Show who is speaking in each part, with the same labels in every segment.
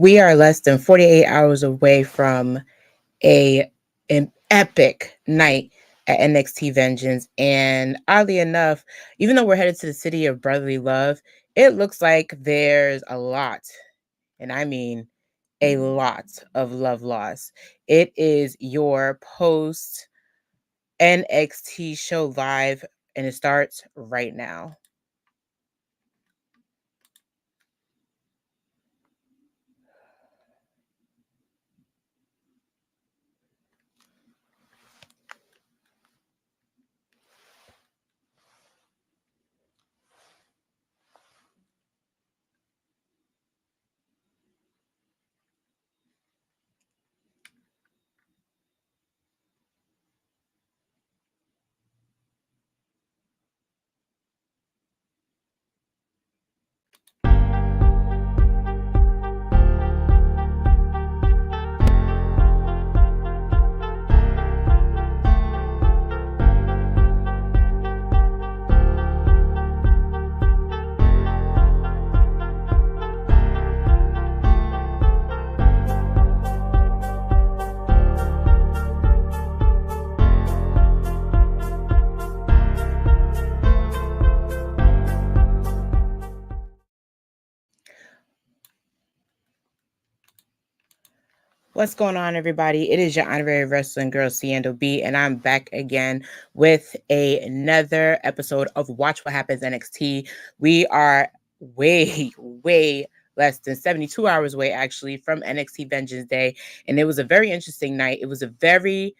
Speaker 1: We are less than 48 hours away from an epic night at NXT Vengeance. And oddly enough, even though we're headed to the city of brotherly love, it looks like there's a lot, and I mean a lot of love lost. It is your post NXT show live, and it starts right now. What's going on, everybody? It is your honorary wrestling girl, Seindole B, and I'm back again with another episode of Watch What Happens NXT. We are way less than 72 hours away, actually, from NXT Vengeance Day, and it was a very interesting night. It was a very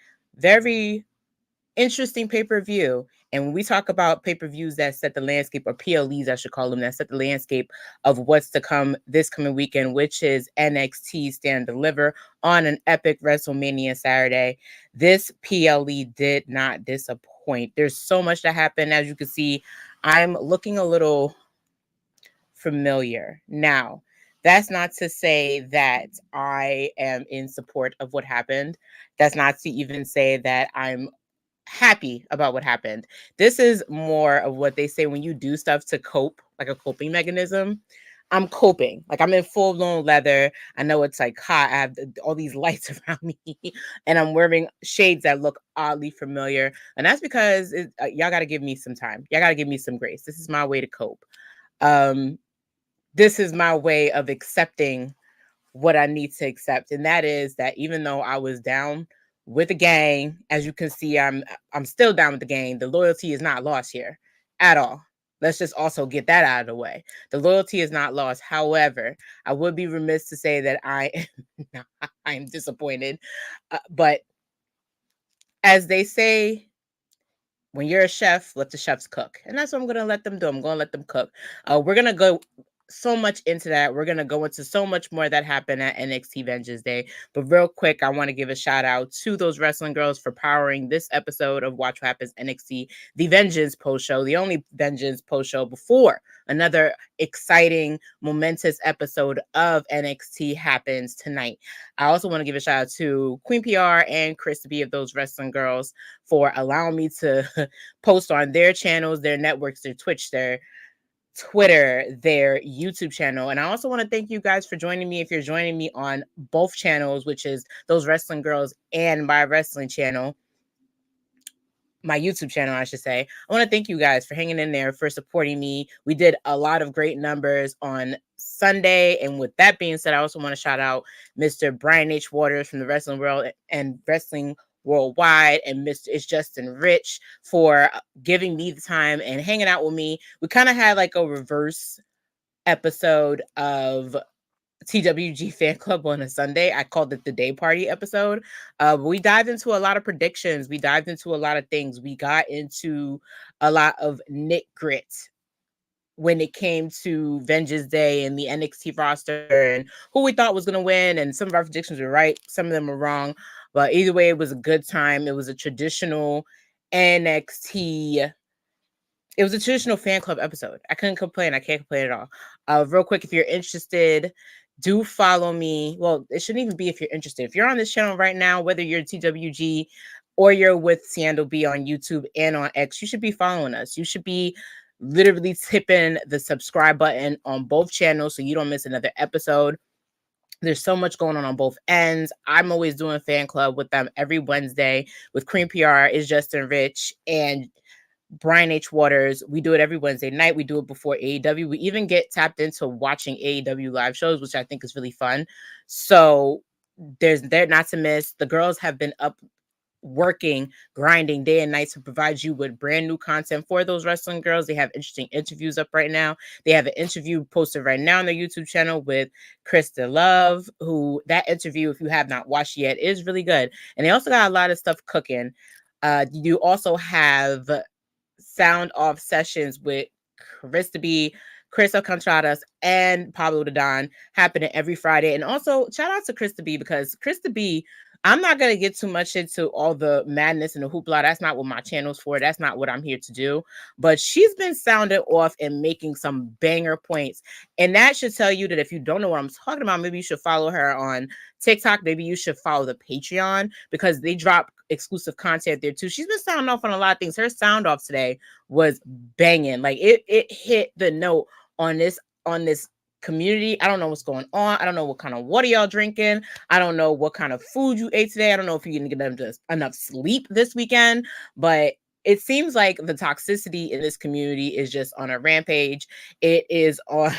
Speaker 1: interesting pay-per-view. And when we talk about pay-per-views that set the landscape, or PLEs, I should call them, that set the landscape of what's to come this coming weekend, which is NXT Stand and Deliver on an epic WrestleMania Saturday, this PLE did not disappoint. There's so much that happened. As you can see, I'm looking a little familiar. Now, that's not to say that I am in support of what happened. That's not to even say that I'm happy about what happened. This is more of what they say when you do stuff to cope, like a coping mechanism. I'm coping. Like, I'm in full blown leather. I know it's like hot. I have all these lights around me, and I'm wearing shades that look oddly familiar. And that's because y'all got to give me some time. Y'all got to give me some grace. This is my way to cope. This is my way of accepting what I need to accept, and that is that even though I was down with the gang, as you can see, I'm still down with the gang. The loyalty is not lost here at all. Let's just also get that out of the way. The loyalty is not lost. However, I would be remiss to say that I am disappointed. But as they say, when you're a chef, let the chefs cook. And that's what I'm going to let them do. I'm going to let them cook. We're going to go so much into that. We're going to go into so much more that happened at NXT Vengeance Day. But real quick, I want to give a shout out to those wrestling girls for powering this episode of Watch What Happens NXT, the Vengeance post show, the only Vengeance post show before another exciting, momentous episode of NXT happens tonight. I also want to give a shout out to Queen PR and Chris B of those wrestling girls for allowing me to post on their channels, their networks, their Twitch, their Twitter, their YouTube channel. And I also want to thank you guys for joining me. If you're joining me on both channels, which is those wrestling girls and my wrestling channel, my YouTube channel, I should say. I want to thank you guys for hanging in there, for supporting me. We did a lot of great numbers on Sunday. And with that being said, I also want to shout out Mr. Brian H. Waters from the Wrestling World and Wrestling Worldwide, and Mr. It's Justin Rich for giving me the time and hanging out with me. We kind of had like a reverse episode of TWG Fan Club on a Sunday. I called it the day party episode. We dived into a lot of predictions. We dived into a lot of things. We got into a lot of nit grit when it came to Vengeance Day and the NXT roster and who we thought was going to win. And some of our predictions were right. Some of them were wrong. But either way, it was a good time. It was a traditional NXT. It was a traditional fan club episode. I couldn't complain. I can't complain at all. Real quick, if you're interested, do follow me. Well, it shouldn't even be if you're interested. If you're on this channel right now, whether you're TWG or you're with Seindole B on YouTube and on X, you should be following us. You should be literally tipping the subscribe button on both channels so you don't miss another episode. There's so much going on both ends. I'm always doing fan club with them every Wednesday with Cream PR is Justin Rich and Brian H. Waters. We do it every Wednesday night. We do it before AEW. We even get tapped into watching AEW live shows, which I think is really fun. So they're not to miss. The girls have been up working, grinding day and night to provide you with brand new content for those wrestling girls. They have interesting interviews up right now. They have an interview posted right now on their YouTube channel with Krista Love, who that interview, if you have not watched yet, is really good. And they also got a lot of stuff cooking. You also have sound off sessions with Krista B, Chris Contradas, and Pablo Don happening every Friday. And also shout out to Krista B, because Krista B, I'm not going to get too much into all the madness and the hoopla. That's not what my channel's for. That's not what I'm here to do. But she's been sounding off and making some banger points. And that should tell you that if you don't know what I'm talking about, maybe you should follow her on TikTok. Maybe you should follow the Patreon, because they drop exclusive content there too. She's been sounding off on a lot of things. Her sound off today was banging. Like it hit the note on this community. I don't know what's going on. I don't know what kind of water y'all drinking. I don't know what kind of food you ate today. I don't know if you didn't get enough sleep this weekend, but it seems like the toxicity in this community is just on a rampage. It is on,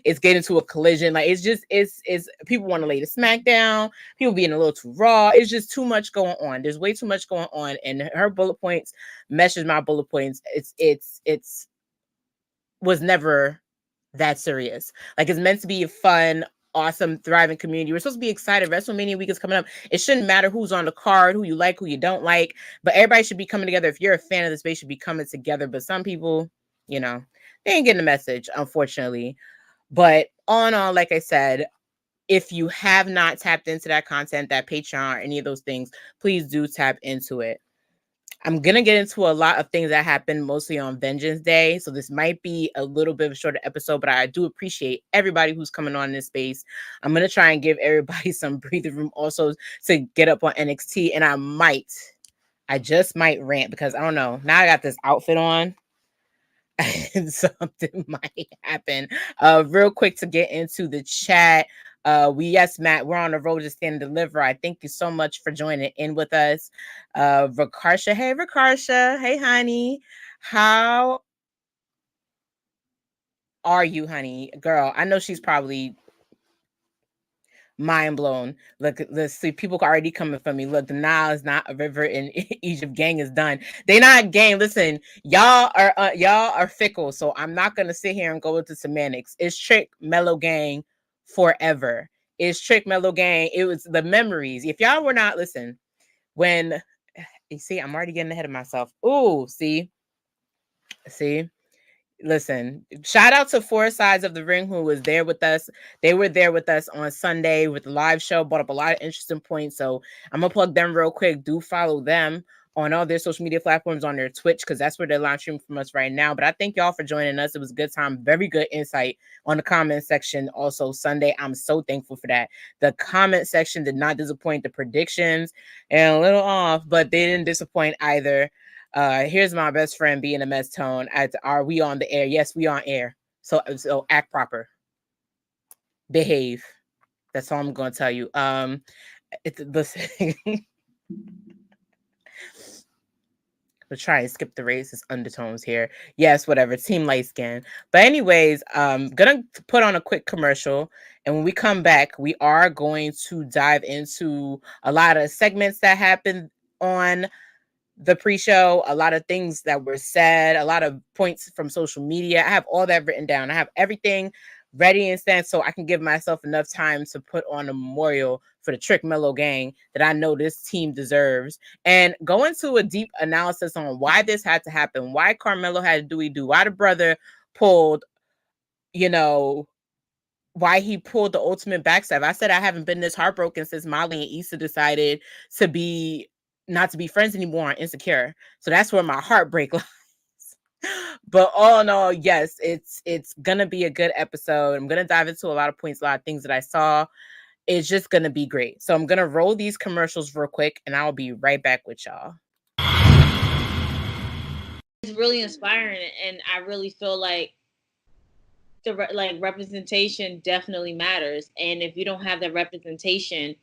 Speaker 1: it's getting to a collision. Like it's people want to lay the smack down. People being a little too raw. It's just too much going on. There's way too much going on. And her bullet points meshes my bullet points. It's was never that serious. Like, it's meant to be a fun, awesome, thriving community. We're supposed to be excited. WrestleMania week is coming up. It shouldn't matter who's on the card, who you like, who you don't like, but everybody should be coming together. If you're a fan of the space, should be coming together. But some people, they ain't getting the message, unfortunately. But all in all, like I said, if you have not tapped into that content, that Patreon, or any of those things, please do tap into it. I'm going to get into a lot of things that happened mostly on Vengeance Day. So this might be a little bit of a shorter episode, but I do appreciate everybody who's coming on in this space. I'm going to try and give everybody some breathing room also to get up on NXT. And I just might rant, because I don't know. Now I got this outfit on and something might happen. Real quick to get into the chat. Yes, Matt, we're on the road to stand and deliver. I thank you so much for joining in with us. Rakarsha, hey Rakarsha, hey honey, how are you, honey? Girl, I know she's probably mind blown. Look, let's see, people are already coming for me. Look, the Nile is not a river in Egypt. Gang is done. They not gang. Listen, y'all are fickle, so I'm not gonna sit here and go into semantics. It's Trick Mellow Gang forever. It's Trick Mellow Gang. It was the memories. If y'all were not, listen, when you see, I'm already getting ahead of myself. Ooh, see. Listen, shout out to Four Sides of the Ring, who was there with us. They were there with us on Sunday with the live show, brought up a lot of interesting points. So I'm going to plug them real quick. Do follow them on all their social media platforms, on their Twitch, because that's where they're live streaming from us right now. But I thank y'all for joining us. It was a good time. Very good insight on the comment section. Also Sunday, I'm so thankful for that. The comment section did not disappoint. The predictions and a little off, but they didn't disappoint either. Here's my best friend being a mess tone. Are we on the air? Yes, we on air. So act proper. Behave. That's all I'm going to tell you. Listen. We'll try and skip the racist undertones here. Yes, whatever. Team light skin. But anyways, gonna put on a quick commercial. And when we come back, we are going to dive into a lot of segments that happened on the pre-show, a lot of things that were said, a lot of points from social media. I have all that written down. I have everything ready and stand, so I can give myself enough time to put on a memorial for the Trick Mellow Gang that I know this team deserves, and go into a deep analysis on why this had to happen, why Carmelo had to do, why the brother pulled, why he pulled the ultimate backstab. I said I haven't been this heartbroken since Molly and Issa decided not to be friends anymore on Insecure. So that's where my heartbreak lies. But all in all, yes, it's gonna be a good episode. I'm gonna dive into a lot of points, a lot of things that I saw. It's just gonna be great. So I'm gonna roll these commercials real quick, and I'll be right back with y'all.
Speaker 2: It's really inspiring, and I really feel like like representation definitely matters, and if you don't have that representation,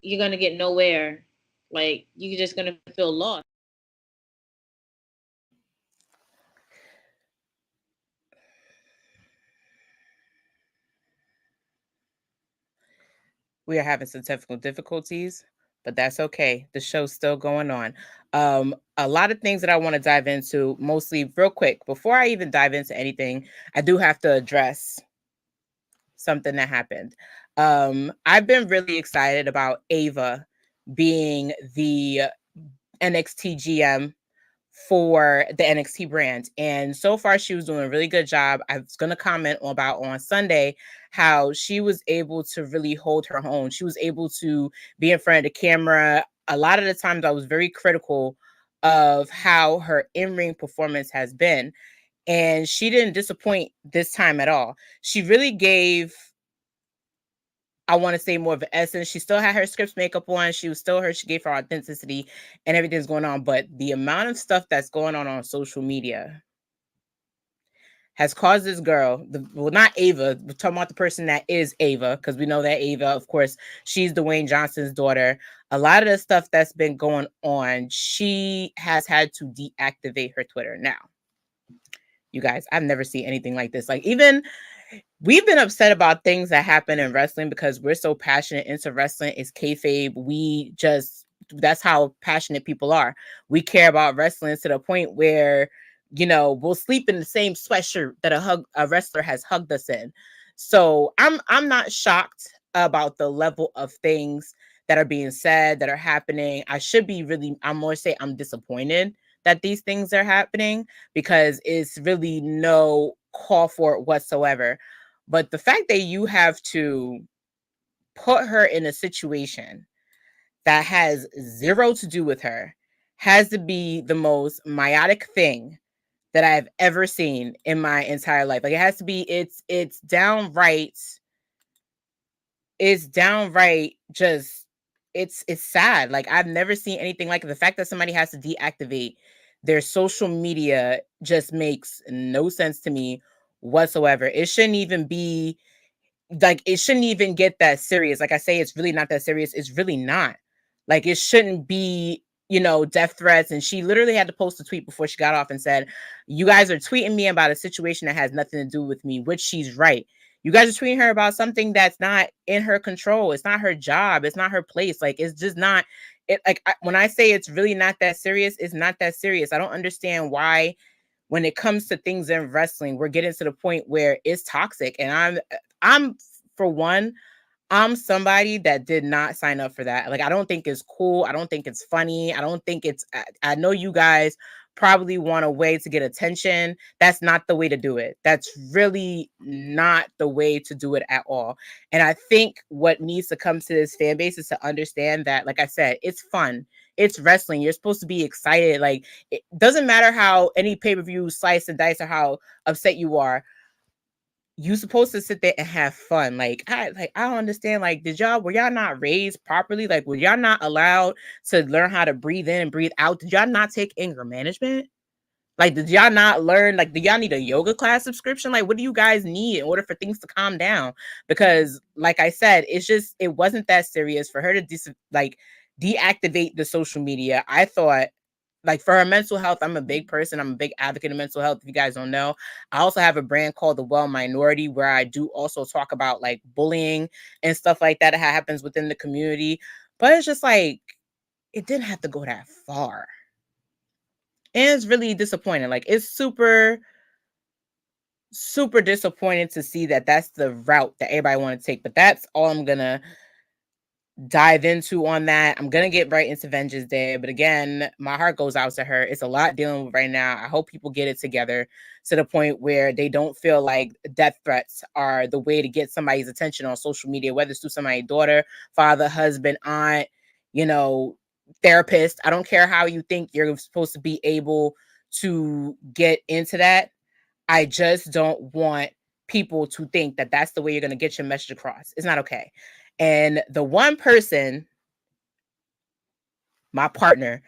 Speaker 2: you're gonna get nowhere. Like you're just gonna feel lost.
Speaker 1: We are having some technical difficulties, but that's okay. The show's still going on. A lot of things that I want to dive into, mostly real quick. Before I even dive into anything, I do have to address something that happened. I've been really excited about Ava being the NXT GM for the NXT brand. And so far, she was doing a really good job. I was going to comment about on Sunday how she was able to really hold her own. She was able to be in front of the camera. A lot of the times, I was very critical of how her in ring performance has been. And she didn't disappoint this time at all. She really gave, I want to say, more of an essence. She still had her scripts makeup on. She was still her. She gave her authenticity and everything's going on. But the amount of stuff that's going on social media has caused this girl, well, not Ava, we're talking about the person that is Ava, because we know that Ava, of course, she's Dwayne Johnson's daughter. A lot of the stuff that's been going on, she has had to deactivate her Twitter. Now, you guys, I've never seen anything like this. Like, even we've been upset about things that happen in wrestling because we're so passionate into wrestling. It's kayfabe. We just, that's how passionate people are. We care about wrestling to the point where, you know, we'll sleep in the same sweatshirt that a wrestler has hugged us in. So I'm not shocked about the level of things that are being said, that are happening. I should be really, I'm more say I'm disappointed that these things are happening because it's really no call for it whatsoever. But the fact that you have to put her in a situation that has zero to do with her has to be the most myotic thing that I've ever seen in my entire life. Like, it has to be, it's downright just, it's sad. Like, I've never seen anything like it. The fact that somebody has to deactivate their social media just makes no sense to me whatsoever. It shouldn't even be like, it shouldn't even get that serious. Like I say, it's really not that serious. It's really not. Like, it shouldn't be, you know, death threats. And she literally had to post a tweet before she got off and said, you guys are tweeting me about a situation that has nothing to do with me, which she's right. You guys are tweeting her about something that's not in her control. It's not her job. It's not her place. Like, it's just not it. Like, when I say it's really not that serious, it's not that serious. I don't understand why when it comes to things in wrestling, we're getting to the point where it's toxic. And I'm for one, I'm somebody that did not sign up for that. Like, I don't think it's cool. I don't think it's funny. I don't think it's, I know you guys probably want a way to get attention. That's not the way to do it. That's really not the way to do it at all. And I think what needs to come to this fan base is to understand that, like I said, it's fun. It's wrestling. You're supposed to be excited. Like, it doesn't matter how any pay-per-view slice and dice or how upset you are, you supposed to sit there and have fun. I don't understand. Like, were y'all not raised properly? Like, were y'all not allowed to learn how to breathe in and breathe out? Did y'all not take anger management? Like, did y'all not learn? Like, do y'all need a yoga class subscription? Like, what do you guys need in order for things to calm down? Because, like I said, it wasn't that serious for her to deactivate the social media. I thought, like, for her mental health, I'm a big person. I'm a big advocate of mental health. If you guys don't know, I also have a brand called The Well Minority, where I do also talk about like bullying and stuff like that happens within the community. But it's just like, it didn't have to go that far. And it's really disappointing. Like, it's super, super disappointing to see that that's the route that everybody want to take. But that's all I'm going to dive into on that. I'm gonna get right into Vengeance Day, but again, my heart goes out to her. It's a lot dealing with right now. I hope people get it together to the point where they don't feel like death threats are the way to get somebody's attention on social media, whether it's through somebody's daughter, father, husband, aunt, you know, therapist. I don't care how you think you're supposed to be able to get into that. I just don't want people to think that that's the way you're going to get your message across. It's not okay. And the one person, my partner,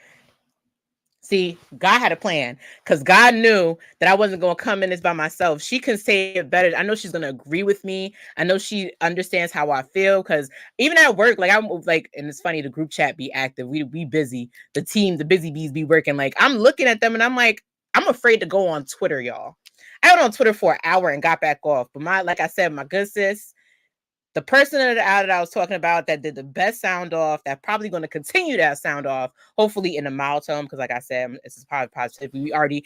Speaker 1: See, God had a plan because God knew that I wasn't going to come in this by myself. She can say it better. I know she's going to agree with me. I know she understands how I feel because even at work, like I'm like, and it's funny, the group chat be active. We busy. The team, the busy bees be working. Like I'm looking at them and I'm like, I'm afraid to go on Twitter, y'all. I went on Twitter for an hour and got back off. But like I said, my good sis, the person that I was talking about that did the best sound off, that probably going to continue that sound off, hopefully in a mild tone, because like I said, this is probably positive. I already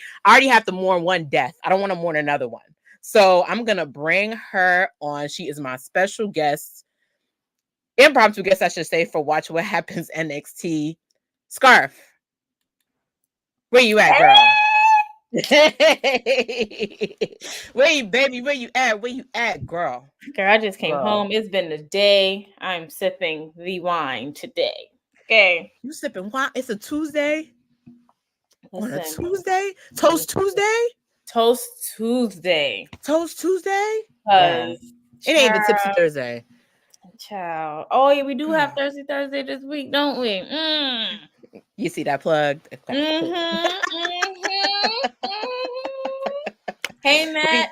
Speaker 1: have to mourn one death. I don't want to mourn another one. So I'm gonna bring her on. She is my special guest, impromptu guest, I should say, for Watch What Happens NXT. Scarf, where you at, girl? Where you, baby? Where you at? Where you at, girl?
Speaker 2: Girl, I just came home. It's been a day. I'm sipping the wine today. Okay.
Speaker 1: You sipping wine? It's a Tuesday.
Speaker 2: Listen,
Speaker 1: on a Tuesday? Toast Tuesday?
Speaker 2: Toast Tuesday.
Speaker 1: Toast Tuesday?
Speaker 2: Because
Speaker 1: it ain't even Tipsy Thursday.
Speaker 2: Child. Oh, yeah, we do have Thursday this week, don't we?
Speaker 1: You see that plug?
Speaker 2: Hey, Matt.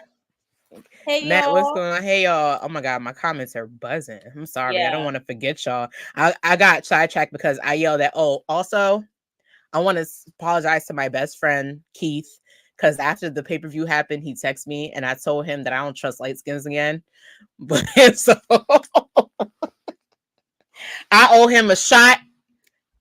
Speaker 2: Hey,
Speaker 1: Matt,
Speaker 2: y'all.
Speaker 1: what's going on? Hey, y'all. Oh, my God. My comments are buzzing. I'm sorry. I don't want to forget y'all. I got sidetracked because I yelled at, also, I want to apologize to my best friend, Keith, because after the pay-per-view happened, he texted me and I told him that I don't trust light skins again. But so I owe him a shot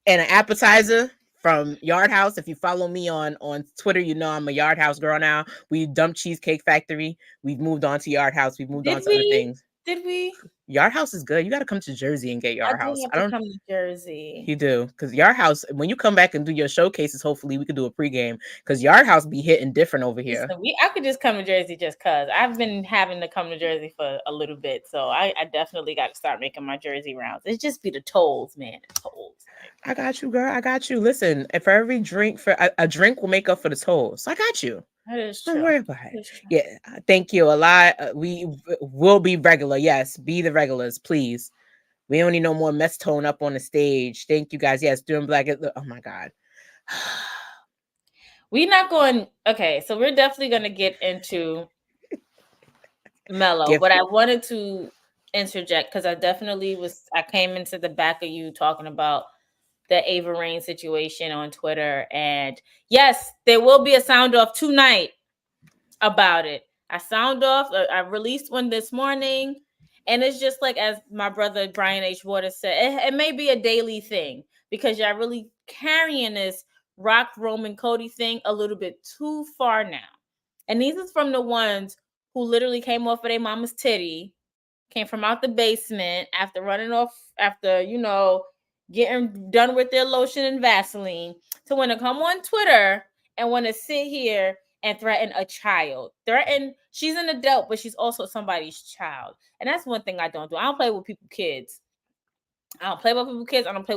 Speaker 1: and an appetizer from Yard House. If you follow me on Twitter, you know I'm a Yard House girl now. We dumped Cheesecake Factory. We've moved on to Yard House. We've moved on to other things.
Speaker 2: Did we?
Speaker 1: Yard House is good. You got to come to Jersey and get Yard House.
Speaker 2: I don't come to Jersey.
Speaker 1: You do, because Yard House, when you come back and do your showcases, hopefully we could do a pregame, because Yard House be hitting different over here.
Speaker 2: Listen, I could just come to Jersey just because I've been having to come to Jersey for a little bit, so I definitely got to start making my Jersey rounds. It just be the tolls, man. The tolls.
Speaker 1: I got you, girl. I got you. Listen, for every drink, for a drink will make up for the tolls. I got you.
Speaker 2: That is true.
Speaker 1: Don't worry about it. Yeah, thank you a lot. We will be regular. Yes, be the regulars, please. We don't need no more mess tone up on the stage. Thank you guys. Yes, doing black. Oh my God.
Speaker 2: We're not going. Okay, so we're definitely going to get into Mellow, but I wanted to interject because I came into the back of you talking about the Ava Rain situation on Twitter. And yes, there will be a sound off tonight about it. I released one this morning. And it's just like, as my brother Brian H. Waters said, it may be a daily thing because y'all really carrying this Rock, Roman, Cody thing a little bit too far now. And these is from the ones who literally came off of their mama's titty, came from out the basement after running off, getting done with their lotion and Vaseline, to want to come on Twitter and want to sit here and threaten a child. She's an adult, but she's also somebody's child. And that's one thing I don't do. I don't play with people's kids. I don't play with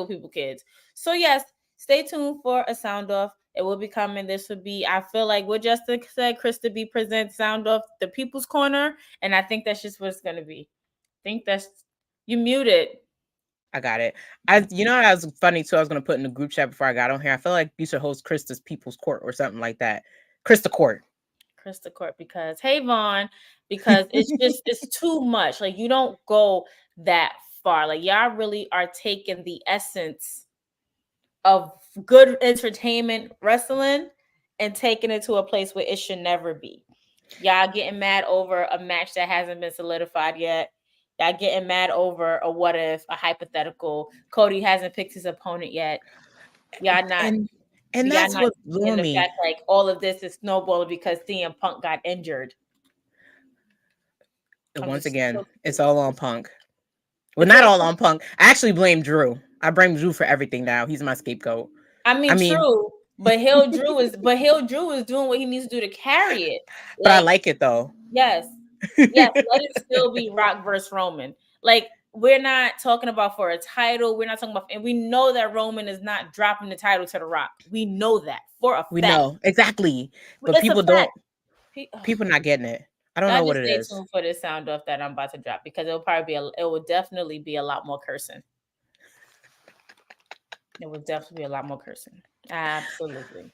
Speaker 2: people's kids. So yes, stay tuned for a sound off. It will be coming. This would be, I feel like what Justin said, Krista B presents sound off, the People's Corner. And I think that's just what it's going to be. You muted.
Speaker 1: I got it. That was funny too. I was going to put in the group chat before I got on here. I feel like you should host Krista's People's Court or something like that. Krista Court,
Speaker 2: because hey Vaughn, because it's too much. Like, you don't go that far. Like, y'all really are taking the essence of good entertainment wrestling and taking it to a place where it should never be. Y'all getting mad over a match that hasn't been solidified yet. Y'all getting mad over a what if, a hypothetical. Cody hasn't picked his opponent yet. Y'all not.
Speaker 1: And that's what blew me.
Speaker 2: Fact, like, all of this is snowballing because CM Punk got injured.
Speaker 1: Once again, it's all on Punk. Well, not all on Punk. I actually blame Drew. I blame Drew for everything now. He's my scapegoat.
Speaker 2: I mean true, but Hill Drew is doing what he needs to do to carry it.
Speaker 1: But I like it though.
Speaker 2: Yes, let it still be Rock versus Roman. Like, we're not talking about for a title. We're not talking about, and we know that Roman is not dropping the title to The Rock. We know that for a fact.
Speaker 1: We know exactly, but it's people don't. People not getting it. I don't know what it is.
Speaker 2: Stay tuned for this sound off that I'm about to drop, because it will definitely be a lot more cursing. It would definitely be a lot more cursing. Absolutely.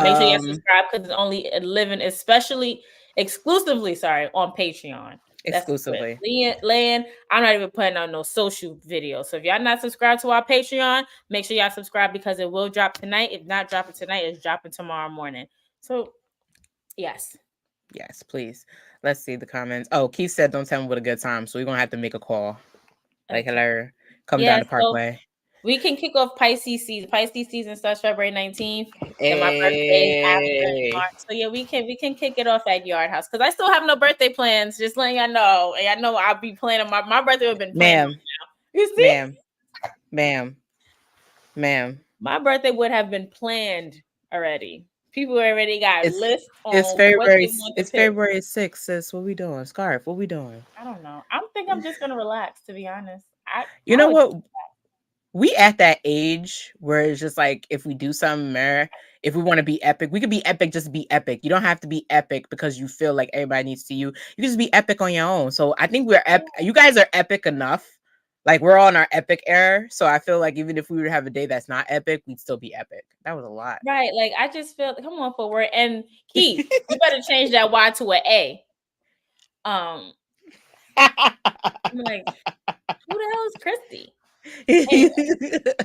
Speaker 2: Make sure you
Speaker 1: Um,
Speaker 2: subscribe because it's only living, especially exclusively, sorry, on Patreon. That's with
Speaker 1: exclusively.
Speaker 2: Land. I'm not even putting on no social videos. So if y'all not subscribed to our Patreon, make sure y'all subscribe because it will drop tonight. If not dropping tonight, it's dropping tomorrow morning. So yes.
Speaker 1: Yes, please. Let's see the comments. Oh, Keith said, "Don't tell me what a good time." So we're gonna have to make a call. Like,
Speaker 2: Okay.
Speaker 1: hello, come down
Speaker 2: Yeah.
Speaker 1: the
Speaker 2: So
Speaker 1: Parkway.
Speaker 2: we can kick off Pisces season. Pisces season starts February 19th. Then my birthday is after in
Speaker 1: Hey,
Speaker 2: March. So yeah, we can kick it off at Yard House because I still have no birthday plans. Just letting y'all know. And I know I'll be planning my birthday would have been planned by
Speaker 1: ma'am,
Speaker 2: now. You see?
Speaker 1: ma'am, ma'am, ma'am.
Speaker 2: My birthday would have been planned already. People already got
Speaker 1: It's
Speaker 2: lists
Speaker 1: it's
Speaker 2: on what
Speaker 1: February.
Speaker 2: they want to
Speaker 1: It's
Speaker 2: pick.
Speaker 1: February 6th, sis. What we doing? Scarf. What we doing?
Speaker 2: I don't know. I think I'm just gonna relax, to be honest.
Speaker 1: You
Speaker 2: I
Speaker 1: know
Speaker 2: would
Speaker 1: what? We at that age where it's just like if we do something there, if we want to be epic, we could be epic, just be epic. You don't have to be epic because you feel like everybody needs to see you. You can just be epic on your own. So I think you guys are epic enough. Like we're all in our epic era. So I feel like even if we were to have a day that's not epic, we'd still be epic. That was a lot.
Speaker 2: right. Like I just feel come on forward. And Keith, you better change that Y to an A. I'm like, who the hell is Christy? Anyway,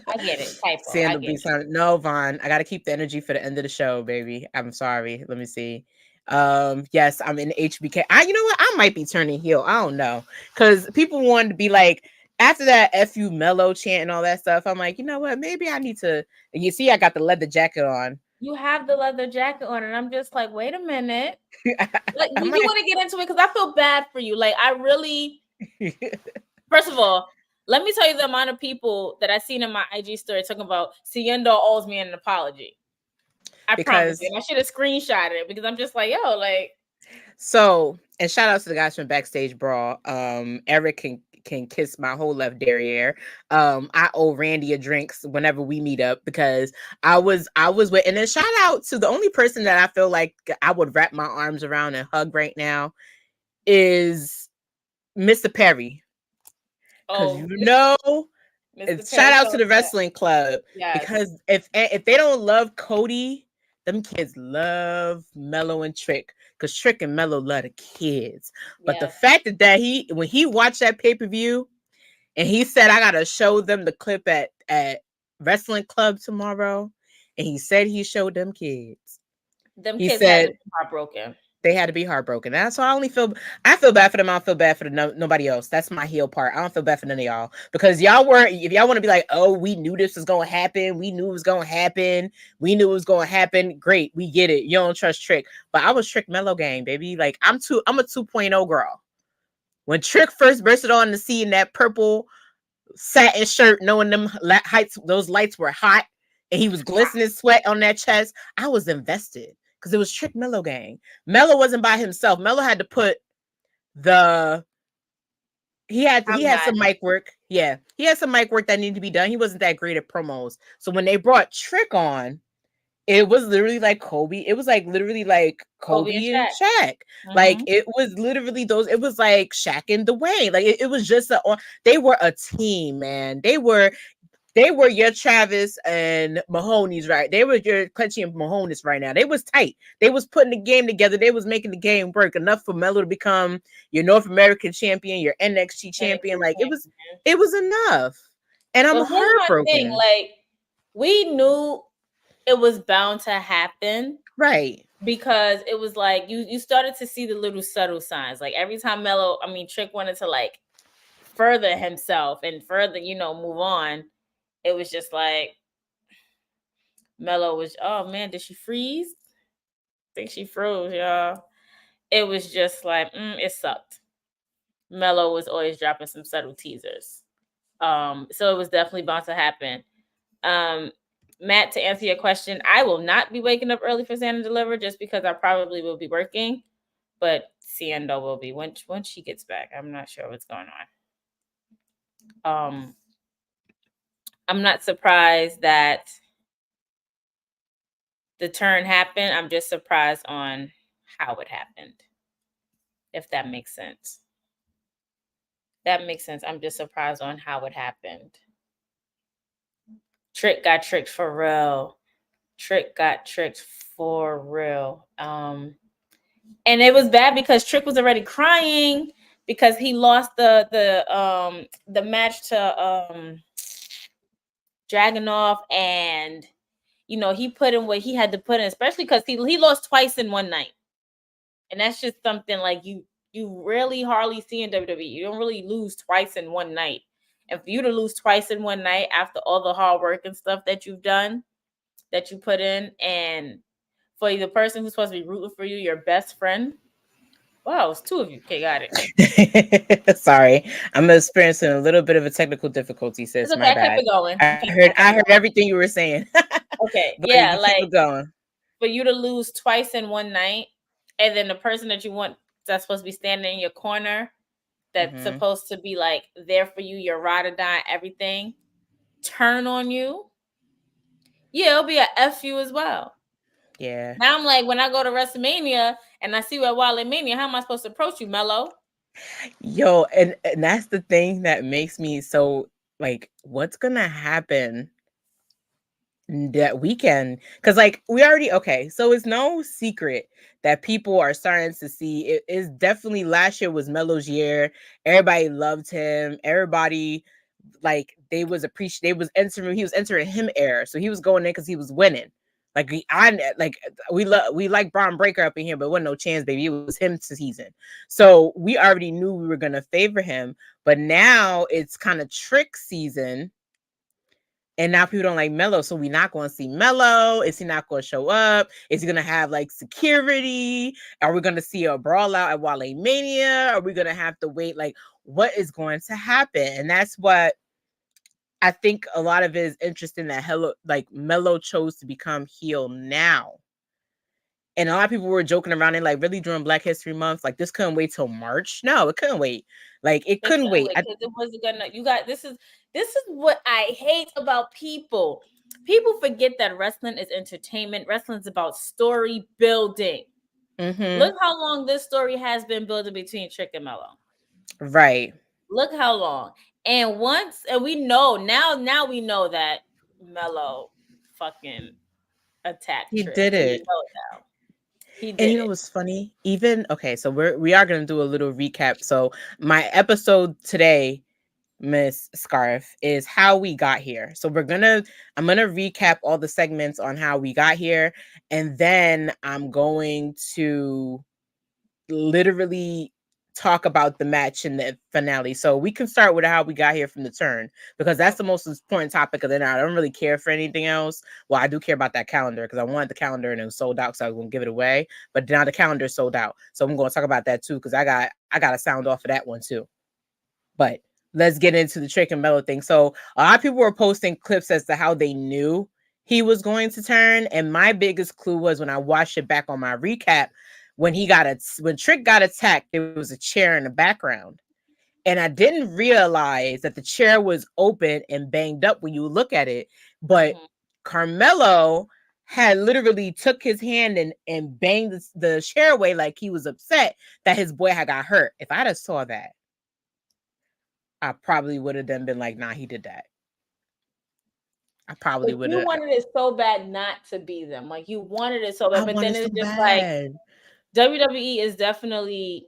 Speaker 2: I get it. Typo. I
Speaker 1: Seindole
Speaker 2: get
Speaker 1: B
Speaker 2: it.
Speaker 1: sound. No, Vaughn. I gotta keep the energy for the end of the show, baby. I'm sorry. Let me see. Yes, I'm in HBK. You know what? I might be turning heel. I don't know. Cause people wanted to be like, after that FU mellow chant and all that stuff, I'm like, you know what? Maybe I need to. You see, I got the leather jacket on.
Speaker 2: You have the leather jacket on, and I'm just like, wait a minute. Like
Speaker 1: I
Speaker 2: you
Speaker 1: might.
Speaker 2: want to get into it because I feel bad for you. Like I really first of all, let me tell you the amount of people that I seen in my IG story talking about Siendo owes me an apology. I promise you.
Speaker 1: Because
Speaker 2: And I should have screenshotted it because I'm just like, yo, like
Speaker 1: so, and shout out to the guys from Backstage Brawl. Eric can kiss my whole left derriere. I owe Randy a drinks whenever we meet up because I was with, and then shout out to the only person that I feel like I would wrap my arms around and hug right now is Mr. Perry. Cause
Speaker 2: oh,
Speaker 1: you know,
Speaker 2: Mr.
Speaker 1: shout
Speaker 2: Perry
Speaker 1: out to
Speaker 2: told
Speaker 1: the
Speaker 2: that.
Speaker 1: wrestling club
Speaker 2: Yes.
Speaker 1: because if they don't love Cody, them kids love Mello and Trick because Trick and Mello love the kids. But the
Speaker 2: Yes.
Speaker 1: fact that when he watched that pay-per-view and he said I gotta show them the clip at wrestling club tomorrow, and he said he showed them kids.
Speaker 2: Them
Speaker 1: He
Speaker 2: kids had to
Speaker 1: said
Speaker 2: be heartbroken.
Speaker 1: they had to be heartbroken. That's why I feel bad for them. I don't feel bad for nobody else. That's my heel part. I don't feel bad for none of y'all because if y'all want to be like, oh, we knew this was going to happen. We knew it was going to happen. We knew it was going to happen. Great. We get it. You don't trust Trick, but I was Trick Mellow Gang, baby. Like I'm a 2.0 girl. When Trick first bursted on the scene, that purple satin shirt, knowing those lights were hot, and he was glistening sweat on that chest, I was invested because it was Trick Mellow Gang. Mello wasn't by himself. Mello had to put the he
Speaker 2: I'm
Speaker 1: had
Speaker 2: not.
Speaker 1: some mic work. Yeah, he had some mic work that needed to be done. He wasn't that great at promos. So when they brought Trick on, it was literally like Kobe. It was like literally like
Speaker 2: Kobe and
Speaker 1: Kobe and
Speaker 2: Shaq.
Speaker 1: Shaq. Like
Speaker 2: Mm-hmm.
Speaker 1: it was literally those. It was like Shaq and Dwayne. Like it was just they were a team, man. They were your Travis and Mahoney's, right? They were your Clutchy and Mahoney's right now. They was tight. They was putting the game together. They was making the game work enough for Melo to become your North American champion, your NXT champion.
Speaker 2: NXT
Speaker 1: Like
Speaker 2: champion.
Speaker 1: it was enough. And I'm
Speaker 2: But here's my thing:
Speaker 1: heartbroken.
Speaker 2: like, we knew it was bound to happen
Speaker 1: Right.
Speaker 2: because it was like you started to see the little subtle signs. Like every time Trick wanted to like further himself and further, move on, it was just like Mello was, oh man, did she freeze? I think she froze, y'all. It was just like, it sucked. Mello was always dropping some subtle teasers. So it was definitely bound to happen. Matt, to answer your question, I will not be waking up early for Santa Deliver just because I probably will be working, but Siendo will be once she gets back. I'm not sure what's going on. I'm not surprised that the turn happened. I'm just surprised on how it happened. If that makes sense. That makes sense. I'm just surprised on how it happened. Trick got tricked for real. Trick got tricked for real. And it was bad because Trick was already crying because he lost the match to Dragunov, and he put in what he had to put in, especially because he lost twice in one night, and that's just something like you really hardly see in WWE. You don't really lose twice in one night, and for you to lose twice in one night after all the hard work and stuff that you've done, that you put in, and for the person who's supposed to be rooting for you, your best friend. Wow, it's two of you. Okay, got it.
Speaker 1: Sorry, I'm experiencing a little bit of a technical difficulty,
Speaker 2: It's
Speaker 1: sis.
Speaker 2: okay.
Speaker 1: My
Speaker 2: I kept
Speaker 1: bad.
Speaker 2: it going.
Speaker 1: I
Speaker 2: Okay,
Speaker 1: heard
Speaker 2: I
Speaker 1: I
Speaker 2: kept it
Speaker 1: heard
Speaker 2: going.
Speaker 1: everything you were saying.
Speaker 2: Okay,
Speaker 1: But
Speaker 2: yeah,
Speaker 1: you keep
Speaker 2: like
Speaker 1: it going.
Speaker 2: for you to lose twice in one night, and then the person that you want that's supposed to be standing in your corner, that's
Speaker 1: Hmm.
Speaker 2: supposed to be like there for you, your ride or die, everything, turn on you. Yeah, it'll be a F you as well.
Speaker 1: Yeah.
Speaker 2: Now I'm like, when I go to WrestleMania and I see you at Wale Mania, how am I supposed to approach you, Mello?
Speaker 1: Yo, and that's the thing that makes me so like, what's gonna happen that weekend? Because like we already okay, so it's no secret that people are starting to see it is definitely last year was Melo's year. Everybody loved him. Everybody like they was entering he was entering him era. So he was going in because he was winning. Like we like Braun Breaker up in here, but wasn't no chance, baby. It was him season. So we already knew we were gonna favor him, but now it's kind of trick season. And now people don't like Mello, so we're not going to see Mello. Is he not going to show up? Is he going to have like security? Are we going to see a brawl out at Wale Mania? Are we going to have to wait? Like, what is going to happen? And that's what I think a lot of it is interesting that Mello chose to become heel now. And a lot of people were joking around and like really during Black History Month, like this couldn't wait till March. No, it couldn't wait. Like it
Speaker 2: It
Speaker 1: couldn't
Speaker 2: couldn't
Speaker 1: wait.
Speaker 2: wait because it wasn't gonna. You got this is what I hate about people. People forget that wrestling is entertainment. Wrestling is about story building.
Speaker 1: Mm-hmm.
Speaker 2: Look how long this story has been building between Trick and Mello.
Speaker 1: Right.
Speaker 2: Look how long. And we know now we know that Mello fucking attacked
Speaker 1: He
Speaker 2: Trick.
Speaker 1: did
Speaker 2: We
Speaker 1: it.
Speaker 2: know it now. He
Speaker 1: And
Speaker 2: did
Speaker 1: you know
Speaker 2: it.
Speaker 1: what's funny? Even okay, so we are gonna do a little recap. So my episode today, Miss Scarf, is how we got here. So I'm gonna recap all the segments on how we got here, and then I'm going to literally talk about the match in the finale. So we can start with how we got here from the turn because that's the most important topic of the night. I don't really care for anything else. Well, I do care about that calendar because I wanted the calendar and it was sold out, so I was gonna give it away. But now the calendar is sold out, so I'm gonna talk about that too because I got a sound off of that one too. But let's get into the Trick and Mellow thing. So a lot of people were posting clips as to how they knew he was going to turn, and my biggest clue was when I watched it back on my recap when Trick got attacked, there was a chair in the background. And I didn't realize that the chair was open and banged up when you look at it. But
Speaker 2: Mhm.
Speaker 1: Carmelo had literally took his hand and banged the chair away like he was upset that his boy had got hurt. If I'd have saw that, I probably would have then been like, nah, he did that. I probably
Speaker 2: But
Speaker 1: would
Speaker 2: you
Speaker 1: have.
Speaker 2: wanted it so bad not to be them. Like you wanted it so
Speaker 1: I
Speaker 2: bad. But then
Speaker 1: wanted so
Speaker 2: it's just like
Speaker 1: bad.
Speaker 2: WWE is definitely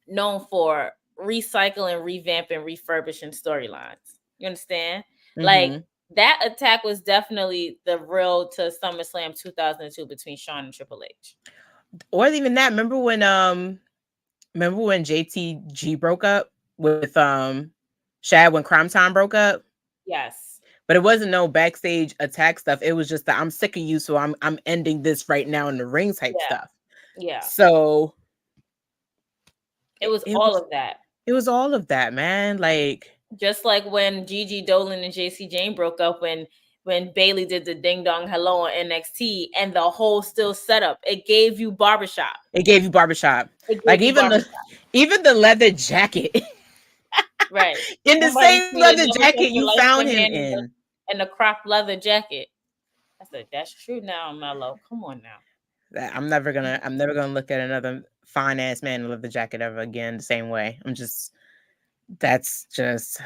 Speaker 2: known for recycling, revamping, refurbishing storylines. You understand? Like
Speaker 1: Mm-hmm.
Speaker 2: that attack was definitely the real to SummerSlam 2002 between Shawn and Triple H.
Speaker 1: Or even that. Remember when JTG broke up with Shad when Crime Time broke up?
Speaker 2: Yes.
Speaker 1: But it wasn't no backstage attack stuff. It was just that I'm sick of you, so I'm ending this right now in the ring type
Speaker 2: Yeah.
Speaker 1: stuff.
Speaker 2: Yeah.
Speaker 1: So
Speaker 2: It was
Speaker 1: it
Speaker 2: all
Speaker 1: was
Speaker 2: of that.
Speaker 1: it was all of that, man. Like
Speaker 2: Just like when Gigi Dolan and JC Jane broke up when Bailey did the ding dong hello on NXT and the whole still setup. It gave you barbershop.
Speaker 1: it gave you barbershop.
Speaker 2: It
Speaker 1: Like
Speaker 2: gave you barbershop.
Speaker 1: even the leather jacket.
Speaker 2: Right.
Speaker 1: In the
Speaker 2: Somebody
Speaker 1: same
Speaker 2: tweeted
Speaker 1: leather
Speaker 2: never
Speaker 1: jacket
Speaker 2: touch your
Speaker 1: you
Speaker 2: light
Speaker 1: found
Speaker 2: skinned
Speaker 1: him
Speaker 2: man
Speaker 1: in.
Speaker 2: in the cropped leather jacket. I said, that's true now, Mello. Come on now.
Speaker 1: That I'm never gonna look at another fine ass man in a leather jacket ever again the same way. I'm just That's just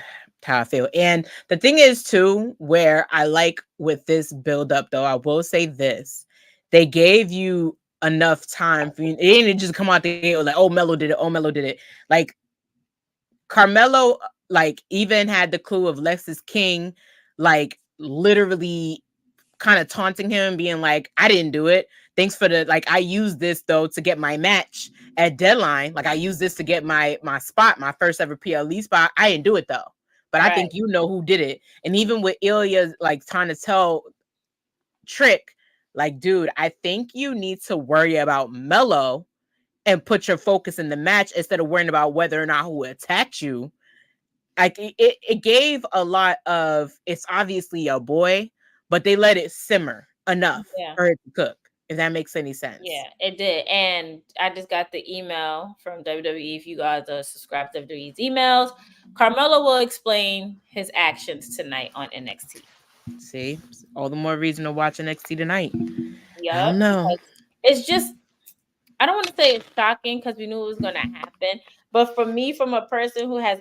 Speaker 1: how I feel. And the thing is too, where I like with this build up though, I will say this. They gave you enough time for you. It didn't just come out the gate like, oh Melo did it, oh Melo did it. Like Carmelo, like even had the clue of Lexus King, like literally kind of taunting him, being like, I didn't do it. Thanks for the like I used this though to get my match at deadline. Like I used this to get my spot, my first ever PLE spot. I didn't do it though. But I
Speaker 2: Right.
Speaker 1: think you know who did it. And even with Ilya like trying to tell Trick, like, dude, I think you need to worry about Melo and put your focus in the match instead of worrying about whether or not who attacked you. Like it gave a lot of it's obviously a boy, but they let it simmer enough
Speaker 2: Yeah.
Speaker 1: for it to cook, if that makes any sense.
Speaker 2: Yeah, it did. And I just got the email from WWE. If you guys are subscribed to WWE's emails, Carmelo will explain his actions tonight on NXT.
Speaker 1: See, all the more reason to watch NXT tonight. I
Speaker 2: Yup.
Speaker 1: don't know.
Speaker 2: It's just, I don't want to say it's shocking because we knew it was going to happen. But for me, from a person who has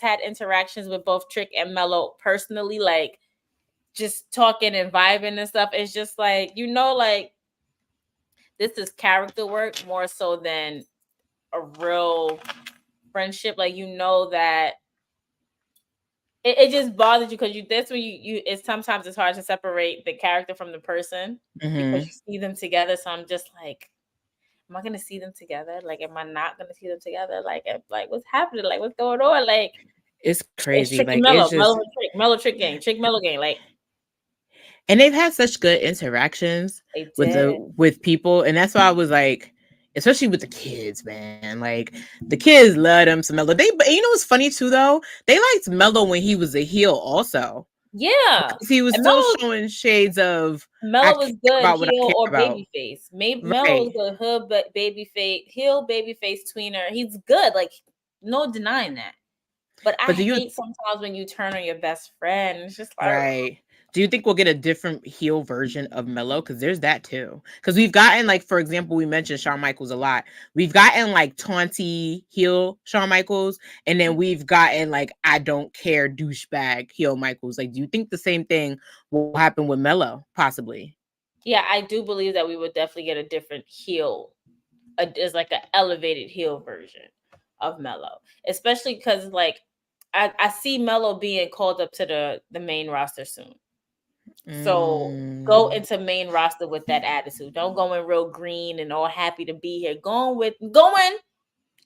Speaker 2: had interactions with both Trick and Melo personally, like just talking and vibing and stuff, it's just like, like this is character work more so than a real friendship. Like that it just bothers you because that's when you it's sometimes it's hard to separate the character from the person because
Speaker 1: Mm-hmm.
Speaker 2: you see them together. So I'm just like, am I gonna see them together? Like, am I not gonna see them together? Like what's happening? Like, what's going on? Like,
Speaker 1: It's
Speaker 2: it's
Speaker 1: crazy.
Speaker 2: Trick and
Speaker 1: Like
Speaker 2: Mellow,
Speaker 1: it's just,
Speaker 2: Mellow and Trick, Mellow Trick gang, Trick Mellow gang. Like,
Speaker 1: and they've had such good interactions
Speaker 2: they
Speaker 1: with
Speaker 2: did.
Speaker 1: with people, and that's why I was like, especially with the kids, man. Like the kids love them some Mello. But you know what's funny too though? They liked Mello when he was a heel also,
Speaker 2: Yeah,
Speaker 1: because he was
Speaker 2: and
Speaker 1: still showing shades of I
Speaker 2: Mello
Speaker 1: care
Speaker 2: was good,
Speaker 1: about what I
Speaker 2: heel
Speaker 1: care
Speaker 2: or
Speaker 1: about.
Speaker 2: babyface. Maybe Mello was
Speaker 1: Right.
Speaker 2: good, hood, but babyface, heel, babyface tweener. He's good, like no denying that. But I
Speaker 1: But do you
Speaker 2: hate sometimes when you turn on your best friend. It's just like,
Speaker 1: right? Do you think we'll get a different heel version of Mello? Because there's that too. Because we've gotten like, for example, we mentioned Shawn Michaels a lot. We've gotten like taunty heel Shawn Michaels, and then we've gotten like I don't care douchebag heel Michaels. Like, do you think the same thing will happen with Mello? Possibly.
Speaker 2: yeah, I do believe that we would definitely get a different heel, is like an elevated heel version of Mello, especially because like I see Mello being called up to the main roster soon. So go
Speaker 1: Mm,
Speaker 2: into main roster with that attitude. Don't go in real green and all happy to be here. Going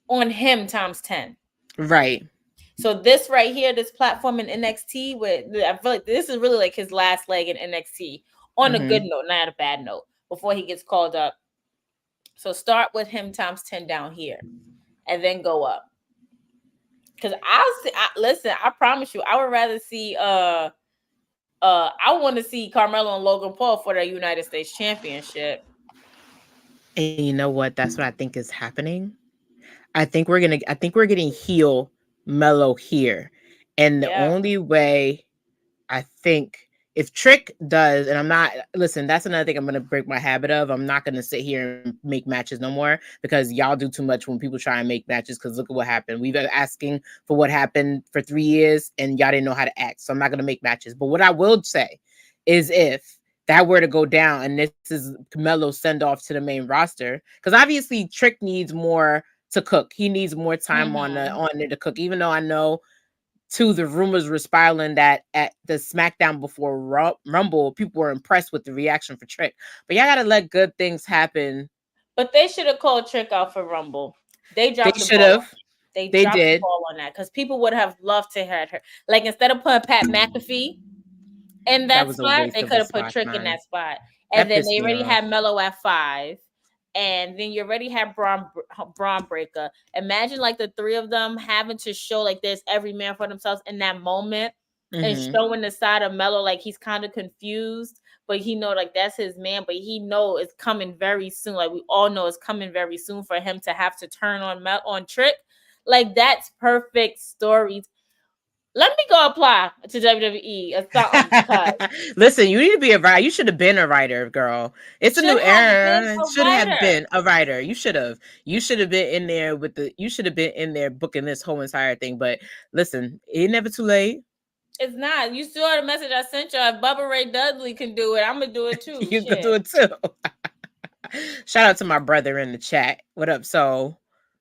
Speaker 2: on him times 10.
Speaker 1: right.
Speaker 2: So this right here, this platform in NXT, I feel like this is really like his last leg in NXT on a good
Speaker 1: Mm-hmm.
Speaker 2: note, not a bad note, before he gets called up. So start with him times 10 down here and then go up. Because listen, I promise you, I would rather see I want to see Carmelo and Logan Paul for the United States Championship.
Speaker 1: And you know what? That's what I think is happening. I think we're getting heel Mellow here. And the
Speaker 2: Yeah.
Speaker 1: only way I think if Trick does, and I'm not listen, that's another thing I'm gonna break my habit of. I'm not gonna sit here and make matches no more because y'all do too much when people try and make matches. Because look at what happened. We've been asking for what happened for 3 years, and y'all didn't know how to act. So I'm not gonna make matches. But what I will say is if that were to go down and this is Melo's send off to the main roster, because obviously Trick needs more to cook. He needs more time
Speaker 2: Mm-hmm.
Speaker 1: on it to cook. Even though I know too, the rumors were spiraling that at the SmackDown before Rumble, people were impressed with the reaction for Trick. But y'all gotta let good things happen.
Speaker 2: But they should have called Trick out for Rumble. They
Speaker 1: They
Speaker 2: dropped the
Speaker 1: should
Speaker 2: ball.
Speaker 1: have.
Speaker 2: They
Speaker 1: They
Speaker 2: dropped the
Speaker 1: did.
Speaker 2: ball on that because people would have loved to have her. Like instead of putting Pat McAfee in
Speaker 1: That
Speaker 2: that
Speaker 1: was a
Speaker 2: spot,
Speaker 1: waste
Speaker 2: they
Speaker 1: of
Speaker 2: could
Speaker 1: a
Speaker 2: have put
Speaker 1: spot,
Speaker 2: Trick in
Speaker 1: man.
Speaker 2: that spot, and
Speaker 1: That
Speaker 2: then
Speaker 1: pissed
Speaker 2: they
Speaker 1: me
Speaker 2: already
Speaker 1: off.
Speaker 2: had Mello at 5, and then you already had Braun Breaker. Imagine like the three of them having to show like there's every man for themselves in that moment, and
Speaker 1: Mm-hmm.
Speaker 2: showing the side of Mello like he's kind of confused, but he know like that's his man, but he know it's coming very soon. Like we all know it's coming very soon for him to have to turn on Trick. Like that's perfect story. Let me go apply to WWE or something because
Speaker 1: Listen, you need to be a writer. You should have been a writer, girl. It's a
Speaker 2: should
Speaker 1: new
Speaker 2: have been
Speaker 1: era.
Speaker 2: a
Speaker 1: Should have
Speaker 2: writer.
Speaker 1: been a writer. You should have. You should have been in there with the. You should have been in there booking this whole entire thing. But listen, it never too late.
Speaker 2: It's not. You saw the message I sent you. If Bubba Ray Dudley can do it, I'm gonna do it too.
Speaker 1: You could
Speaker 2: Shit.
Speaker 1: do it too. Shout out to my brother in the chat. What up, Soul?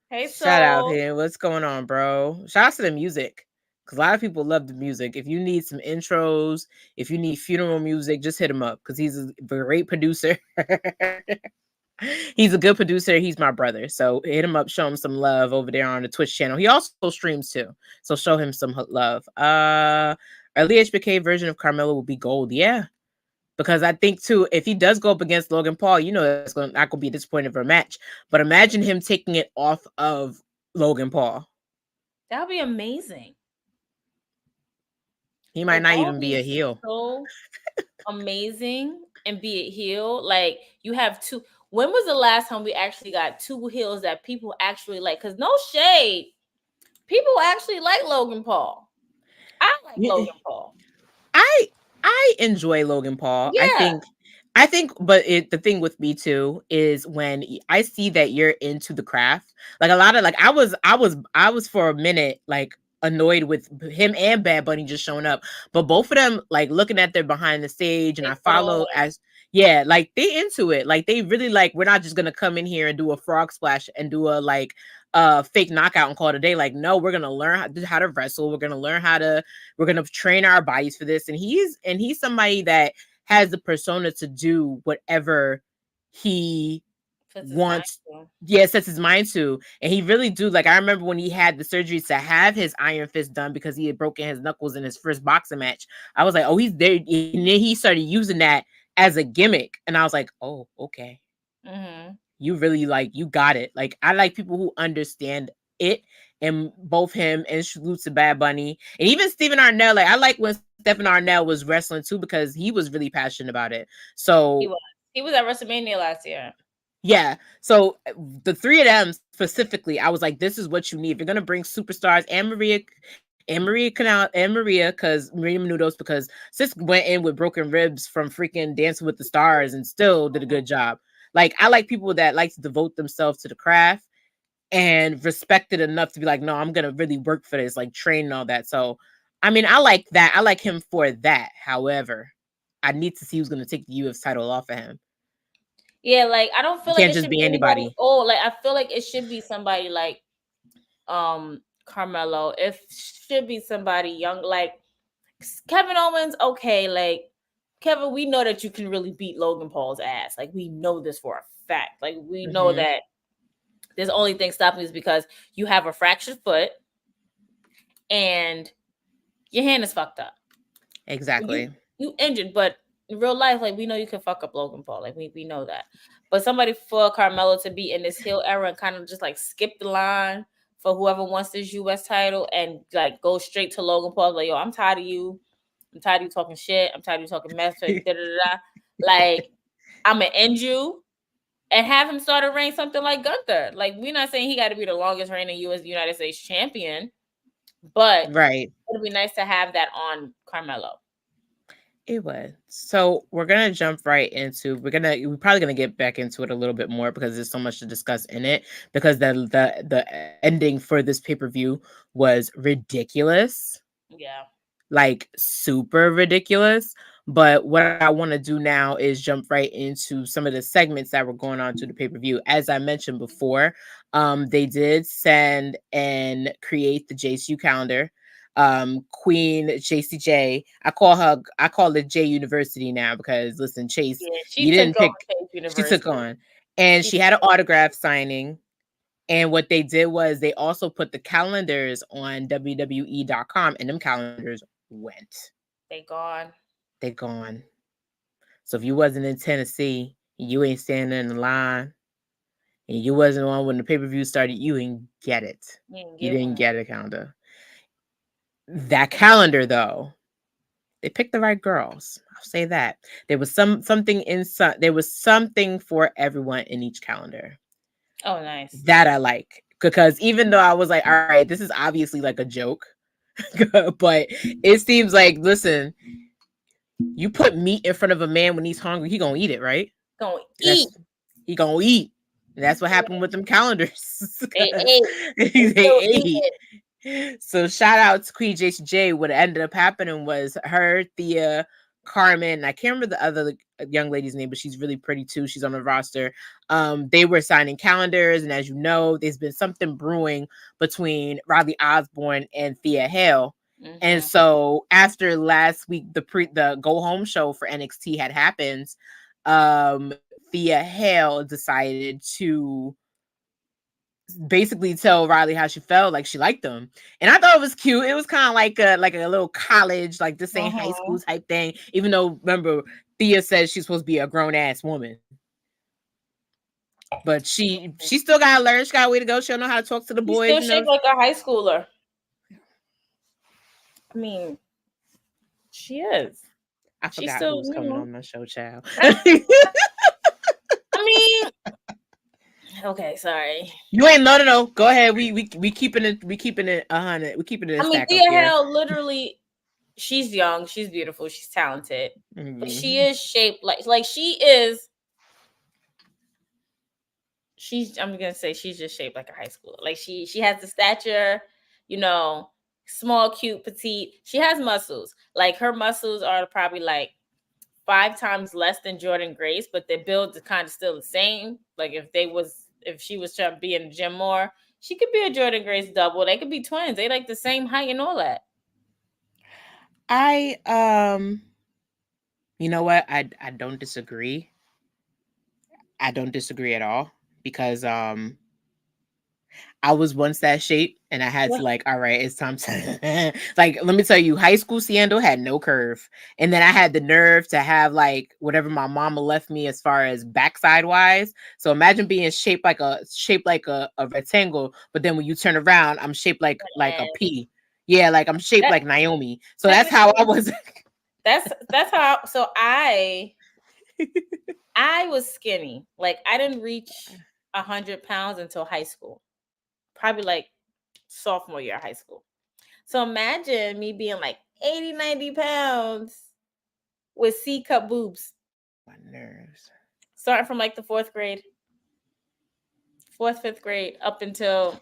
Speaker 2: Hey,
Speaker 1: Shout out
Speaker 2: so
Speaker 1: here. What's going on, bro? Shout out to the music. Because a lot of people love the music. If you need some intros, if you need funeral music, just hit him up. Because he's a great producer. He's a good producer. He's my brother. So hit him up, show him some love over there on the Twitch channel. He also streams too. So show him some love. Early HBK version of Carmelo will be gold. Yeah. Because I think too, if he does go up against Logan Paul, you know that's not gonna be a disappointing of a match. But imagine him taking it off of Logan Paul.
Speaker 2: that would be amazing.
Speaker 1: He might not
Speaker 2: That would
Speaker 1: even be
Speaker 2: be
Speaker 1: a heel.
Speaker 2: so amazing and be a heel. Like you have two. When was the last time we actually got two heels that people actually like? Because no shade, people actually like Logan Paul. I like Logan Paul.
Speaker 1: I enjoy Logan Paul.
Speaker 2: Yeah.
Speaker 1: I think, but the thing with me too is when I see that you're into the craft, like a lot of like I was for a minute like annoyed with him and Bad Bunny just showing up, but both of them like looking at their behind the stage, and
Speaker 2: They
Speaker 1: I
Speaker 2: put on
Speaker 1: follow as yeah, like they into it, like they really like we're not just gonna come in here and do a frog splash and do a like fake knockout and call it a day. Like no, we're gonna learn how to wrestle. We're gonna learn we're gonna train our bodies for this, and he's somebody that has the persona to do whatever he wants. Yeah, sets his mind to. And he really do. Like I remember when he had the surgeries to have his iron fist done because he had broken his knuckles in his first boxing match. I was like, oh, he's there. And then he started using that as a gimmick. And I was like, oh, okay.
Speaker 2: Mm-hmm.
Speaker 1: You really you got it. Like I like people who understand it. And both him and salute to Bad Bunny and even Stephen Arnell. Like I like when Stephen Arnell was wrestling too because he was really passionate about it. So
Speaker 2: he was at WrestleMania last year.
Speaker 1: Yeah. So the three of them specifically, I was like, this is what you need. If you're gonna bring superstars and Maria because Maria Menounos, because Sis went in with broken ribs from freaking Dancing with the Stars and still did a good job. Like I like people that like to devote themselves to the craft and respect it enough to be like, no, I'm gonna really work for this, like train and all that. So I mean, I like that. I like him for that. However, I need to see who's gonna take the UFC title off of him.
Speaker 2: Yeah, like I don't feel like it
Speaker 1: just
Speaker 2: should
Speaker 1: be
Speaker 2: be
Speaker 1: anybody.
Speaker 2: Oh, like I feel like it should be somebody like Carmelo. It should be somebody young, like Kevin Owens. Okay, like Kevin, we know that you can really beat Logan Paul's ass. Like we know this for a fact. Like we know that there's only thing stopping is because you have a fractured foot and your hand is fucked up.
Speaker 1: Exactly.
Speaker 2: You injured, but in real life, like we know you can fuck up Logan Paul. Like we know that. But somebody for Carmelo to be in this heel era and kind of just like skip the line for whoever wants this US title and like go straight to Logan Paul, like, yo, I'm tired of you. I'm tired of you talking shit. I'm tired of you talking mess. Like, I'm gonna end you and have him start a reign something like Gunther. Like, we're not saying he got to be the longest reigning United States champion, but
Speaker 1: right.
Speaker 2: It'd be nice to have that on Carmelo.
Speaker 1: It was. So we're gonna jump right into. We're probably gonna get back into it a little bit more because there's so much to discuss in it. Because the ending for this pay-per-view was ridiculous.
Speaker 2: Yeah.
Speaker 1: Like super ridiculous. But what I want to do now is jump right into some of the segments that were going on to the pay-per-view. As I mentioned before, they did send and create the JCU calendar. Queen JCJ, I call it J University now because listen, Chase, you didn't pick. She took on, and she had an autograph signing. And what they did was they also put the calendars on WWE.com, and them calendars went.
Speaker 2: They gone.
Speaker 1: They gone. So if you wasn't in Tennessee, you ain't standing in the line, and you wasn't on when the pay-per-view started, you didn't get it. You didn't get a calendar. That calendar, though, they picked the right girls. I'll say that. There was something inside. There was something for everyone in each calendar.
Speaker 2: Oh, nice.
Speaker 1: That I like. Because even though I was like, all right, this is obviously like a joke. But it seems like, listen, you put meat in front of a man when he's hungry, he gonna eat it, right?
Speaker 2: Gonna eat.
Speaker 1: That's he gonna eat. And that's what happened with them calendars.
Speaker 2: They ate. They
Speaker 1: They
Speaker 2: still
Speaker 1: ate.
Speaker 2: eat.
Speaker 1: So shout out to Queen JCJ. What ended up happening was her, Thea, Carmen, I can't remember the other young lady's name, but she's really pretty too. She's on the roster. They were signing calendars, and as you know, there's been something brewing between Riley Osborne and Thea Hale. And so after last week, the go home show for NXT had happened. Thea Hale decided to basically tell Riley how she felt, like she liked them. And I thought it was cute. It was kind of like a little college, like this ain't high school type thing. Even though, remember, Thea says she's supposed to be a grown ass woman. But she still gotta learn. She got a way to go. She don't know how to talk to the boys.
Speaker 2: She's still shaped like a high schooler. I mean, she is.
Speaker 1: I forgot who was coming on my show, child.
Speaker 2: I mean, okay, sorry.
Speaker 1: You ain't no. Go ahead. We keeping it 100. We keeping it.
Speaker 2: I mean, Thea Hale literally, she's young, she's beautiful, she's talented, but she is shaped like she is. I'm gonna say she's just shaped like a high schooler. Like she has the stature, you know, small, cute, petite. She has muscles. Like her muscles are probably like 5 times less than Jordan Grace, but their build is kind of still the same. Like if she was trying to be in the gym more, she could be a Jordan Grace double. They could be twins. They like the same height and all that.
Speaker 1: You know what? I don't disagree. I don't disagree at all, because I was once that shape, and I had to like, all right, it's time to like, let me tell you, high school Seindole had no curve. And then I had the nerve to have like whatever my mama left me as far as backside wise. So imagine being shaped like a rectangle, but then when you turn around, I'm shaped like a P. Yeah, like I'm shaped like Naomi. So that's how I was.
Speaker 2: That's how. So I was skinny. Like I didn't reach 100 pounds until high school. Probably like sophomore year of high school. So imagine me being like 80, 90 pounds with C-cup boobs.
Speaker 1: My nerves.
Speaker 2: Starting from like the 4th, 5th grade up until,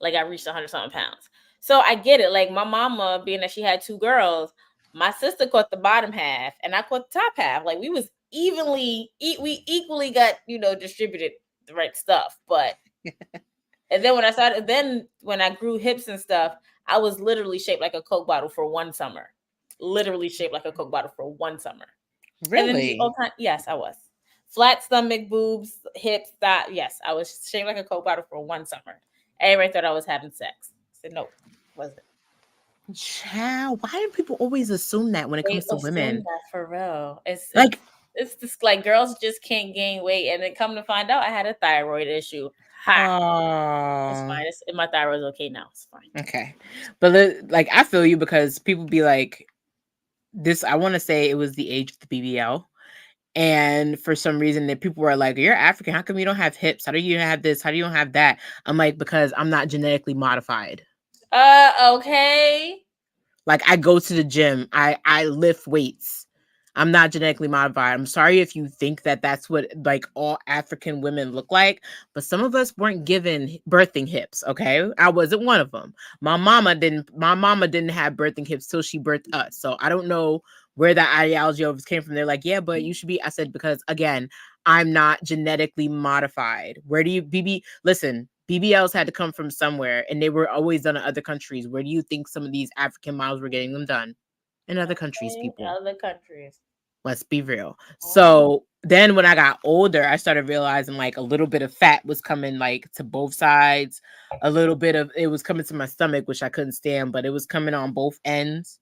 Speaker 2: like I reached 100 something pounds. So I get it. Like my mama, being that she had 2 girls, my sister caught the bottom half and I caught the top half. Like we equally got, distributed the right stuff. But and then when I grew hips and stuff, I was literally shaped like a Coke bottle for one summer. Literally shaped like a Coke bottle for one summer.
Speaker 1: Really?
Speaker 2: Yes, I was. Flat stomach, boobs, hips, that. Yes, I was shaped like a Coke bottle for one summer. Everybody thought I was having sex. I said, no, wasn't.
Speaker 1: Child, why do people always assume that when it comes to women?
Speaker 2: That for real. It's just like girls just can't gain weight, and then come to find out I had a thyroid issue. It's fine. My thyroid's okay now. It's fine.
Speaker 1: Okay, but like I feel you, because people be like, this. I want to say it was the age of the BBL, and for some reason that people were like, "You're African. How come you don't have hips? How do you have this? How do you don't have that?" I'm like, because I'm not genetically modified.
Speaker 2: Okay.
Speaker 1: Like I go to the gym. I lift weights. I'm not genetically modified. I'm sorry if you think that that's what like all African women look like, but some of us weren't given birthing hips. Okay, I wasn't one of them. My mama didn't have birthing hips till she birthed us. So I don't know where that ideology always came from. They're like, yeah, but you should be. I said, because again, I'm not genetically modified. Where do you listen? BBLs had to come from somewhere, and they were always done in other countries. Where do you think some of these African models were getting them done? In other countries, people.
Speaker 2: Other countries.
Speaker 1: Let's be real. So then when I got older, I started realizing like a little bit of fat was coming like to both sides. A little bit of it was coming to my stomach, which I couldn't stand, but it was coming on both ends.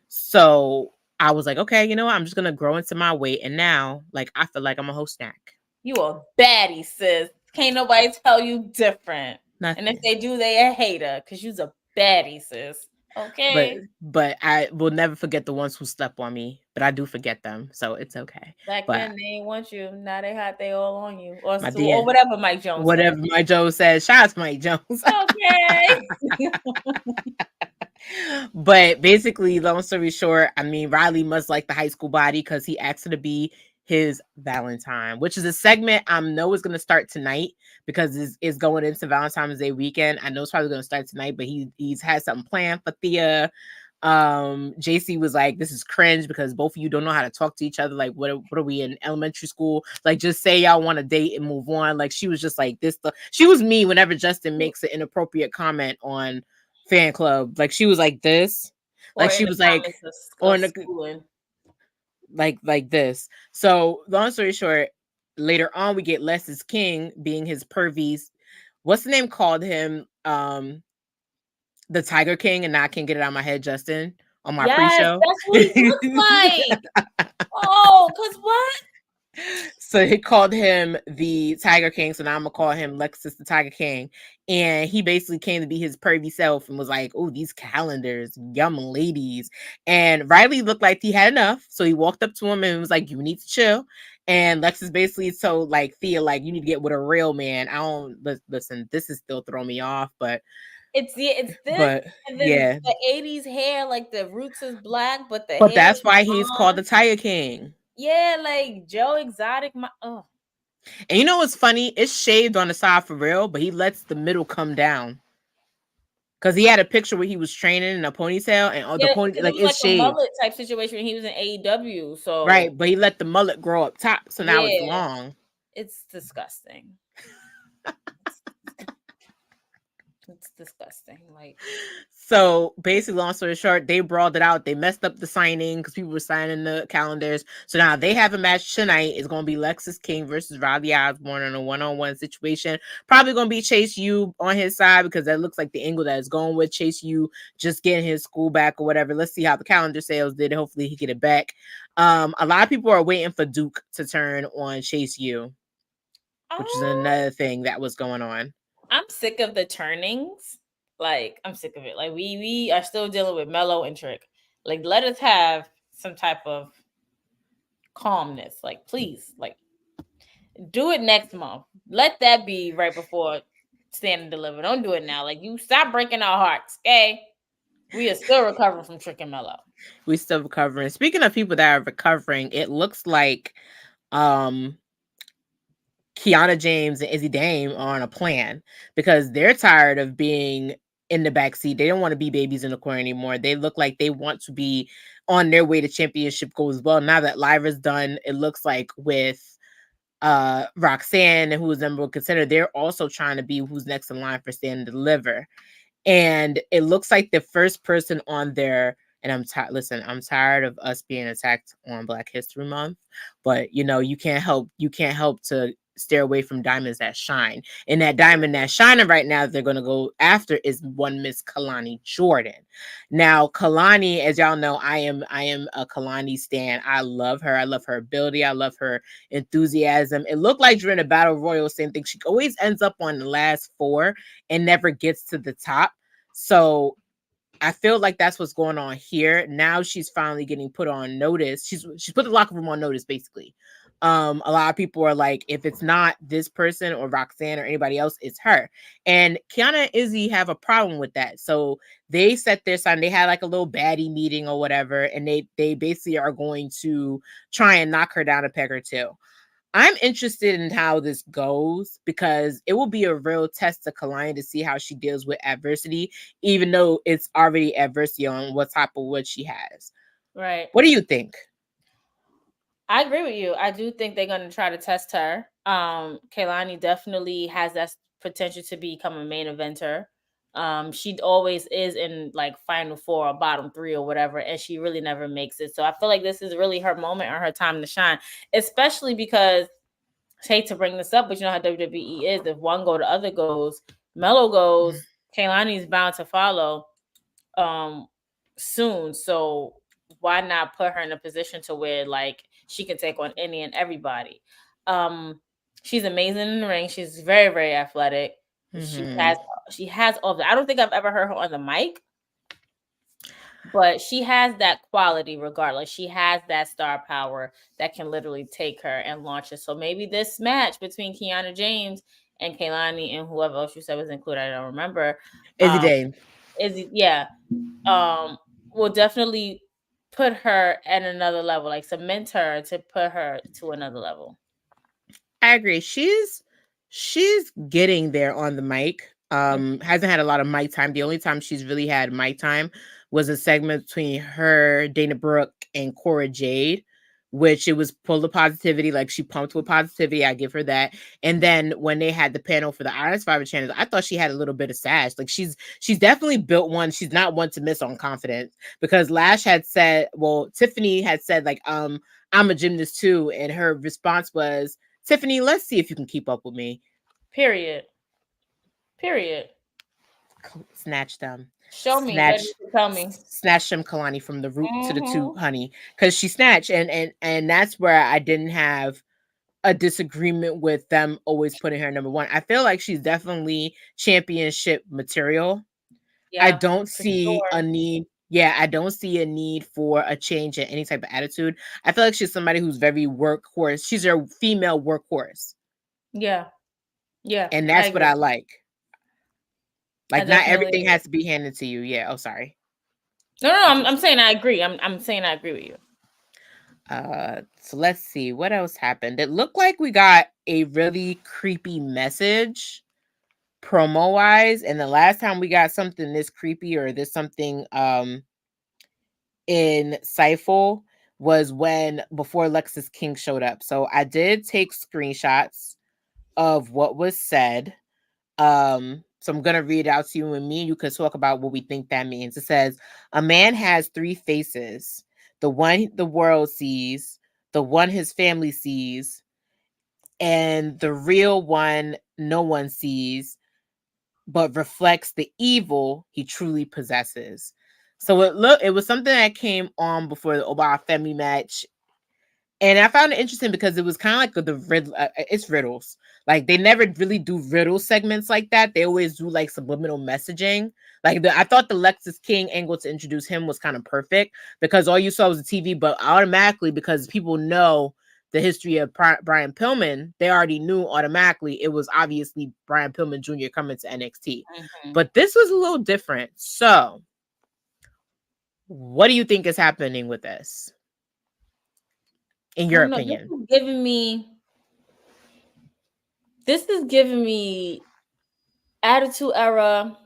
Speaker 1: So I was like, okay, you know what? I'm just going to grow into my weight. And now like I feel like I'm a whole snack.
Speaker 2: You a baddie, sis. Can't nobody tell you different. Nothing. And if they do, they a hater, because you's a baddie, sis. Okay.
Speaker 1: But I will never forget the ones who slept on me, but I do forget them, so it's okay.
Speaker 2: Back then, they ain't want you. Now they hot, they all on you. Or
Speaker 1: whatever Mike Jones says. Shout out to Mike Jones.
Speaker 2: Okay.
Speaker 1: But basically, long story short, I mean, Riley must like the high school body because he asked her to be his Valentine, which is a segment I know is going to start tonight because it's going into Valentine's Day weekend. I know it's probably going to start tonight, but he's had something planned for Thea. JC was like, this is cringe because both of you don't know how to talk to each other. Like, what are we in elementary school? Like, just say y'all want to date and move on. Like, she was just like this. She was me whenever Justin makes an inappropriate comment on fan club. Like, she was like this.
Speaker 2: Or
Speaker 1: Like,
Speaker 2: in
Speaker 1: she
Speaker 2: the
Speaker 1: was like
Speaker 2: comments of
Speaker 1: on the
Speaker 2: schooling.
Speaker 1: like this. So long story short, later on we get Les's King being his pervies. What's the name called him? The Tiger King, and now I can't get it out of my head, Justin, on my
Speaker 2: Yes,
Speaker 1: pre-show.
Speaker 2: that's what he looks like. Oh, cause what?
Speaker 1: So he called him the Tiger King. So now I'm gonna call him Lexus the Tiger King. And he basically came to be his pervy self and was like, "Oh, these calendars, yum ladies." And Riley looked like he had enough. So he walked up to him and was like, "You need to chill." And Lexus basically told like Thea, like, you need to get with a real man. I don't listen, this is still throwing me off,
Speaker 2: It's this,
Speaker 1: but
Speaker 2: and then
Speaker 1: yeah.
Speaker 2: the '80s hair, like the roots is black, but the
Speaker 1: But
Speaker 2: hair
Speaker 1: that's
Speaker 2: is
Speaker 1: why he's called
Speaker 2: blonde.
Speaker 1: the Tiger King.
Speaker 2: Yeah, like Joe Exotic. Oh,
Speaker 1: And you know what's funny? It's shaved on the side for real, but he lets the middle come down. Cause he had a picture where he was training in a ponytail, and all the
Speaker 2: yeah,
Speaker 1: pony
Speaker 2: because it
Speaker 1: like
Speaker 2: was
Speaker 1: it's
Speaker 2: like a
Speaker 1: shaved,
Speaker 2: mullet type situation when he was in AEW. So
Speaker 1: right? But he let the mullet grow up top, so now it's
Speaker 2: yeah,
Speaker 1: long.
Speaker 2: it's disgusting. It's disgusting. Like,
Speaker 1: So basically, long story short, they brawled it out. They messed up the signing because people were signing the calendars. So now they have a match tonight. It's going to be Lexus King versus Robbie Osborne in a one-on-one situation. Probably going to be Chase U on his side because that looks like the angle that is going with Chase U just getting his school back or whatever. Let's see how the calendar sales did. Hopefully he get it back. A lot of people are waiting for Duke to turn on Chase U, which is another thing that was going on.
Speaker 2: I'm sick of the turnings. Like, I'm sick of it. Like, we are still dealing with Mellow and Trick. Like, let us have some type of calmness. Like, please, like, do it next month. Let that be right before Stand and Deliver. Don't do it now. Like, you stop breaking our hearts, okay? We are still recovering from Trick and Mellow.
Speaker 1: We still recovering. Speaking of people that are recovering, it looks like Kiana James and Izzy Dame are on a plan because they're tired of being in the backseat. They don't want to be babies in the corner anymore. They look like they want to be on their way to championship goals. Well, now that Lyra's done, it looks like with Roxanne and who is number one contender, they're also trying to be who's next in line for Stand and Deliver. And it looks like the first person on there, and I'm tired. Listen, I'm tired of us being attacked on Black History Month, but you can't help to stay away from diamonds that shine. And that diamond that's shining right now that they're gonna go after is one Miss Kalani Jordan. Now, Kalani, as y'all know, I am a Kalani stan. I love her. I love her ability. I love her enthusiasm. It looked like during the Battle Royal, same thing. She always ends up on the last four and never gets to the top. So I feel like that's what's going on here. Now she's finally getting put on notice. She's put the locker room on notice, basically. A lot of people are like, if it's not this person or Roxanne or anybody else, it's her. And Kiana and Izzy have a problem with that. So they set their sign. They had like a little baddie meeting or whatever, and they basically are going to try and knock her down a peg or two. I'm interested in how this goes because it will be a real test to Kalani to see how she deals with adversity, even though it's already adversity on what type of wood she has.
Speaker 2: Right.
Speaker 1: What do you think?
Speaker 2: I agree with you. I do think they're going to try to test her. Kaylani definitely has that potential to become a main eventer. She always is in like final four or bottom three or whatever, and she really never makes it. So I feel like this is really her moment or her time to shine, especially because I hate to bring this up, but you know how WWE is. If one go, the other goes. Mello goes. Kaylani's bound to follow soon. So why not put her in a position to where like she can take on any and everybody? She's amazing in the ring. She's very, very athletic.
Speaker 1: Mm-hmm.
Speaker 2: She has all that. I don't think I've ever heard her on the mic, but she has that quality regardless. She has that star power that can literally take her and launch her. So maybe this match between Kiana James and Kaylani and whoever else you said was included, I don't remember.
Speaker 1: Izzy Dame.
Speaker 2: Is yeah. Um will definitely put her at another level, like cement her to put her to another level.
Speaker 1: I agree. She's getting there on the mic. Hasn't had a lot of mic time. The only time she's really had mic time was a segment between her, Dana Brooke, and Cora Jade, which it was full of positivity. Like she pumped with positivity. I give her that. And then when they had the panel for the Iron Survivor channels, I thought she had a little bit of sash. Like she's definitely built one. She's not one to miss on confidence because Lash had said, well, Tiffany had said like, I'm a gymnast too, and her response was, Tiffany, let's see if you can keep up with me.
Speaker 2: Period. Period.
Speaker 1: Snatch them.
Speaker 2: Show me. That you can tell me.
Speaker 1: Snatch them, Kalani, from the root to the tube, honey. Because she snatched, and that's where I didn't have a disagreement with them always putting her number one. I feel like she's definitely championship material.
Speaker 2: Yeah,
Speaker 1: I don't see
Speaker 2: sure.
Speaker 1: a need. Yeah, I don't see a need for a change in any type of attitude. I feel like she's somebody who's very workhorse. She's a female workhorse.
Speaker 2: Yeah. Yeah.
Speaker 1: And that's what I like. Like, not everything
Speaker 2: agree.
Speaker 1: has to be handed to you. Yeah. Oh, sorry.
Speaker 2: No, I'm saying I agree. I'm saying I agree with you.
Speaker 1: So let's see what else happened. It looked like we got a really creepy message promo wise, and the last time we got something this creepy or this something insightful was when before Lexus King showed up. So I did take screenshots of what was said. So I'm gonna read it out to you, and me and you can talk about what we think that means. It says, a man has three faces: the one the world sees, the one his family sees, and the real one no one sees, but reflects the evil he truly possesses. So it was something that came on before the Obama family match. And I found it interesting because it was kind of like the riddle. It's riddles. Like they never really do riddle segments like that. They always do like subliminal messaging. Like I thought the Lexus King angle to introduce him was kind of perfect because all you saw was the TV, but automatically because people know the history of Brian Pillman, they already knew automatically it was obviously Brian Pillman Jr. coming to NXT. But this was a little different. So, what do you think is happening with this? In your opinion?
Speaker 2: This is giving me Attitude Era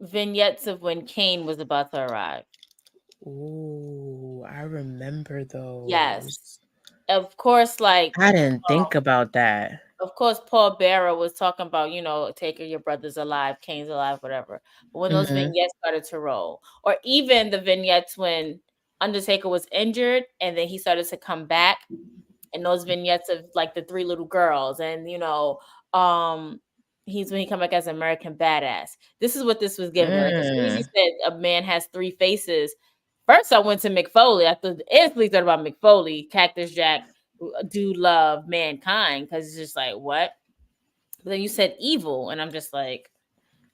Speaker 2: vignettes of when Kane was about to arrive.
Speaker 1: Oh, I remember those.
Speaker 2: Yes. Of course, like
Speaker 1: I didn't think about that.
Speaker 2: Of course, Paul Bearer was talking about, Taker, your brother's alive, Kane's alive, whatever. But when those vignettes started to roll, or even the vignettes when Undertaker was injured and then he started to come back, and those vignettes of like the three little girls, and he's when he come back as American Badass. This is what this was giving me. Like as soon as you said a man has three faces, first I went to McFoley. I instantly thought about McFoley, Cactus Jack, Dude Love, Mankind, because it's just like what? But then you said evil, and I'm just like,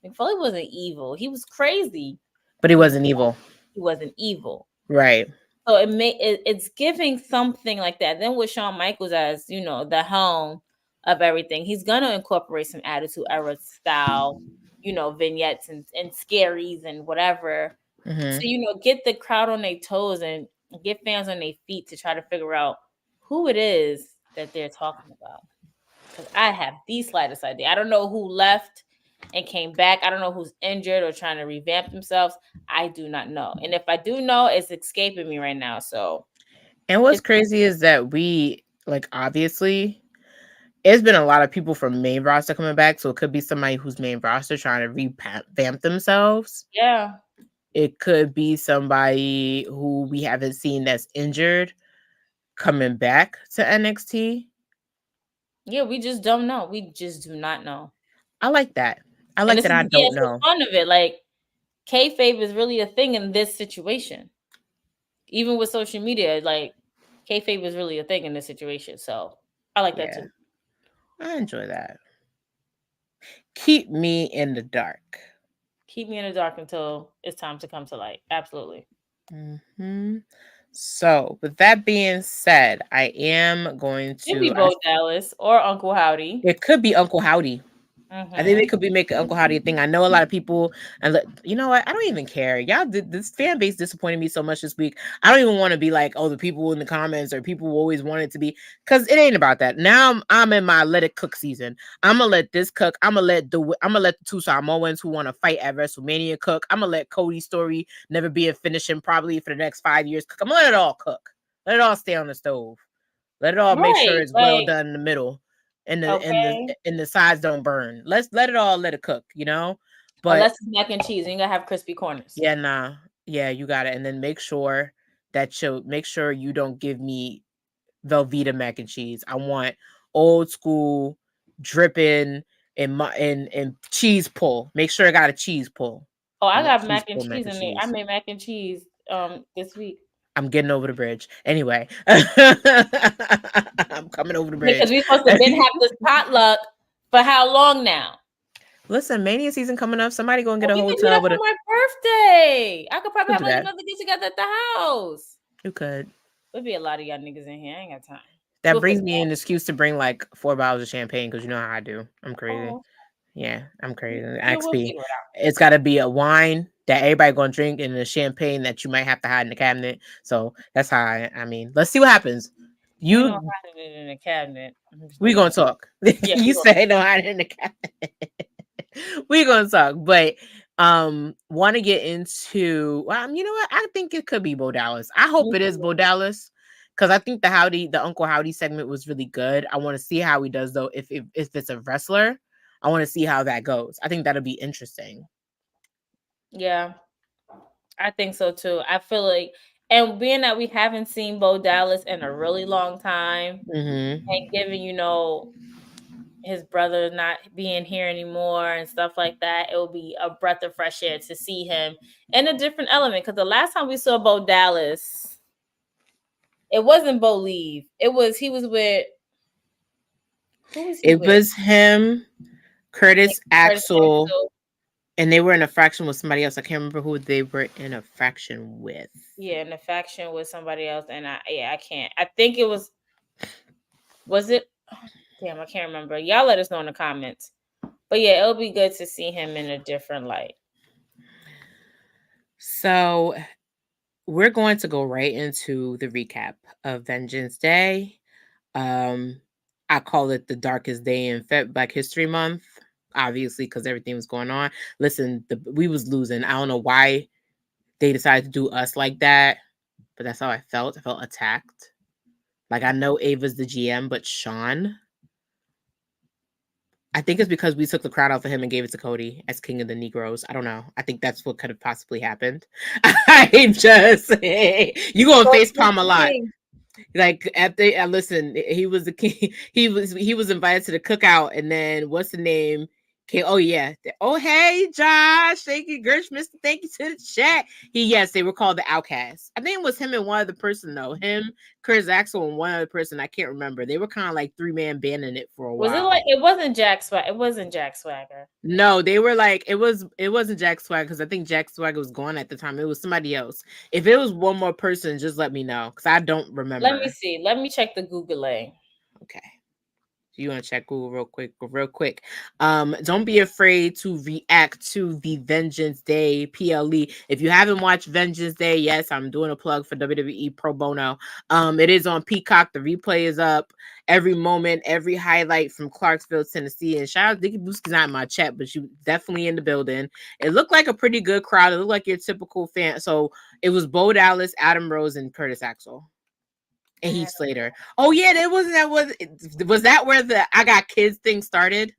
Speaker 2: McFoley wasn't evil. He was crazy,
Speaker 1: but he wasn't evil.
Speaker 2: He wasn't evil,
Speaker 1: right?
Speaker 2: So it's giving something like that. Then with Shawn Michaels as the helm of everything, he's gonna incorporate some Attitude Era style, vignettes and scaries and whatever to get the crowd on their toes and get fans on their feet to try to figure out who it is that they're talking about. Because I have the slightest idea. I don't know who left and came back. I don't know who's injured or trying to revamp themselves. I do not know. And if I do know, it's escaping me right now. So,
Speaker 1: and what's crazy is that we obviously it's been a lot of people from main roster coming back. So it could be somebody who's main roster trying to revamp themselves.
Speaker 2: Yeah.
Speaker 1: It could be somebody who we haven't seen that's injured coming back to NXT.
Speaker 2: Yeah, we just don't know. We just do not know.
Speaker 1: I like that. I like that. I don't know.
Speaker 2: The fun of it. Like, kayfabe is really a thing in this situation. Even with social media, like, kayfabe is really a thing in this situation. So, I like that too.
Speaker 1: I enjoy that. Keep me in the dark.
Speaker 2: Keep me in the dark until it's time to come to light. Absolutely.
Speaker 1: So, with that being said, I am going to.
Speaker 2: It could be Bo Dallas or Uncle Howdy.
Speaker 1: It could be Uncle Howdy. I think they
Speaker 2: Mm-hmm.
Speaker 1: could be making Uncle Howdy a thing. I know a lot of people, and you know what? I don't even care. Y'all, this fan base disappointed me so much this week. I don't even want to be like, oh, the people in the comments or people who always want it to be, because it ain't about that. Now I'm in my let it cook season. I'm gonna let this cook. I'm gonna let the two Samoans who want to fight at WrestleMania cook. I'm gonna let Cody's story never be a finishing probably for the next 5 years cook. I'm gonna let it all cook. Let it all stay on the stove. Let it all make sure
Speaker 2: Right.
Speaker 1: it's well
Speaker 2: Like,
Speaker 1: done in the middle and
Speaker 2: okay.
Speaker 1: the sides don't burn. Let's let it cook, you know? But
Speaker 2: Unless it's mac and cheese, and you gotta have crispy corners.
Speaker 1: yeah, nah. Yeah, you got it. And then make sure you don't give me Velveeta mac and cheese. I want old school dripping and cheese pull. Make sure I got a cheese pull.
Speaker 2: Oh,
Speaker 1: I
Speaker 2: I
Speaker 1: want
Speaker 2: got
Speaker 1: cheese
Speaker 2: mac and
Speaker 1: pull mac
Speaker 2: cheese
Speaker 1: and
Speaker 2: in there. I
Speaker 1: cheese.
Speaker 2: made mac and cheese this week.
Speaker 1: I'm getting over the bridge. Anyway, I'm coming over the
Speaker 2: Because
Speaker 1: bridge.
Speaker 2: we supposed to been have this potluck for how long now?
Speaker 1: Listen, Mania season coming up. Somebody gonna get
Speaker 2: Well,
Speaker 1: a
Speaker 2: we can do
Speaker 1: hotel
Speaker 2: that
Speaker 1: with
Speaker 2: for
Speaker 1: a.
Speaker 2: my birthday. I could probably
Speaker 1: We'll
Speaker 2: have
Speaker 1: do
Speaker 2: like
Speaker 1: that.
Speaker 2: another get together at the house.
Speaker 1: You could.
Speaker 2: There'll be a lot of y'all niggas in here. I ain't got time.
Speaker 1: That
Speaker 2: We'll
Speaker 1: brings
Speaker 2: figure
Speaker 1: me
Speaker 2: it
Speaker 1: an excuse to bring like 4 bottles of champagne because you know how I do. I'm
Speaker 2: out.
Speaker 1: crazy.
Speaker 2: Oh,
Speaker 1: Yeah, I'm crazy.
Speaker 2: yeah, we'll
Speaker 1: XP.
Speaker 2: figure it out.
Speaker 1: It's got to be a wine that everybody gonna drink and a champagne that you might have to hide in the cabinet. So that's how I mean. Let's see what happens.
Speaker 2: Ain't no
Speaker 1: You
Speaker 2: hiding it in the cabinet. I'm just
Speaker 1: we
Speaker 2: letting you
Speaker 1: gonna
Speaker 2: know.
Speaker 1: talk.
Speaker 2: Yeah, we
Speaker 1: You
Speaker 2: gonna
Speaker 1: say no hide in the cabinet. We gonna talk, but want to get into you know what? I think it could be Bo Dallas. I hope
Speaker 2: me
Speaker 1: it is
Speaker 2: too.
Speaker 1: Bo Dallas because I think the Uncle Howdy segment was really good. I want to see how he does though. If it's a wrestler, I want to see how that goes. I think that'll be interesting.
Speaker 2: Yeah, I think so too. I feel like, and being that we haven't seen Bo Dallas in a really long time, and
Speaker 1: Mm-hmm.
Speaker 2: given his brother not being here anymore and stuff like that, it will be a breath of fresh air to see him in a different element. Because the last time we saw Bo Dallas, it wasn't Bo Leave. He was with, who was he
Speaker 1: It
Speaker 2: with?
Speaker 1: was him, Curtis
Speaker 2: Curtis
Speaker 1: Axel,
Speaker 2: Axel.
Speaker 1: and they were in a fraction with somebody else. I can't remember who they were in a fraction with.
Speaker 2: Yeah, in the faction with somebody else, and I can't. I think it was it? Damn, I can't remember. Y'all let us know in the comments. But yeah, it'll be good to see him in a different light.
Speaker 1: So we're going to go right into the recap of Vengeance Day. I call it the darkest day in Black History Month, obviously because everything was going on. Listen, we was losing. I don't know why they decided to do us like that, but that's how I felt. I felt attacked. Like I know Ava's the GM, but Sean. I think it's because we took the crowd out for him and gave it to Cody as King of the Negroes. I don't know. I think that's what could have possibly happened. I just you gonna face palm a lot. Like at the listen, he was the king. He was invited to the cookout, and then what's the name? Came, oh yeah. Oh hey Josh, thank you, Gersh, Mister. Thank you to the chat. Yes, they were called the Outcasts. I think it was him and one other person though. Him, Chris Axel, and one other person. I can't remember. They were kind of like 3-man banding it for a
Speaker 2: Was it
Speaker 1: while.
Speaker 2: like it wasn't Jack Swag? It wasn't Jack Swagger.
Speaker 1: No, they were like it wasn't Jack Swagger because I think Jack Swagger was gone at the time. It was somebody else. If it was one more person, just let me know because I don't
Speaker 2: Let me
Speaker 1: remember.
Speaker 2: see. Let me check the Googling.
Speaker 1: Okay. You want to check Google real quick. Don't be afraid to react to the Vengeance Day PLE. If you haven't watched Vengeance Day, yes, I'm doing a plug for WWE Pro Bono. It is on Peacock. The replay is up. Every moment, every highlight from Clarksville, Tennessee. And shout out Dickie Booski's not in my chat, but she definitely in the building. It looked like a pretty good crowd. It looked like your typical fan. So it was Bo Dallas, Adam Rose, and Curtis Axel. And Heath Slater. Oh yeah, was that where the I got kids thing started?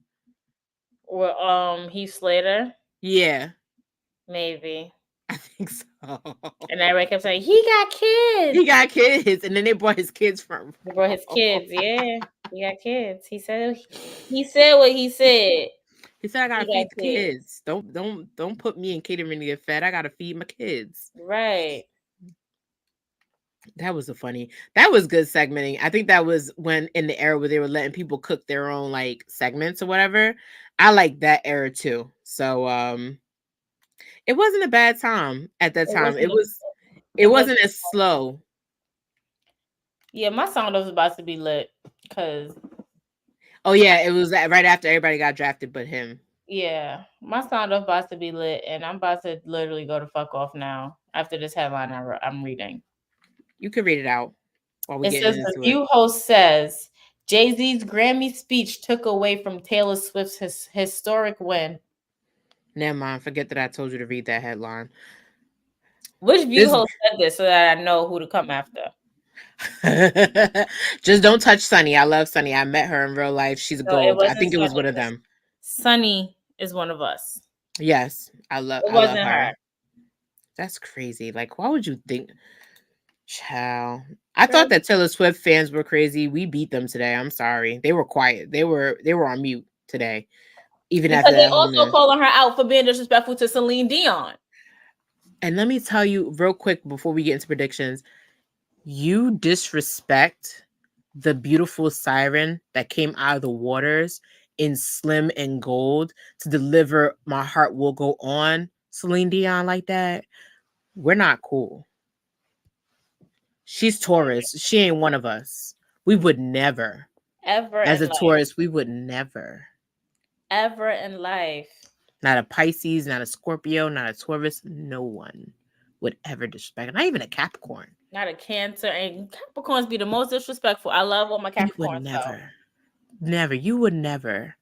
Speaker 2: Or Heath Slater,
Speaker 1: Yeah,
Speaker 2: maybe.
Speaker 1: I think so.
Speaker 2: And everybody kept saying he got kids.
Speaker 1: He got kids, and then they brought his kids from.
Speaker 2: He brought his kids. Yeah, he got kids. He said what he said.
Speaker 1: He said, "I
Speaker 2: He
Speaker 1: gotta
Speaker 2: got
Speaker 1: feed the
Speaker 2: kids.
Speaker 1: kids. Don't put me in catering to get fed. I gotta feed my kids."
Speaker 2: Right.
Speaker 1: That was that was good segmenting. I think that was when in the era where they were letting people cook their own like segments or whatever. I like that era too. So it wasn't a bad time at that
Speaker 2: It
Speaker 1: time.
Speaker 2: wasn't.
Speaker 1: It
Speaker 2: It wasn't.
Speaker 1: wasn't as slow.
Speaker 2: Yeah, my sound was about to be lit because
Speaker 1: Oh yeah, it was right after everybody got drafted, but him.
Speaker 2: Yeah, my sound off about to be lit, and I'm about to literally go to fuck off now after this headline I'm reading.
Speaker 1: You can read it out while we
Speaker 2: It
Speaker 1: getting
Speaker 2: says the
Speaker 1: into it.
Speaker 2: View host says Jay-Z's Grammy speech took away from Taylor Swift's historic win.
Speaker 1: Never mind. Forget that I told you to read that headline.
Speaker 2: Which View
Speaker 1: This
Speaker 2: host said this so that I know who to come after?
Speaker 1: just don't touch Sunny. I love Sunny. I met her in real life. She's
Speaker 2: No, it
Speaker 1: gold. I
Speaker 2: wasn't
Speaker 1: think it was one
Speaker 2: Sunny.
Speaker 1: of them.
Speaker 2: Sunny is one of us.
Speaker 1: Yes,
Speaker 2: It
Speaker 1: I love
Speaker 2: wasn't
Speaker 1: her.
Speaker 2: her.
Speaker 1: That's crazy. Like, why would you think? Child, I
Speaker 2: Girl,
Speaker 1: thought that Taylor Swift fans were crazy. We beat them today. I'm sorry. They were quiet. They were on mute today, even after
Speaker 2: because they
Speaker 1: that whole
Speaker 2: also
Speaker 1: news.
Speaker 2: calling her out for being disrespectful to Celine Dion.
Speaker 1: And let me tell you real quick before we get into predictions, you disrespect the beautiful siren that came out of the waters in slim and gold to deliver My Heart Will Go On, Celine Dion, like that. We're not cool. She's Taurus. She ain't one of us. We would never.
Speaker 2: Ever
Speaker 1: As
Speaker 2: in
Speaker 1: a
Speaker 2: life.
Speaker 1: Taurus, we would never.
Speaker 2: Ever in life.
Speaker 1: Not a Pisces, not a Scorpio, not a Taurus. No one would ever disrespect. Not even a Capricorn.
Speaker 2: Not a Cancer. And Capricorns be the most disrespectful. I love all my
Speaker 1: We would
Speaker 2: Capricorns though.
Speaker 1: never. Never. You would never.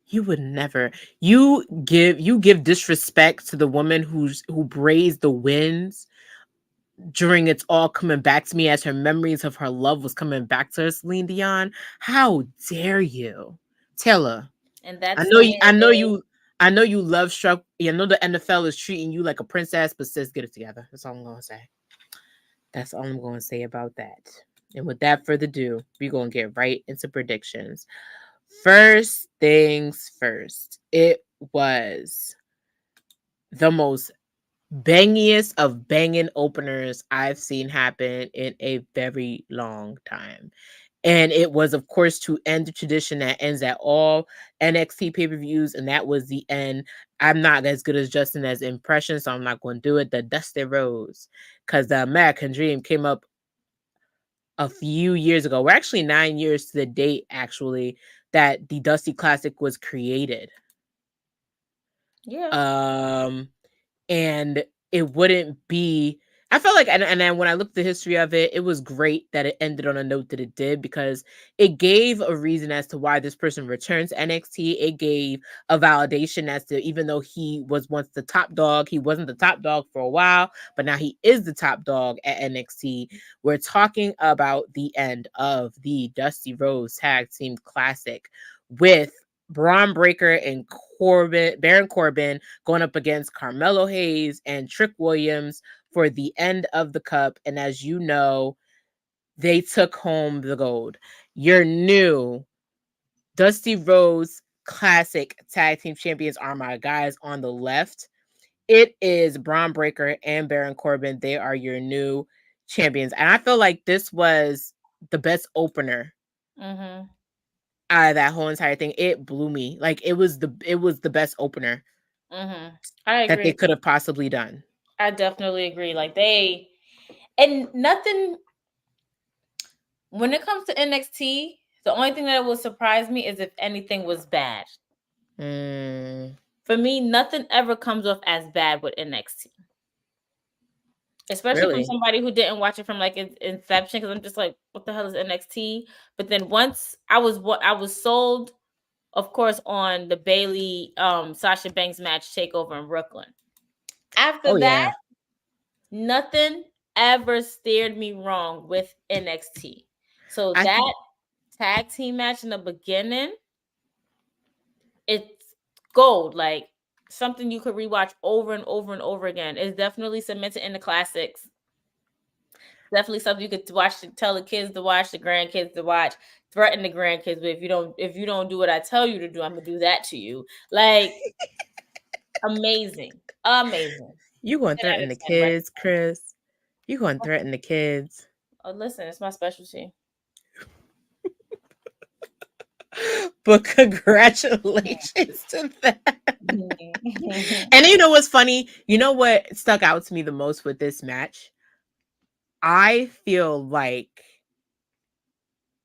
Speaker 1: You would never. You give disrespect to the woman who braids the winds during It's All Coming Back to Me as her memories of her love was coming back to her, Celine Dion. How dare you? Taylor,
Speaker 2: And
Speaker 1: I
Speaker 2: that's
Speaker 1: know
Speaker 2: the
Speaker 1: you
Speaker 2: end
Speaker 1: I
Speaker 2: of
Speaker 1: know
Speaker 2: it.
Speaker 1: you I know you love struck. I know the NFL is treating you like a princess, but sis, get it together. That's all I'm gonna say. That's all I'm gonna say about that. And without further ado, we're gonna get right into predictions. First things first, it was the most bangiest of banging openers I've seen happen in a very long time. And it was, of course, to end the tradition that ends at all NXT pay-per-views, and that was the end. I'm not as good as Justin as impressions, so I'm not going to do it. The Dusty Rose, because the American Dream came up a few years ago. We're actually 9 years to the date, actually, that the Dusty Classic was created.
Speaker 2: Yeah.
Speaker 1: Um, and it wouldn't be. I felt like, and then when I looked at the history of it, it was great that it ended on a note that it did, because it gave a reason as to why this person returns to NXT. It gave a validation as to, even though he was once the top dog, he wasn't the top dog for a while, but now he is the top dog at NXT. We're talking about the end of the Dusty Rhodes Tag Team Classic with Braun Breaker and Baron Corbin going up against Carmelo Hayes and Trick Williams for the end of the cup. And as you know, they took home the gold. Your new Dusty Rhodes Classic Tag Team Champions are my guys on the left. It is Braun Breaker and Baron Corbin. They are your new champions. And I feel like this was the best opener out of that whole entire thing. It blew me. Like it was the best opener
Speaker 2: I
Speaker 1: that they
Speaker 2: agree.
Speaker 1: could have possibly done.
Speaker 2: I definitely agree. Like and nothing when it comes to NXT, the only thing that would surprise me is if anything was bad. For me, nothing ever comes off as bad with NXT. Especially from
Speaker 1: Really?
Speaker 2: somebody who didn't watch it from like inception, because I'm just like, what the hell is NXT? But then once I was sold, of course, on the Bailey Sasha Banks match takeover in Brooklyn. After
Speaker 1: Oh
Speaker 2: that,
Speaker 1: yeah.
Speaker 2: nothing ever steered me wrong with NXT. So that tag team match in the beginning, it's gold. Like something you could rewatch over and over and over again. It's definitely cemented in the classics. Definitely something you could watch, to tell the kids to watch, the grandkids to watch, threaten the grandkids. But if you don't do what I tell you to do, I'm gonna do that to you. Like amazing.
Speaker 1: You gonna threaten the kids, Chris? You gonna threaten the kids?
Speaker 2: Oh, listen, it's my specialty.
Speaker 1: But congratulations to that. And you know what's funny? You know what stuck out to me the most with this match? I feel like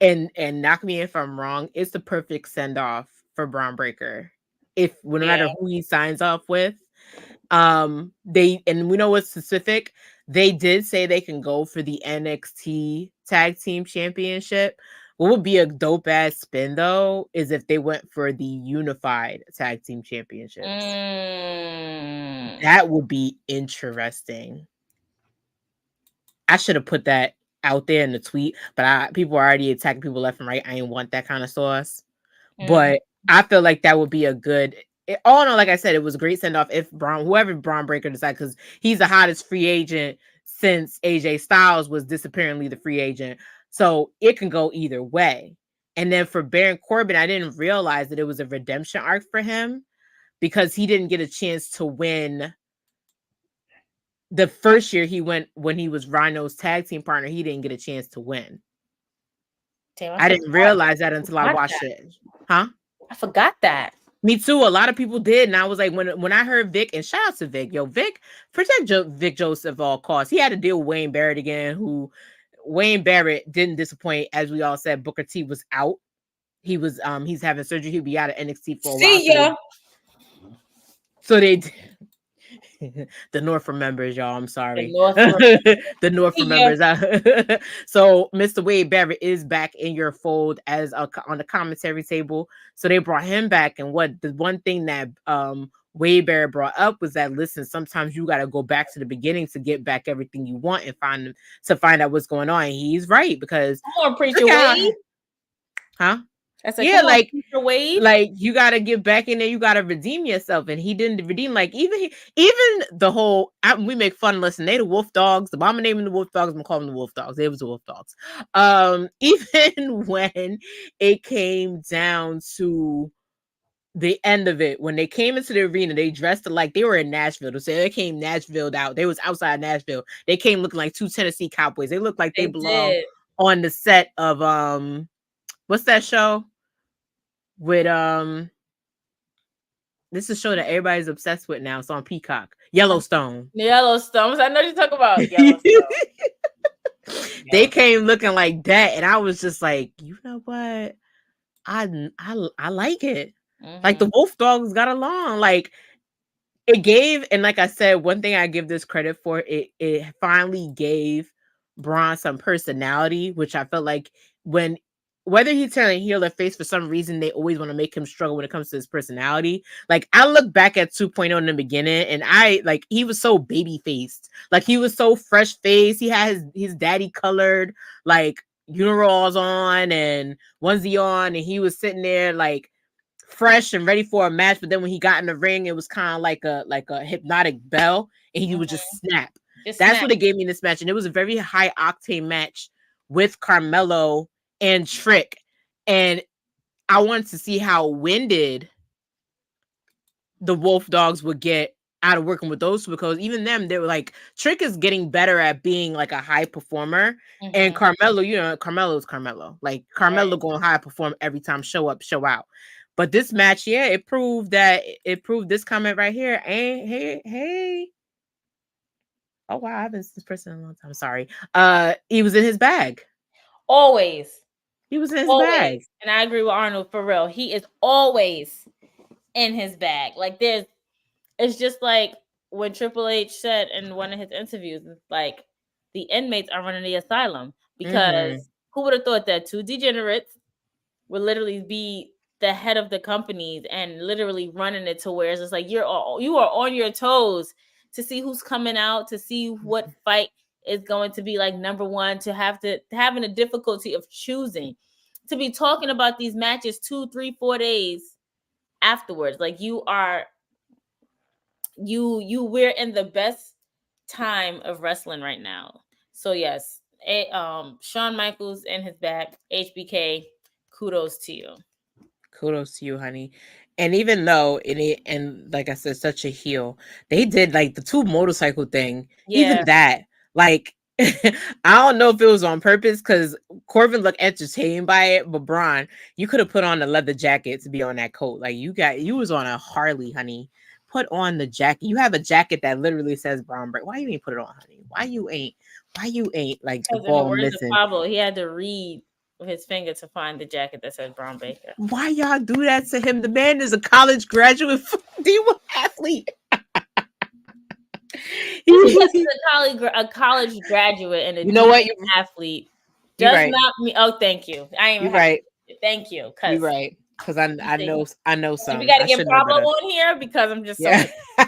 Speaker 1: and knock me if I'm wrong, it's the perfect send off for Braun Breaker. If no
Speaker 2: Yeah.
Speaker 1: matter who he signs off with, they and we know what's specific. They did say they can go for the NXT Tag Team Championship. What would be a dope ass spin though is if they went for the Unified Tag Team Championships. That would be interesting. I should have put that out there in the tweet, but people are already attacking people left and right. I ain't want that kind of sauce. But I feel like that would be a good. All in all, like I said, it was a great send off if whoever Braun Breaker decided, because he's the hottest free agent since AJ Styles was disappearingly the free agent. So it can go either way. And then for Baron Corbin, I didn't realize that it was a redemption arc for him because he didn't get a chance to win. The first year he went when he was Rhino's tag team partner, he didn't get a chance to win.
Speaker 2: Damn,
Speaker 1: I didn't realize that until I watched it. Huh?
Speaker 2: I forgot that.
Speaker 1: Me too. A lot of people did, and I was like, when I heard Vic, and shout out to Vic, Vic, protect Vic Joseph at all costs. He had to deal with Wayne Barrett again, who Wayne Barrett didn't disappoint. As we all said, Booker T was out. He's having surgery. He'll be out of NXT for a while.
Speaker 2: See ya.
Speaker 1: So they the North remembers, y'all. I'm sorry. The North remembers. So Mr. Wade Barrett is back in your fold as on the commentary table. So they brought him back. And what the one thing that Wade Barrett brought up was that, listen, sometimes you got to go back to the beginning to get back everything you want and find out what's going on. And he's right, because
Speaker 2: come on, Preacher Wade.
Speaker 1: Huh?
Speaker 2: Like, yeah,
Speaker 1: like you gotta get back in there, you gotta redeem yourself, and he didn't redeem. Like even the whole we make fun. Listen, they the Wolf Dogs. The mama naming the Wolf Dogs. I'm gonna call them the Wolf Dogs. They was the Wolf Dogs. Even when it came down to the end of it, when they came into the arena, they dressed like they were in Nashville. So they came Nashville out. They was outside Nashville. They came looking like two Tennessee Cowboys. They looked like they belong on the set of what's that show with this is a show that everybody's obsessed with now. It's on Peacock. Yellowstone.
Speaker 2: Yellowstone. I know you talk about Yellowstone.
Speaker 1: They came looking like that, and I was just like, you know what? I like it. Like the Wolf Dogs got along. Like it gave, and like I said, one thing I give this credit for, it finally gave Braun some personality, which I felt like whether he turned heel or face, for some reason they always want to make him struggle when it comes to his personality. Like I look back at 2.0 in the beginning, and he was so baby faced, like he was so fresh faced. He had his daddy colored like Unirolls on and onesie on, and he was sitting there like fresh and ready for a match. But then when he got in the ring, it was kind of like a hypnotic bell, and he would just snap. That's what it gave me in this match, and it was a very high octane match with Carmelo and Trick, and I wanted to see how winded the Wolf Dogs would get out of working with those two, because even them, they were like, Trick is getting better at being like a high performer, and Carmelo, Carmelo's Carmelo. Like Carmelo going high perform every time, show up, show out. But this match, it proved this comment right here. Hey. Oh wow, I haven't seen this person in a long time. Sorry. He was in his bag.
Speaker 2: Always.
Speaker 1: He was in his bag.
Speaker 2: And I agree with Arnold, for real. He is always in his bag. Like it's just like when Triple H said in one of his interviews, it's like the inmates are running the asylum, because who would have thought that two degenerates would literally be the head of the companies and literally running it to where it's just like you are on your toes to see who's coming out, to see what fight is going to be like number one, having a difficulty of choosing, to be talking about these matches 2, 3, 4 days afterwards. Like we're in the best time of wrestling right now. So yes, Shawn Michaels in his back, HBK, kudos to you.
Speaker 1: Kudos to you, honey. And even though and like I said, such a heel, they did like the two motorcycle thing. Yeah. Even that, like, I don't know if it was on purpose, because Corbin looked entertained by it, but Braun, you could have put on a leather jacket to be on that coat. Like you was on a Harley, honey. Put on the jacket. You have a jacket that literally says Braun Break. Why you ain't put it on, honey? Why you ain't like the ball missing?
Speaker 2: Pablo, he had to read with his finger to find the jacket that says Braun Baker.
Speaker 1: Why y'all do that to him? The man is a college graduate D1 athlete.
Speaker 2: Because he's a college graduate and a
Speaker 1: You know what?
Speaker 2: athlete
Speaker 1: You're
Speaker 2: does
Speaker 1: right.
Speaker 2: not mean. Oh, thank you. I ain't
Speaker 1: You're
Speaker 2: even
Speaker 1: right.
Speaker 2: thank you.
Speaker 1: You're right. Because I know some.
Speaker 2: We got to
Speaker 1: I
Speaker 2: get
Speaker 1: should know
Speaker 2: Pablo
Speaker 1: better.
Speaker 2: on here because I'm just
Speaker 1: Yeah.
Speaker 2: so.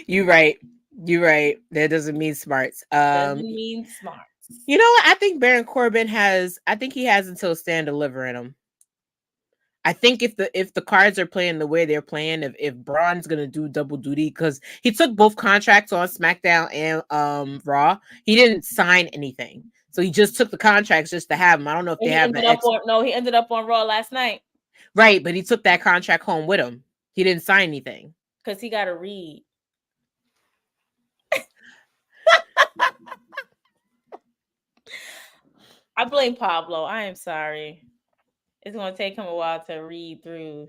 Speaker 1: You're right. You're right. That doesn't mean smarts.
Speaker 2: Doesn't mean smart.
Speaker 1: You know what? I think Baron Corbin has. I think he has until Stand Deliver in him. I think if the cards are playing the way they're playing, if Braun's gonna do double duty, because he took both contracts on SmackDown and Raw, he didn't sign anything, so he just took the contracts just to have them. I don't know if they have the
Speaker 2: he ended up on Raw last night.
Speaker 1: Right, but he took that contract home with him. He didn't sign anything
Speaker 2: because he got to read. I blame Pablo. I am sorry. It's going to take him a while to read through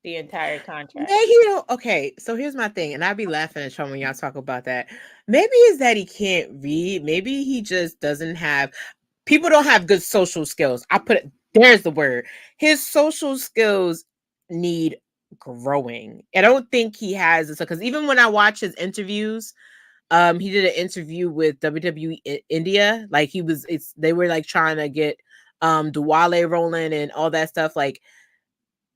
Speaker 2: the entire contract.
Speaker 1: Maybe okay, so here's my thing, and I'd be laughing at Sean when y'all talk about that. Maybe it's that he can't read. Maybe he just doesn't have. People don't have good social skills. There's the word. His social skills need growing. I don't think he has this because even when I watch his interviews, he did an interview with WWE India. Like they were like trying to get Duwale rolling and all that stuff. Like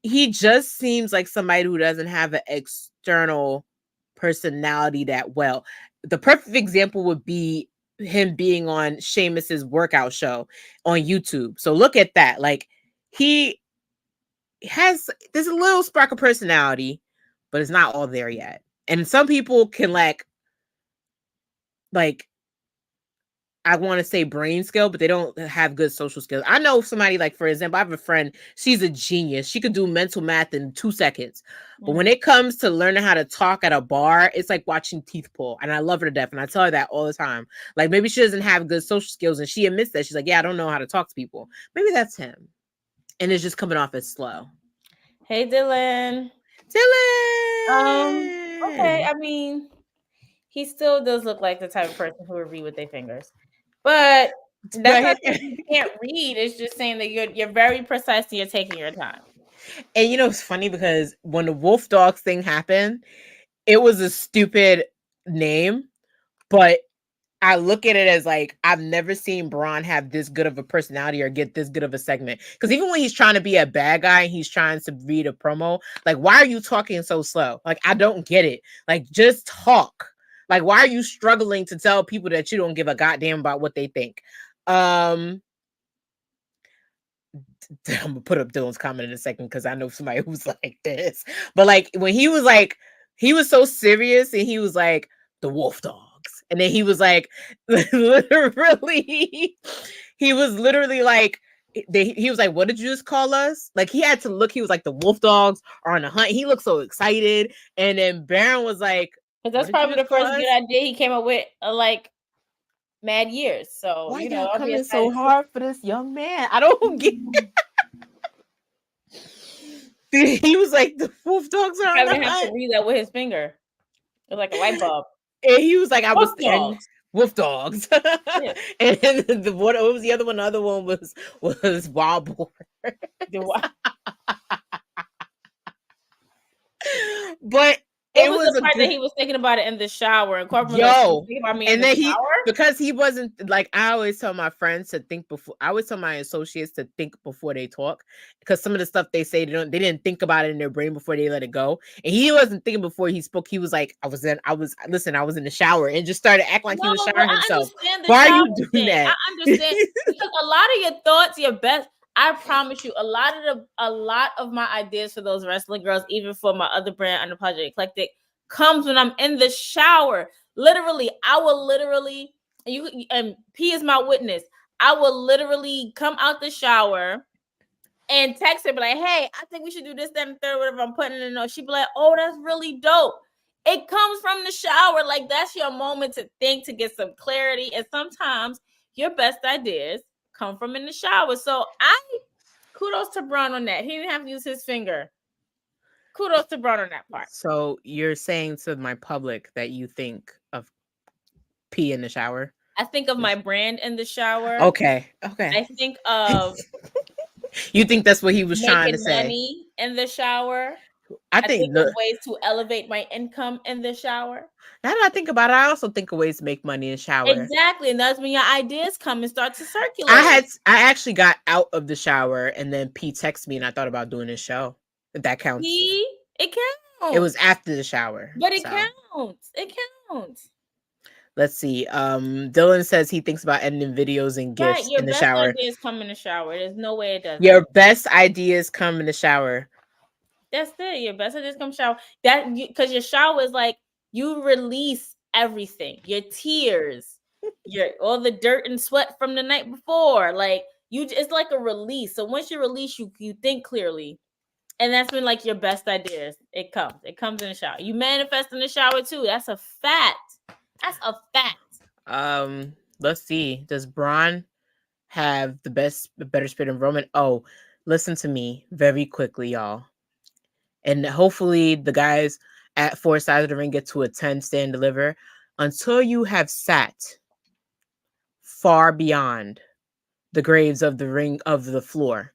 Speaker 1: he just seems like somebody who doesn't have an external personality that well. The perfect example would be him being on Sheamus's workout show on YouTube. So look at that. Like he there's a little spark of personality, but it's not all there yet. And some people can like I want to say brain skill, but they don't have good social skills. I know somebody like, for example, I have a friend, she's a genius. She could do mental math in 2 seconds. But when it comes to learning how to talk at a bar, it's like watching teeth pull. And I love her to death. And I tell her that all the time. Like maybe she doesn't have good social skills and she admits that. She's like, yeah, I don't know how to talk to people. Maybe that's him. And it's just coming off as slow.
Speaker 2: Hey, Dylan. Okay. I mean, he still does look like the type of person who would read with their fingers. But that's not saying you can't read. It's just saying that you're very precise and you're taking your time.
Speaker 1: And you know, it's funny because when the Wolf Dogs thing happened, it was a stupid name, but I look at it as like I've never seen Braun have this good of a personality or get this good of a segment. Because even when he's trying to be a bad guy, he's trying to read a promo. Like, why are you talking so slow? Like, I don't get it. Like, just talk. Like, why are you struggling to tell people that you don't give a goddamn about what they think? I'm gonna put up Dylan's comment in a second because I know somebody who's like this. But like when he was so serious and he was like the Wolf Dogs. And then he was like literally he was literally like he was like, what did you just call us? Like he had to look, he was like the Wolf Dogs are on the hunt. He looked so excited. And then Baron was like,
Speaker 2: because that's probably the first good idea he came up with like mad years. So
Speaker 1: why
Speaker 2: you know,
Speaker 1: y'all coming so hard for this young man? I don't get he was like the Wolf Dogs are on the hunt.
Speaker 2: Have to read that with his finger. It was like a light bulb.
Speaker 1: And he was like,
Speaker 2: Wolf Dogs.
Speaker 1: Wolf Dogs. Yeah. And then what was the other one? The other one was Wild Boar. But
Speaker 2: it was the part that he was thinking about it in the shower and
Speaker 1: because he wasn't like, I always tell my friends to think before. I always tell my associates to think before they talk because some of the stuff they say they didn't think about it in their brain before they let it go. And he wasn't thinking before he spoke. He was like, I was in the shower and just started acting like he was showering himself. Why are you doing that?
Speaker 2: I understand because a lot of your thoughts, your best. I promise you, a lot of my ideas for those wrestling girls, even for my other brand, Unapologetic Eclectic, comes when I'm in the shower. Literally, I will literally, and P is my witness. I will literally come out the shower and text her, be like, "Hey, I think we should do this, that, and third. Whatever I'm putting in the note." She'd be like, "Oh, that's really dope." It comes from the shower. Like that's your moment to think, to get some clarity, and sometimes your best ideas come from in the shower. So kudos to Braun on that. He didn't have to use his finger. Kudos to Braun on that part.
Speaker 1: So you're saying to my public that you think of pee in the shower?
Speaker 2: I think of my brand in the shower.
Speaker 1: Okay.
Speaker 2: I think of
Speaker 1: You think that's what he was trying to
Speaker 2: making
Speaker 1: say?
Speaker 2: money in the shower.
Speaker 1: I
Speaker 2: I think
Speaker 1: think
Speaker 2: of
Speaker 1: the
Speaker 2: ways to elevate my income in the shower.
Speaker 1: now that I think about it, I also think of ways to make money in the shower.
Speaker 2: Exactly. And that's when your ideas come and start to circulate.
Speaker 1: I actually got out of the shower and then P texted me and I thought about doing a show. If that counts.
Speaker 2: See? It
Speaker 1: It was
Speaker 2: counts.
Speaker 1: after the shower.
Speaker 2: But it
Speaker 1: So
Speaker 2: counts. It counts.
Speaker 1: let's see. Dylan says he thinks about editing videos and
Speaker 2: Right.
Speaker 1: gifs
Speaker 2: Your
Speaker 1: in the
Speaker 2: best
Speaker 1: shower.
Speaker 2: ideas come in the shower. There's no way it doesn't.
Speaker 1: Your best ideas come in the shower.
Speaker 2: That's it. Your best ideas come shower. That because your shower is like you release everything. Your tears, your all the dirt and sweat from the night before. Like it's like a release. So once you release, you think clearly. And that's when like your best ideas. It comes. It comes in the shower. You manifest in the shower too. That's a fact. That's a fact.
Speaker 1: Let's see. Does Braun have the better spirit than Roman? Oh, listen to me very quickly, y'all. And hopefully the guys at four sides of the ring get to attend, stand, deliver. Until you have sat far beyond the graves of the ring of the floor,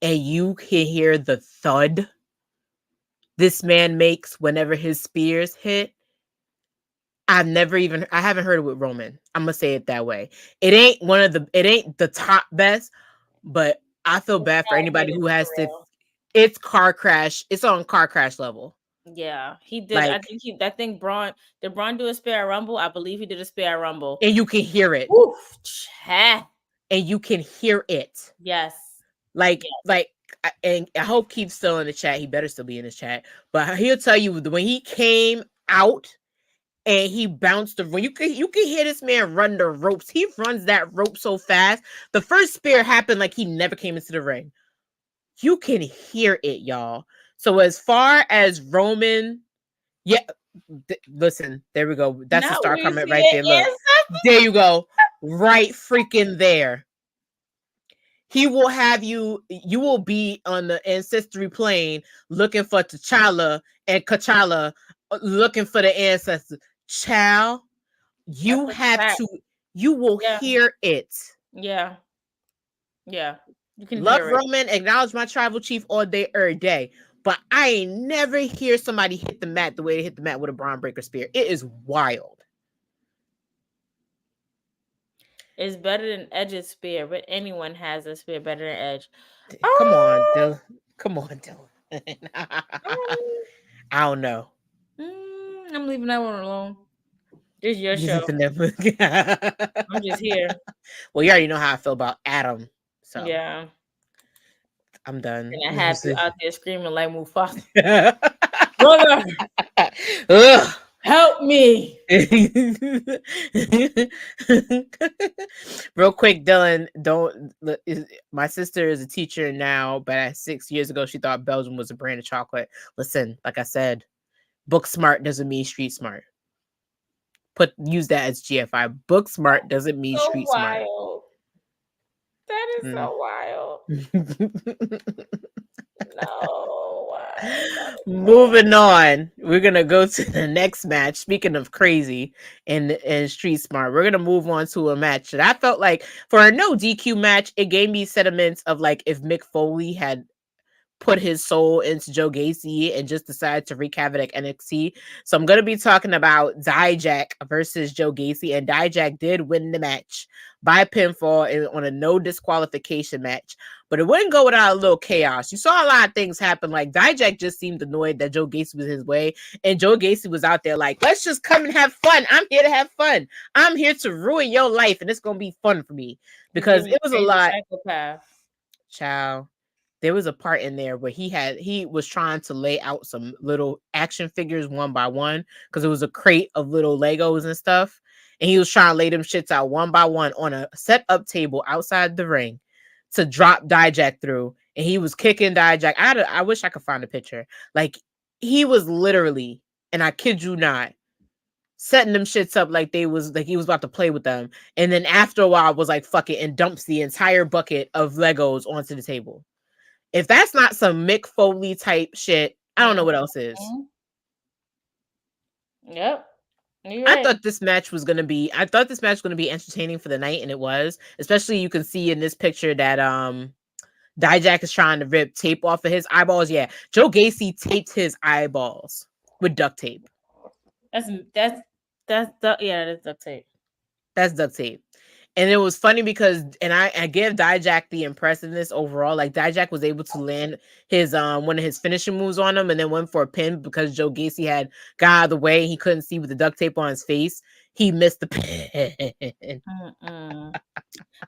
Speaker 1: and you can hear the thud this man makes whenever his spears hit. I haven't heard it with Roman. I'm gonna say it that way. It ain't the top best, but I feel bad for anybody who has to. It's car crash. It's on car crash level.
Speaker 2: Yeah, he did.
Speaker 1: Like,
Speaker 2: I think Braun did Braun do a spare rumble? I believe he did a spare rumble.
Speaker 1: and you can hear it.
Speaker 2: Oof, chat.
Speaker 1: And you can hear it.
Speaker 2: Yes.
Speaker 1: And I hope Keith's still in the chat. He better still be in his chat. But he'll tell you when he came out and he bounced when you can hear this man run the ropes. He runs that rope so fast. The first spear happened like he never came into the ring. You can hear it, y'all. So as far as Roman, yeah, listen, there we go. That's the star comment right there. Look, there you go. Right freaking there. He will have you will be on the ancestry plane looking for T'Challa and Kachala looking for the ancestors. Child, you will hear it.
Speaker 2: Yeah. Yeah. You can
Speaker 1: Love
Speaker 2: hear
Speaker 1: Roman, acknowledge my tribal chief all day, every day. But I ain't never hear somebody hit the mat the way they hit the mat with a Braun Breaker spear. It is wild.
Speaker 2: It's better than Edge's spear, but anyone has a spear better than Edge.
Speaker 1: Come on, Dylan. Come on, Dylan. I don't know.
Speaker 2: I'm leaving that one alone. This is your show. I'm just here.
Speaker 1: Well, you already know how I feel about Adam. So
Speaker 2: yeah,
Speaker 1: I'm done.
Speaker 2: And I have you out there screaming like Mufasa. Brother, help me.
Speaker 1: Real quick, Dylan, my sister is a teacher now, but 6 years ago, she thought Belgium was a brand of chocolate. Listen, like I said, book smart doesn't mean street smart. Use that as GFI. Book smart doesn't mean street smart.
Speaker 2: That is so wild. No.
Speaker 1: Moving on, we're gonna go to the next match. Speaking of crazy and street smart, we're gonna move on to a match that I felt like for a no DQ match, it gave me sentiments of like if Mick Foley had put his soul into Joe Gacy and just decided to wreak havoc at NXT. So I'm going to be talking about Dijak versus Joe Gacy, and Dijak did win the match by pinfall on a no disqualification match, but it wouldn't go without a little chaos. You saw a lot of things happen. Like Dijak just seemed annoyed that Joe Gacy was his way, and Joe Gacy was out there like, let's just come and have fun. I'm here to have fun. I'm here to ruin your life, and it's going to be fun for me because it was a lot. Child. There was a part in there where he was trying to lay out some little action figures one by one because it was a crate of little Legos and stuff. And he was trying to lay them shits out one by one on a set up table outside the ring to drop Dijak through. And he was kicking Dijak. I wish I could find a picture. Like he was literally, and I kid you not, setting them shits up like he was about to play with them. And then after a while was like, fuck it, and dumps the entire bucket of Legos onto the table. If that's not some Mick Foley type shit, I don't know what else is.
Speaker 2: Yep. You're
Speaker 1: I
Speaker 2: right.
Speaker 1: thought this match was gonna be entertaining for the night, and it was. Especially you can see in this picture that Dijak is trying to rip tape off of his eyeballs. Yeah, Joe Gacy taped his eyeballs with duct tape.
Speaker 2: That's yeah, that's duct tape.
Speaker 1: That's duct tape. And it was funny because, and I give Dijak the impressiveness overall. Like Dijak was able to land his one of his finishing moves on him, and then went for a pin because Joe Gacy had got out of the way. He couldn't see with the duct tape on his face. He missed the pin.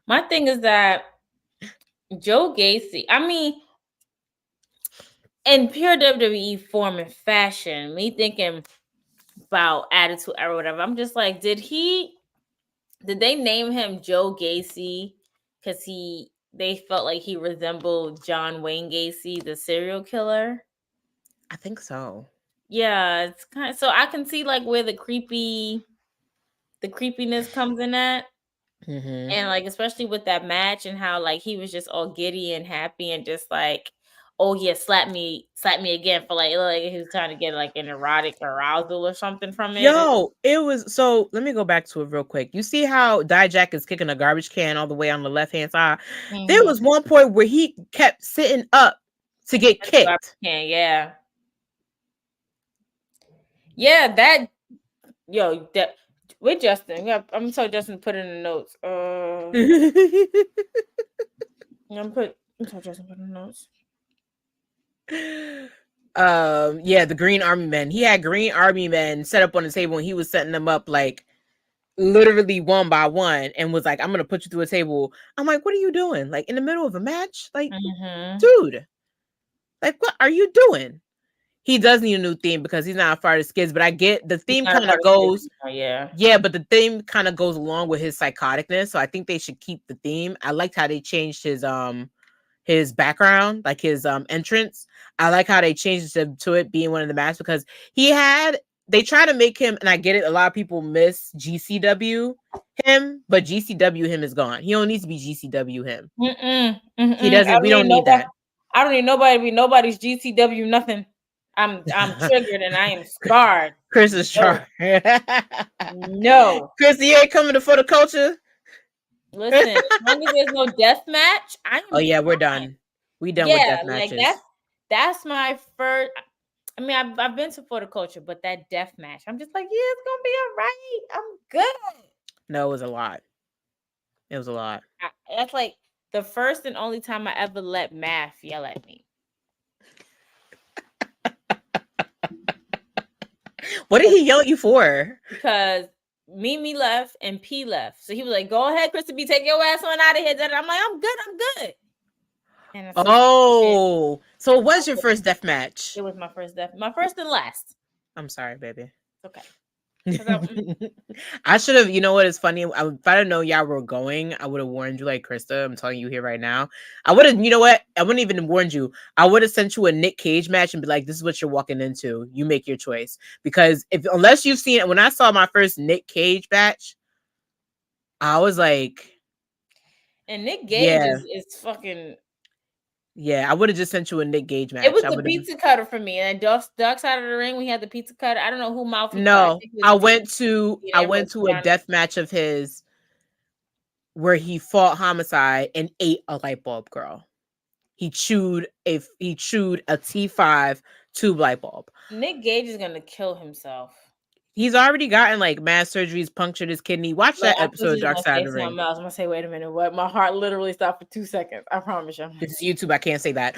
Speaker 2: My thing is that Joe Gacy, I mean, in pure WWE form and fashion, me thinking about Attitude Era or whatever, I'm just like, did they name him Joe Gacy because they felt like he resembled John Wayne Gacy, the serial killer?
Speaker 1: I think so.
Speaker 2: Yeah, it's kind of, so I can see like where the creepiness comes in at.
Speaker 1: Mm-hmm.
Speaker 2: And like especially with that match and how like he was just all giddy and happy and just like, oh yeah, slap me again, for like he was trying to get like an erotic arousal or something from it.
Speaker 1: Yo, it was so. Let me go back to it real quick. You see how Dijak is kicking a garbage can all the way on the left hand side? There was one point where he kept sitting up to get kicked.
Speaker 2: Yeah. Yeah, that yo, that with Justin. Yeah, I'm gonna tell Justin to put it in the notes. I'm tell Justin to put in the notes.
Speaker 1: Yeah, the Green Army Men. He had Green Army Men set up on the table, and he was setting them up like literally one by one, and was like, "I'm gonna put you through a table." I'm like, "What are you doing? Like in the middle of a match? Like, dude, like what are you doing?" He does need a new theme because he's not a part of Skids, but I get the theme kind of goes. Yeah, but the theme kind of goes along with his psychoticness, so I think they should keep the theme. I liked how they changed his background, like his entrance. I like how they changed it to it being one of the masks because they try to make him, and I get it, a lot of people miss GCW him, but GCW him is gone. He don't need to be GCW him. He doesn't. We don't need that.
Speaker 2: I don't need nobody to be nobody's GCW nothing. I'm triggered and I am scarred.
Speaker 1: Chris is charged.
Speaker 2: No.
Speaker 1: Chris, you ain't coming to for the culture.
Speaker 2: Listen, as long as there's no death match,
Speaker 1: Oh yeah, we're done. We done with death matches.
Speaker 2: Like that's my first. I mean, I've been to for the culture, but that death match, I'm just like, yeah, it's gonna be all right. I'm good.
Speaker 1: No, it was a lot. It was a lot.
Speaker 2: That's like the first and only time I ever let Math yell at me.
Speaker 1: What did he yell at you for?
Speaker 2: Because Mimi left and P left. So he was like, go ahead, Krista B, take your ass on out of here. I'm like, I'm good. And
Speaker 1: so it was your first death match.
Speaker 2: It was my first and last.
Speaker 1: I'm sorry, baby.
Speaker 2: Okay.
Speaker 1: I should have, you know what is funny? If I didn't know y'all were going, I would have warned you, like Krista. I'm telling you here right now. I would have, you know what? I wouldn't even warned you. I would have sent you a Nick Cage match and be like, this is what you're walking into. You make your choice. Because unless you've seen it, when I saw my first Nick Cage match, I was like,
Speaker 2: and Nick Gage is fucking.
Speaker 1: Yeah, I would have just sent you a Nick Gage match.
Speaker 2: It was the pizza cutter for me. And Dark Side of the Ring, we had the pizza cutter. I don't know who mouth.
Speaker 1: No, I went to a death match of his where he fought Homicide and ate a light bulb girl. He chewed a T5 tube light bulb.
Speaker 2: Nick Gage is gonna kill himself.
Speaker 1: He's already gotten like mass surgeries, punctured his kidney. Watch that episode of Dark Side of the Ring.
Speaker 2: I'm gonna say, wait a minute, what? My heart literally stopped for 2 seconds. I promise you.
Speaker 1: This is YouTube. I can't say that.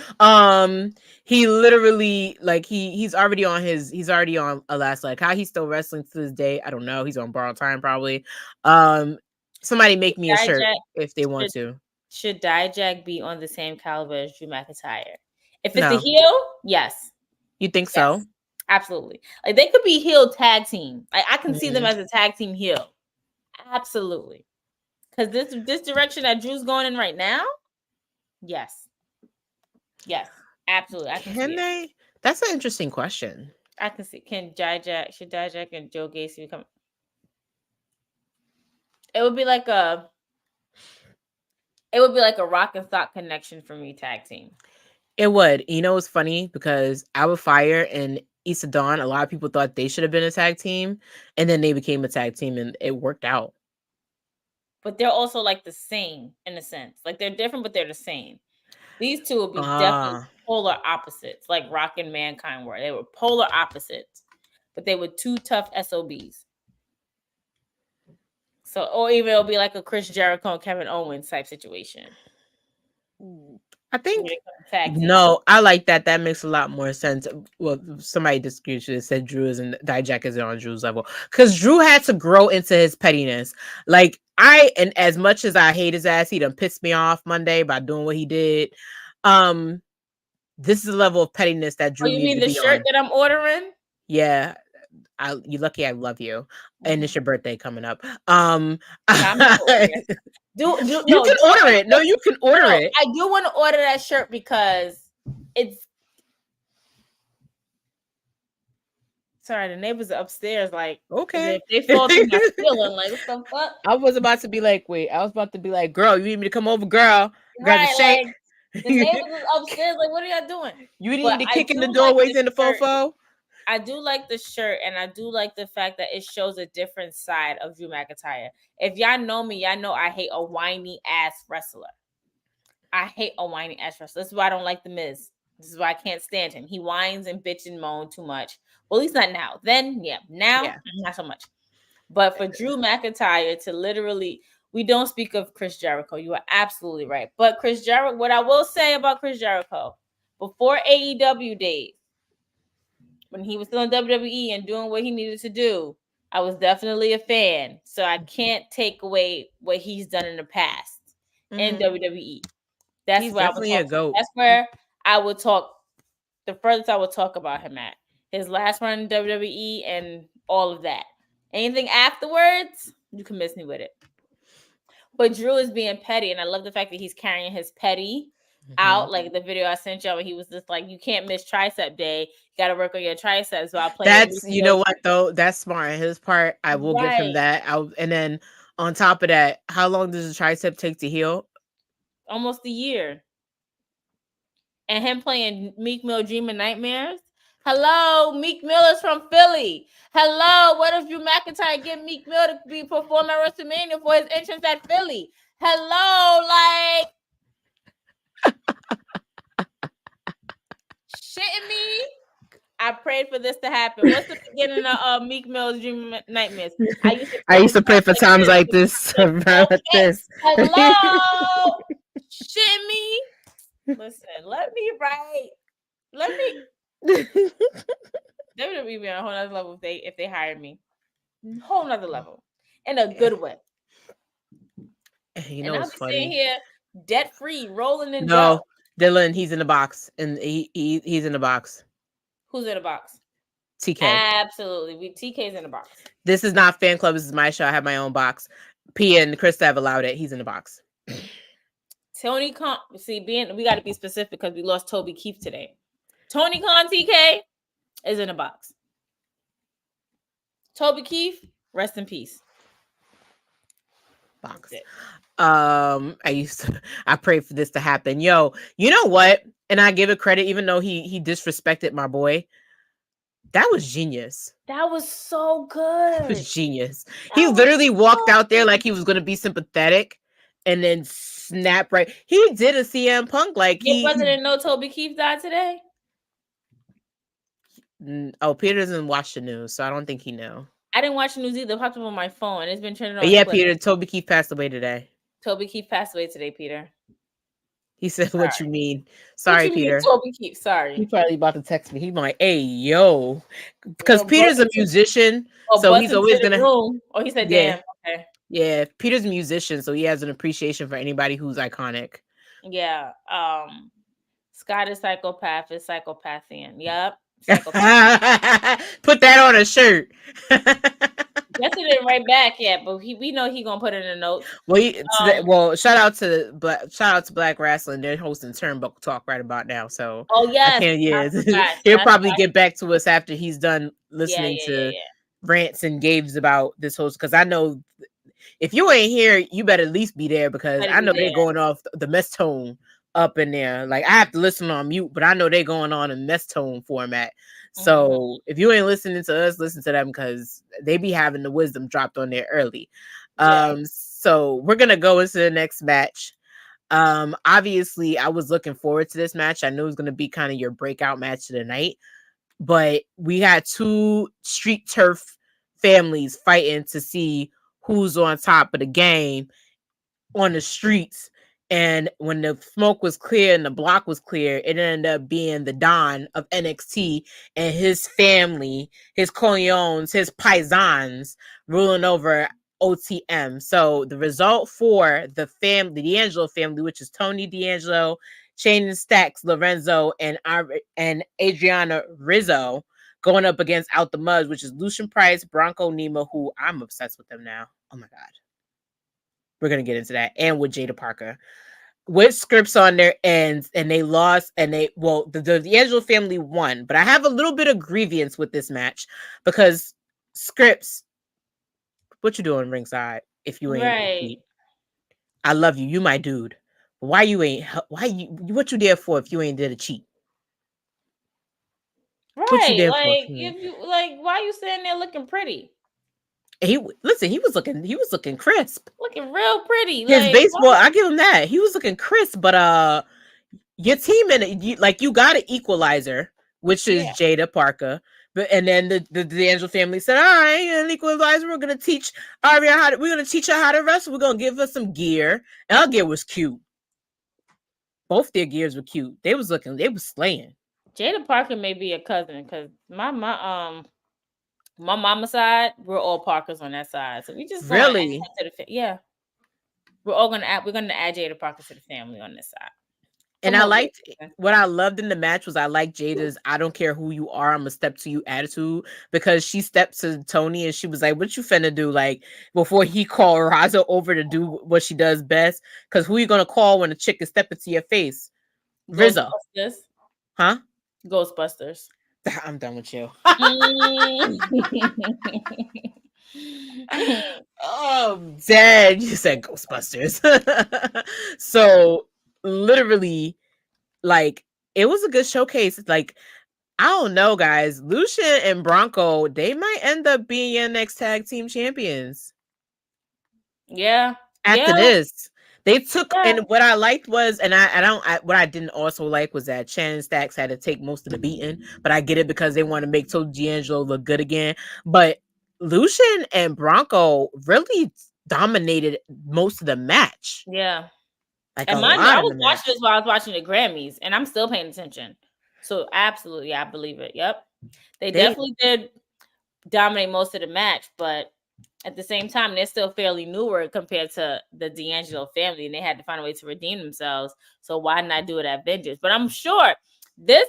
Speaker 1: He literally like he's already on a last leg. How he's still wrestling to this day, I don't know. He's on borrowed time probably. Somebody make me a shirt if they want to.
Speaker 2: Should Dijak be on the same caliber as Drew McIntyre? If it's a heel, yes.
Speaker 1: You think so?
Speaker 2: Absolutely. Like they could be heel tag team. Like I can see them as a tag team heel. Absolutely. Because this direction that Drew's going in right now, yes, absolutely. I can
Speaker 1: Can they? That's an interesting question.
Speaker 2: I can see. Should Dijak and Joe Gacy become? It would be like a Rock and Sock connection for me tag team.
Speaker 1: It would. You know, it's funny because Our Fire and Issa Dawn, a lot of people thought they should have been a tag team, and then they became a tag team, and it worked out.
Speaker 2: But they're also like the same in a sense. Like they're different, but they're the same. These two would be definitely polar opposites, like Rock and Mankind were. They were polar opposites, but they were two tough SOBs. So, or even it'll be like a Chris Jericho and Kevin Owens type situation.
Speaker 1: I think no, I like that. That makes a lot more sense. Well, somebody disagreed. Should have said Drew isn't Dijak isn't on Drew's level because Drew had to grow into his pettiness. Like and as much as I hate his ass, he done pissed me off Monday by doing what he did. This is the level of pettiness that Drew.
Speaker 2: Oh, you mean the shirt that I'm ordering?
Speaker 1: Yeah. You lucky I love you, and it's your birthday coming up.
Speaker 2: You can
Speaker 1: order it. No, you can order it.
Speaker 2: I do want to order that shirt because it's. Sorry, the neighbors are upstairs. Like,
Speaker 1: okay,
Speaker 2: if they fall through my ceiling, like, what the fuck?
Speaker 1: I was about to be like, girl, you need me to come over, girl? Grab the shake.
Speaker 2: Like, the neighbors is upstairs. Like, what are y'all doing?
Speaker 1: You need to kick in the doorways in the fofo.
Speaker 2: I do like the shirt, and I do like the fact that it shows a different side of Drew McIntyre. If y'all know me, y'all know I hate a whiny ass wrestler. I hate a whiny ass wrestler. This is why I don't like The Miz. This is why I can't stand him. He whines and bitch and moan too much. Well, at least not now. Then, now not so much. But for Drew McIntyre to literally, we don't speak of Chris Jericho. You are absolutely right. But Chris Jericho, what I will say about Chris Jericho, before AEW days, when he was still in WWE and doing what he needed to do, I was definitely a fan. So I can't take away what he's done in the past in WWE. That's where
Speaker 1: definitely a goat.
Speaker 2: That's where I would talk. The furthest I would talk about him at his last run in WWE and all of that. Anything afterwards, you can miss me with it. But Drew is being petty, and I love the fact that he's carrying his petty out. Like the video I sent y'all, he was just like, "You can't miss tricep day. You got to work on your triceps." While playing.
Speaker 1: That's you know what though. That's smart on his part. I will give him that. And then on top of that, how long does the tricep take to heal?
Speaker 2: Almost a year. And him playing Meek Mill Dream of Nightmares. Hello, Meek Mill is from Philly. Hello, what if Drew McIntyre get Meek Mill to be performing at WrestleMania for his entrance at Philly? Hello, like shitting me. I prayed for this to happen. What's the beginning of Meek Mill's Dream of Nightmares?
Speaker 1: I used to pray for times like this.
Speaker 2: Hello, shitting me. Listen, let me write. Let me. They would be on a whole nother level if they hired me. Whole nother level, in a good way.
Speaker 1: You know, it's funny.
Speaker 2: Sitting here debt free, rolling in.
Speaker 1: No, Dylan, he's in the box, and he's in the box.
Speaker 2: Who's in the box?
Speaker 1: TK.
Speaker 2: Absolutely, TK's in the box.
Speaker 1: This is not fan club. This is my show. I have my own box. P and Chris have allowed it. He's in the box.
Speaker 2: Tony Khan. See, we got to be specific because we lost Toby Keith today. Tony Khan TK is in a box. Toby Keith, rest in peace.
Speaker 1: Box. I prayed for this to happen. Yo, you know what? And I give it credit, even though he disrespected my boy. That was genius.
Speaker 2: That was so good.
Speaker 1: It was genius. He literally walked out there like he was going to be sympathetic and then snap right. He did a CM Punk like
Speaker 2: Your brother didn't know Toby Keith died today?
Speaker 1: Oh, Peter doesn't watch the news, so I don't think he knew.
Speaker 2: I didn't watch the news either. It popped up on my phone. It's been trending on
Speaker 1: Yeah, Twitter. Peter, Toby Keith passed away today.
Speaker 2: Toby Keith passed away today, Peter.
Speaker 1: He said, "What you mean?" Sorry, Peter.
Speaker 2: Mean, Toby Keith, sorry.
Speaker 1: He probably about to text me. He's like, "Hey, yo," because Peter's a musician, so he's always gonna.
Speaker 2: Oh, he said, "Damn." Okay.
Speaker 1: Yeah, Peter's a musician, so he has an appreciation for anybody who's iconic.
Speaker 2: Yeah. Scott is psychopath is psychopathian. Yep.
Speaker 1: Put that on a shirt.
Speaker 2: That's it right back yet, but we know he gonna put it in a note.
Speaker 1: Well, shout out to Black Wrestling. They're hosting Turnbuckle Talk right about now. So he'll probably get back to us after he's done listening to rants and games about this host. Because I know if you ain't here, you better at least be there because I know they're going off the mess tone up in there. Like I have to listen on mute, but I know they're going on a mess tone format. So if you ain't listening to us, listen to them because they be having the wisdom dropped on there early.
Speaker 2: Yeah.
Speaker 1: So we're gonna go into the next match. Obviously, I was looking forward to this match. I knew it was gonna be kind of your breakout match of the night, but we had two street turf families fighting to see who's on top of the game on the streets. And when the smoke was clear and the block was clear, it ended up being the Don of NXT and his family, his Corleones, his Paisans ruling over OTM. So the result for the family, the D'Angelo family, which is Tony D'Angelo, Shane Stacks, Lorenzo, and Adriana Rizzo, going up against Out the Mud, which is Lucian Price, Bronco Nemo, who I'm obsessed with them now. Oh my God. We're gonna get into that, and with Jada Parker, with scripts on their ends, and they lost, and the D'Angelo family won. But I have a little bit of grievance with this match because scripts, what you doing ringside if you ain't
Speaker 2: Right.
Speaker 1: cheat? I love you, you my dude. Why you ain't? Why you? What you there for if you ain't there to cheat? What you
Speaker 2: Right.
Speaker 1: there for if
Speaker 2: Like
Speaker 1: you ain't?
Speaker 2: if you like, why you sitting there looking pretty?
Speaker 1: Listen. He was looking crisp.
Speaker 2: Looking real pretty.
Speaker 1: His
Speaker 2: Like
Speaker 1: baseball,
Speaker 2: what?
Speaker 1: I give him that. He was looking crisp, but your team and you got an equalizer, which is
Speaker 2: Yeah.
Speaker 1: Jada Parker. But and then the D'Angelo family said, "All right, an equalizer. We're gonna teach Aria we're gonna teach her how to wrestle. We're gonna give her some gear." And her gear was cute. Both their gears were cute. They was slaying.
Speaker 2: Jada Parker may be a cousin because my mama side, we're all Parkers on that side. So we just gonna add
Speaker 1: Really.
Speaker 2: her to yeah. We're gonna add Jada Parker to the family on this side.
Speaker 1: And
Speaker 2: Come
Speaker 1: I
Speaker 2: on,
Speaker 1: liked
Speaker 2: baby.
Speaker 1: what I loved in the match was I liked Jada's I don't care who you are, I'm gonna step to you attitude because she stepped to Tony and she was like, what you finna do? Like before he called Raza over to do what she does best. Cause who you gonna call when a chick is stepping to your face? Rizzo.
Speaker 2: Ghostbusters.
Speaker 1: Huh?
Speaker 2: Ghostbusters.
Speaker 1: I'm done with you.
Speaker 2: Mm.
Speaker 1: Oh, dead. You said Ghostbusters. So literally, like, it was a good showcase. Like, I don't know, guys. Lucian and Bronco, they might end up being your next tag team champions.
Speaker 2: Yeah.
Speaker 1: After
Speaker 2: Yeah.
Speaker 1: this, they took,
Speaker 2: Yeah.
Speaker 1: and what I liked was, and what I didn't also like was that Shannon Stacks had to take most of the beating, but I get it because they want to make Tony D'Angelo look good again. But Lucian and Bronco really dominated most of the match,
Speaker 2: Yeah.
Speaker 1: like a
Speaker 2: And mind you, I
Speaker 1: lot of
Speaker 2: was
Speaker 1: the
Speaker 2: watching
Speaker 1: match.
Speaker 2: this while I was watching the Grammys, and I'm still paying attention. So absolutely, I believe it. Yep. They
Speaker 1: They
Speaker 2: definitely did dominate most of the match, but at the same time, they're still fairly newer compared to the D'Angelo family, and they had to find a way to redeem themselves. So why not do it at Vengeance? But I'm sure this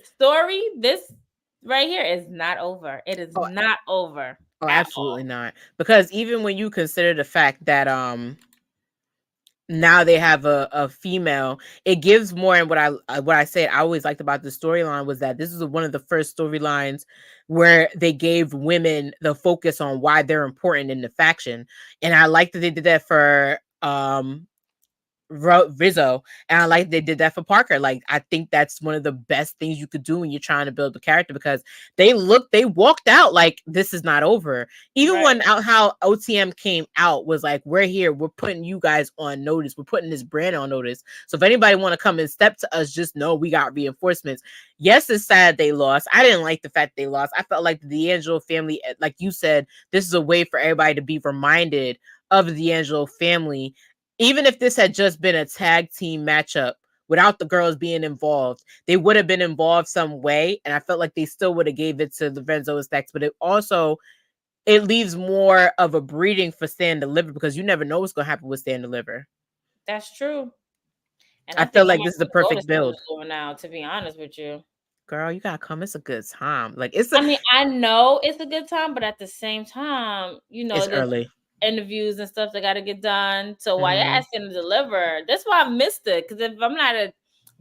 Speaker 2: story, this right here, is not over. It is
Speaker 1: oh,
Speaker 2: not over at
Speaker 1: absolutely
Speaker 2: all.
Speaker 1: not, because even when you consider the fact that now they have a female, it gives more. And what I said I always liked about the storyline was that this is one of the first storylines where they gave women the focus on why they're important in the faction, and I like that they did that for Rizzo, and I like they did that for Parker. Like, I think that's one of the best things you could do when you're trying to build the character, because they walked out like this is not over. Even
Speaker 2: Right.
Speaker 1: when out how OTM came out was like, we're here, we're putting you guys on notice, we're putting this brand on notice. So if anybody want to come and step to us, just know we got reinforcements. Yes, it's sad they lost. I didn't like the fact they lost. I felt like the D'Angelo family, like you said, this is a way for everybody to be reminded of the D'Angelo family. Even if this had just been a tag team matchup without the girls being involved, they would have been involved some way, and I felt like they still would have gave it to Lorenzo and Stacks. But it leaves more of a breeding for Stand Deliver, because you never know what's going to happen with Stand Deliver.
Speaker 2: That's true. And
Speaker 1: I
Speaker 2: I
Speaker 1: feel
Speaker 2: think I
Speaker 1: like
Speaker 2: might
Speaker 1: this is the
Speaker 2: go to
Speaker 1: perfect
Speaker 2: Stand
Speaker 1: build.
Speaker 2: Deliver now, to be honest with you.
Speaker 1: Girl, you gotta come. It's a good time. Like
Speaker 2: I mean, I know it's a good time, but at the same time,
Speaker 1: it's
Speaker 2: there's
Speaker 1: early.
Speaker 2: interviews and stuff that got to get done. So while you're
Speaker 1: Mm-hmm.
Speaker 2: asking to deliver, that's why I missed it. Because if I'm not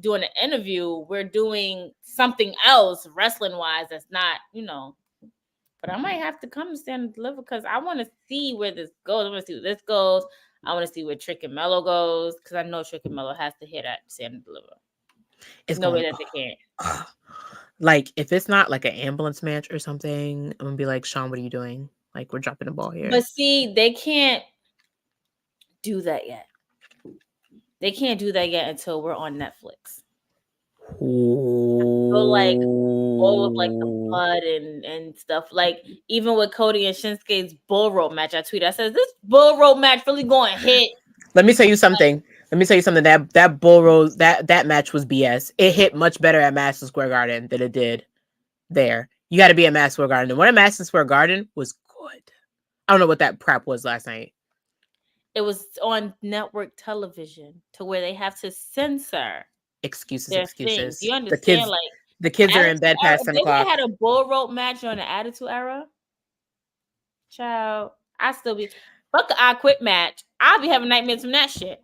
Speaker 2: doing an interview, we're doing something else wrestling wise. That's not. But I might have to come and stand and deliver because I want to see where this goes. I want to see where this goes. I want to see where Trick and Mello goes because I know Trick and Mello has to hit at stand and deliver.
Speaker 1: It's
Speaker 2: No way
Speaker 1: going
Speaker 2: that they can't.
Speaker 1: like if it's not like an ambulance match or something, I'm gonna be like, Sean, what are you doing? Like we're dropping the ball here.
Speaker 2: But see, they can't do that yet. They can't do that yet until we're on Netflix. So like all of like the
Speaker 1: Ooh.
Speaker 2: blood and stuff. Like even with Cody and Shinsuke's bull rope match, I tweeted, I said, this bull rope match really going to hit.
Speaker 1: Let me tell you something. Let me tell you something. That bull rose that match was BS. It hit much better at Madison Square Garden than it did there. You got to be at Madison Square Garden. The one at Madison Square Garden was good. I don't know what that crap was last night.
Speaker 2: It was on network television to where they have to censor
Speaker 1: Excuses,
Speaker 2: their things.
Speaker 1: excuses.
Speaker 2: You understand? Like
Speaker 1: The kids are in
Speaker 2: Attitude
Speaker 1: bed
Speaker 2: Era.
Speaker 1: past
Speaker 2: If
Speaker 1: 10
Speaker 2: they would have
Speaker 1: o'clock.
Speaker 2: had a bull rope match on the Attitude Era, child, I still be fuck a I quit match. I'll be having nightmares from that shit.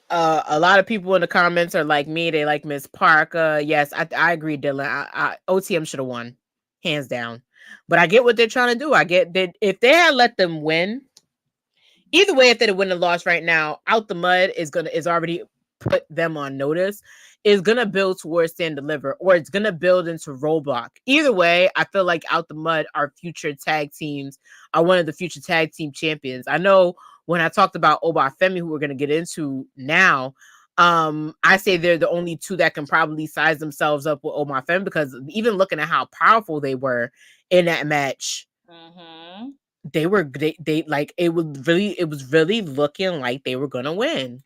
Speaker 1: A lot of people in the comments are like me. They like Miss Parker. Yes, I agree, Dylan. OTM should have won, hands down. But I get what they're trying to do. I get that if they had let them win, either way, if they win or loss right now, Out the Mud is already put them on notice. Is gonna build towards Stand Deliver, or it's gonna build into Roadblock. Either way, I feel like Out the Mud, our future tag teams, are one of the future tag team champions. I know when I talked about Obafemi, who we're gonna get into now, I say they're the only two that can probably size themselves up with Obafemi, because even looking at how powerful they were in that match, they like it was really looking like they were gonna win.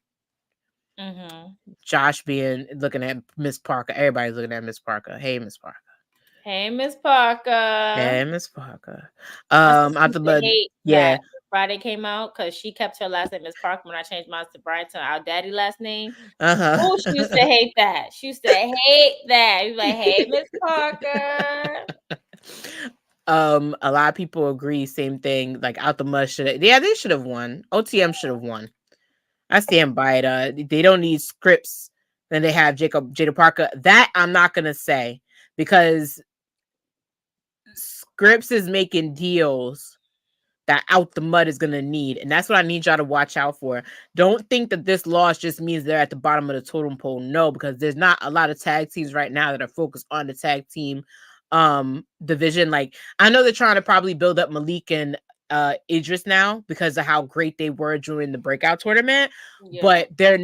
Speaker 1: Josh being looking at Miss Parker. Everybody's looking at Miss Parker. Hey, Miss Parker.
Speaker 2: Hey, Miss Parker.
Speaker 1: Hey, Miss Parker.
Speaker 2: My sister
Speaker 1: Out
Speaker 2: used
Speaker 1: the
Speaker 2: to
Speaker 1: mud.
Speaker 2: hate
Speaker 1: Yeah.
Speaker 2: that Friday came out because she kept her last name Miss Parker when I changed mine to Bryson, our daddy last name. Oh, she used to hate that. She used to hate that. He was like, hey, Miss Parker.
Speaker 1: A lot of people agree, same thing. Like Out the Mud they should have won. OTM should have won. I stand by it. They don't need scripts. Then they have Jada Parker. That I'm not gonna say, because Scripps is making deals that Out the Mud is gonna need, and that's what I need y'all to watch out for. Don't think that this loss just means they're at the bottom of the totem pole. No, because there's not a lot of tag teams right now that are focused on the tag team division. Like, I know they're trying to probably build up Malik and Idris now because of how great they were during the breakout tournament, but they're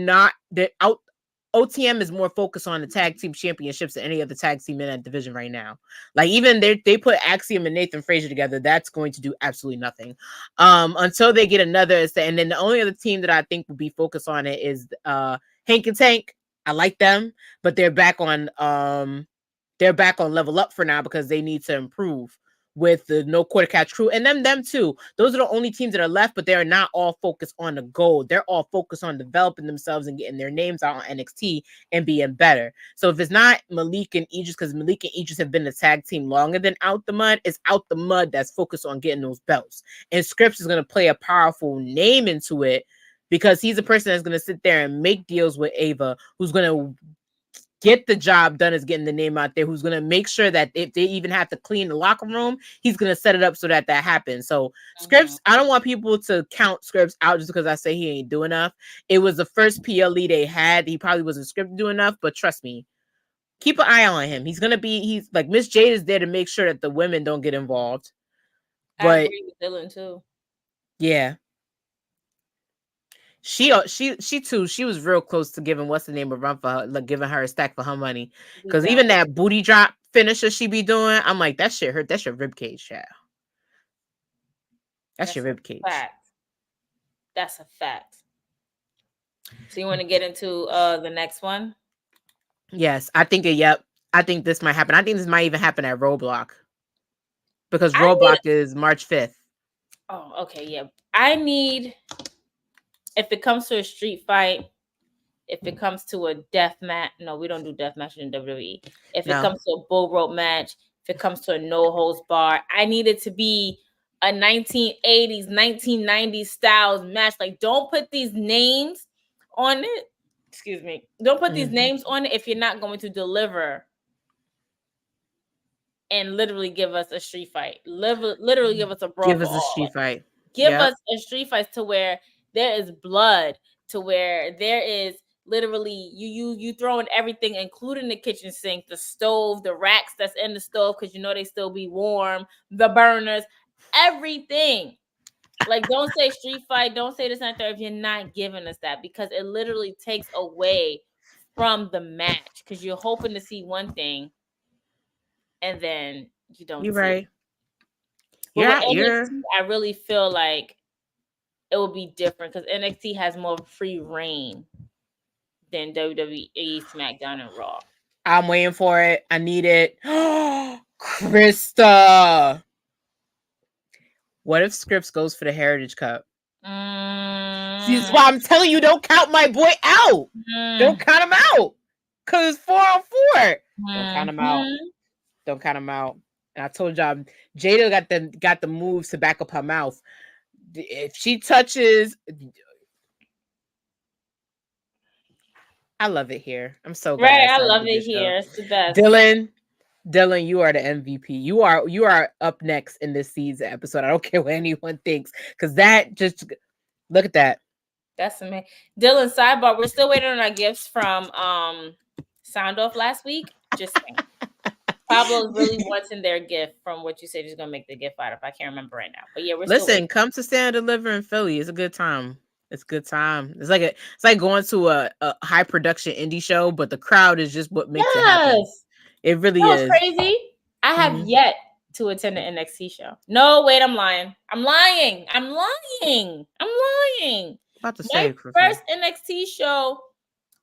Speaker 1: out. OTM is more focused on the tag team championships than any other tag team in that division right now. Like, even they put Axiom and Nathan Frazier together, that's going to do absolutely nothing until they get another. And then the only other team that I think will be focused on it is Hank and Tank. I like them, but they're back on Level Up for now because they need to improve with the No Quarter Catch crew, and them too. Those are the only teams that are left, but they're not all focused on the gold. They're all focused on developing themselves and getting their names out on NXT and being better. So if it's not Malik and Idris, because Malik and Idris have been the tag team longer than Out the Mud, it's Out the Mud that's focused on getting those belts. And Scripps is going to play a powerful name into it because he's a person that's going to sit there and make deals with Ava, who's going to get the job done, is getting the name out there, who's going to make sure that if they even have to clean the locker room, he's going to set it up so that happens. So Scripps, I don't want people to count Scripps out just because I say he ain't do enough. It was the first PLE they had. He probably wasn't scripted do enough, but trust me, keep an eye on him. He's like, Miss Jade is there to make sure that the women don't get involved. But
Speaker 2: I agree with Dylan too.
Speaker 1: Yeah. She too. She was real close to giving what's the name of run for her, like giving her a stack for her money. Because even that booty drop finisher she be doing, I'm like, that shit hurt. That's your rib cage, child. That's your rib cage.
Speaker 2: That's a fact. So you want to get into the next one?
Speaker 1: Yes, I think it. Yep, I think this might happen. I think this might even happen at Roadblock because Roadblock is March 5th.
Speaker 2: Oh, okay, yeah. I need, if it comes to a street fight, if it comes to a death match, no, we don't do death matches in WWE. If it comes to a bull rope match, if it comes to a no holds bar, I need it to be a 1980s, 1990s styles match. Like, don't put these names on it. Excuse me. Don't put these names on it if you're not going to deliver and literally give us a street fight. Literally give us a brawl.
Speaker 1: Give us a street fight.
Speaker 2: Give us a street fight to where there is blood to where there is literally you throwing everything, including the kitchen sink, the stove, the racks that's in the stove, because you know they still be warm, the burners, everything. Like, don't say street fight, don't say this and that if you're not giving us that, because it literally takes away from the match, because you're hoping to see one thing and then you don't
Speaker 1: You're
Speaker 2: see it.
Speaker 1: right.
Speaker 2: But with
Speaker 1: You're
Speaker 2: NXT, I really feel like it will be different because NXT has more free reign than WWE, SmackDown, and Raw.
Speaker 1: I'm waiting for it. I need it. Krista. What if Scripps goes for the Heritage Cup? See, this is why I'm telling you, don't count my boy out. Don't count him out. Cause it's 4-on-4. Don't count him out. Don't count him out. And I told y'all, Jada got the moves to back up her mouth. If she touches, I love it here. I'm so glad
Speaker 2: Right,
Speaker 1: I
Speaker 2: I
Speaker 1: started
Speaker 2: love
Speaker 1: with
Speaker 2: it
Speaker 1: this show.
Speaker 2: here. It's the best.
Speaker 1: Dylan, you are the MVP. You are up next in this season episode. I don't care what anyone thinks, because that just look at that.
Speaker 2: That's amazing. Dylan, sidebar, we're still waiting on our gifts from Sound Off last week. Just saying. Pablo's really wanting their gift from what you said he's gonna make the gift out of. I can't remember right now. But yeah, we're still waiting.
Speaker 1: Come to Stand and Deliver in Philly. It's a good time. It's a good time. It's like going to a high production indie show, but the crowd is just what makes it happen. It really
Speaker 2: That was
Speaker 1: is.
Speaker 2: crazy. I have yet to attend an NXT show. No, wait, I'm lying.
Speaker 1: About to
Speaker 2: My
Speaker 1: say
Speaker 2: first NXT show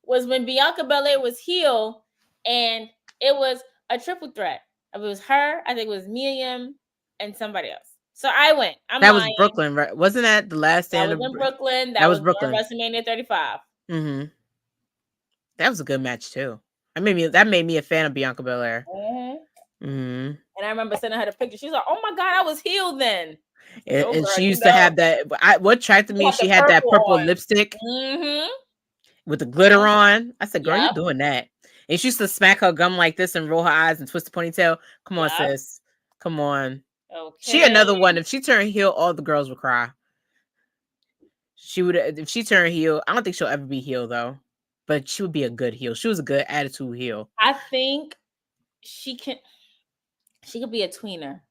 Speaker 2: was when Bianca Belair was heel, and it was a triple threat. It was her, I think it was Miriam, and somebody else. So I went.
Speaker 1: That was Brooklyn, right? Wasn't that the last
Speaker 2: That
Speaker 1: stand
Speaker 2: was
Speaker 1: of
Speaker 2: in Brooklyn.
Speaker 1: That was
Speaker 2: During
Speaker 1: Brooklyn.
Speaker 2: WrestleMania 35.
Speaker 1: That was a good match too. That made me a fan of Bianca Belair.
Speaker 2: And I remember sending her the picture. She's like, "Oh my god, I was healed then."
Speaker 1: And, and she used to have that. What attracted me? She had that purple lipstick with the glitter on. I said, "Girl, you doing that?" And she used to smack her gum like this and roll her eyes and twist the ponytail. Come on, sis. Come on.
Speaker 2: Okay.
Speaker 1: She another one. If she turned heel, all the girls would cry. She would. If she turned heel, I don't think she'll ever be heel though. But she would be a good heel. She was a good attitude heel.
Speaker 2: I think she could be a tweener.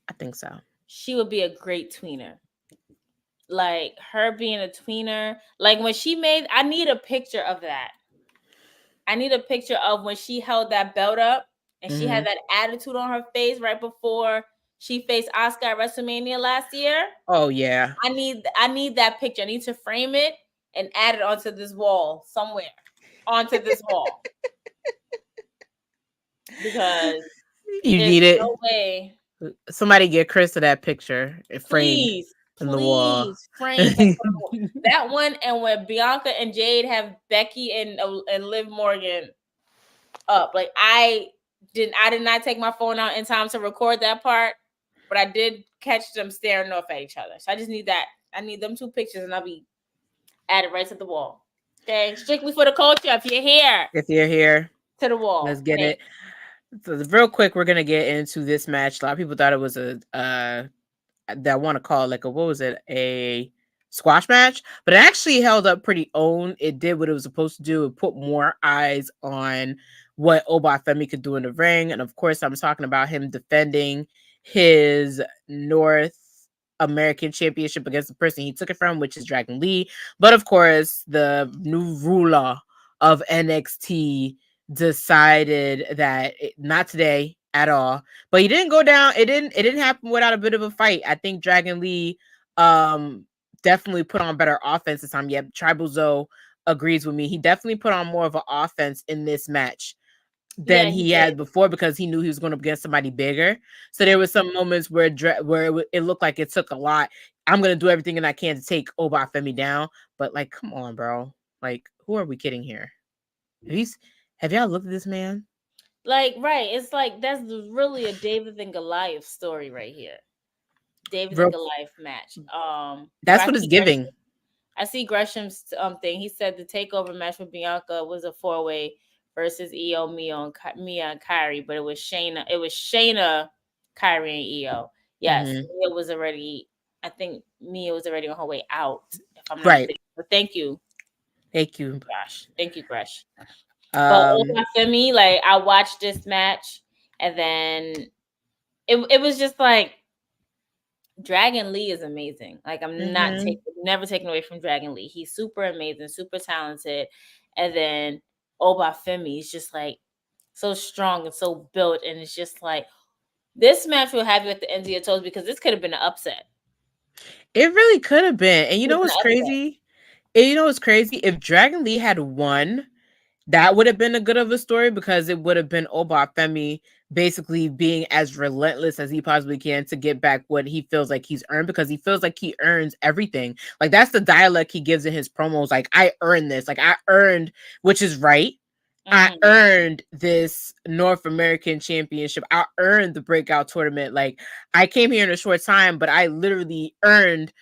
Speaker 1: I think so.
Speaker 2: She would be a great tweener. Like her being a tweener, like when she made, I need a picture of that. I need a picture of when she held that belt up and she had that attitude on her face right before she faced Asuka at WrestleMania last year.
Speaker 1: Oh yeah.
Speaker 2: I need that picture. I need to frame it and add it onto this wall somewhere. Onto this wall. Because
Speaker 1: you need it.
Speaker 2: No way.
Speaker 1: Somebody get Chris to that picture. Framed in the wall.
Speaker 2: Frame that one, and when Bianca and Jade have Becky and Liv Morgan up. Like I did not take my phone out in time to record that part, but I did catch them staring off at each other. So I just need that. I need them two pictures, and I'll be added right to the wall. Okay, strictly for the culture. If you're here, to the wall.
Speaker 1: Let's get it. So real quick, we're gonna get into this match. A lot of people thought it was that I want to call like a squash match, but it actually held up pretty own. It did what it was supposed to do. It put more eyes on what Obafemi could do in the ring, and of course, I'm talking about him defending his North American Championship against the person he took it from, which is Dragon Lee. But of course, the new ruler of NXT decided that not today at all. But he didn't go down. It didn't happen without a bit of a fight. I think Dragon Lee definitely put on better offense this time. Yeah, Tribal Zoe agrees with me. He definitely put on more of an offense in this match than he had before, because he knew he was going to against somebody bigger. So there was some moments where it looked like it took a lot. I'm going to do everything I can to take Obafemi down. But like, come on, bro. Like, who are we kidding here? Have y'all looked at this man?
Speaker 2: Like, right. It's like that's really a David and Goliath story right here. David and Goliath match.
Speaker 1: That's what it's giving.
Speaker 2: I see Gresham's thing. He said the takeover match with Bianca was a 4-way versus Io, Mia, and Kyrie, but it was Shayna, Kyrie, and Io. Yes, Mia was already. I think Mia was already on her way out, if I'm not
Speaker 1: Right.
Speaker 2: mistaken. But thank you,
Speaker 1: Thank you.
Speaker 2: Josh. Thank you, Gresh. But
Speaker 1: Um,
Speaker 2: for me, like I watched this match, and then it was just like Dragon Lee is amazing. Like I'm not
Speaker 1: mhm.
Speaker 2: never taking away from Dragon Lee. He's super amazing, super talented. And then Obafemi is just like so strong and so built, and it's just like this match will have you at the ends of your toes because this could have been an upset.
Speaker 1: It really could have been. And you
Speaker 2: It
Speaker 1: know
Speaker 2: was
Speaker 1: what's
Speaker 2: an upset.
Speaker 1: crazy? And you know what's crazy? If Dragon Lee had won, that would have been a good of a story because it would have been Obafemi basically being as relentless as he possibly can to get back what he feels like he's earned, because he feels like he earns everything. Like that's the dialect he gives in his promos. Like, I earned this. Like, I earned, which is right. I
Speaker 2: Mm-hmm.
Speaker 1: earned this North American championship. I earned the breakout tournament. Like, I came here in a short time, but I literally earned,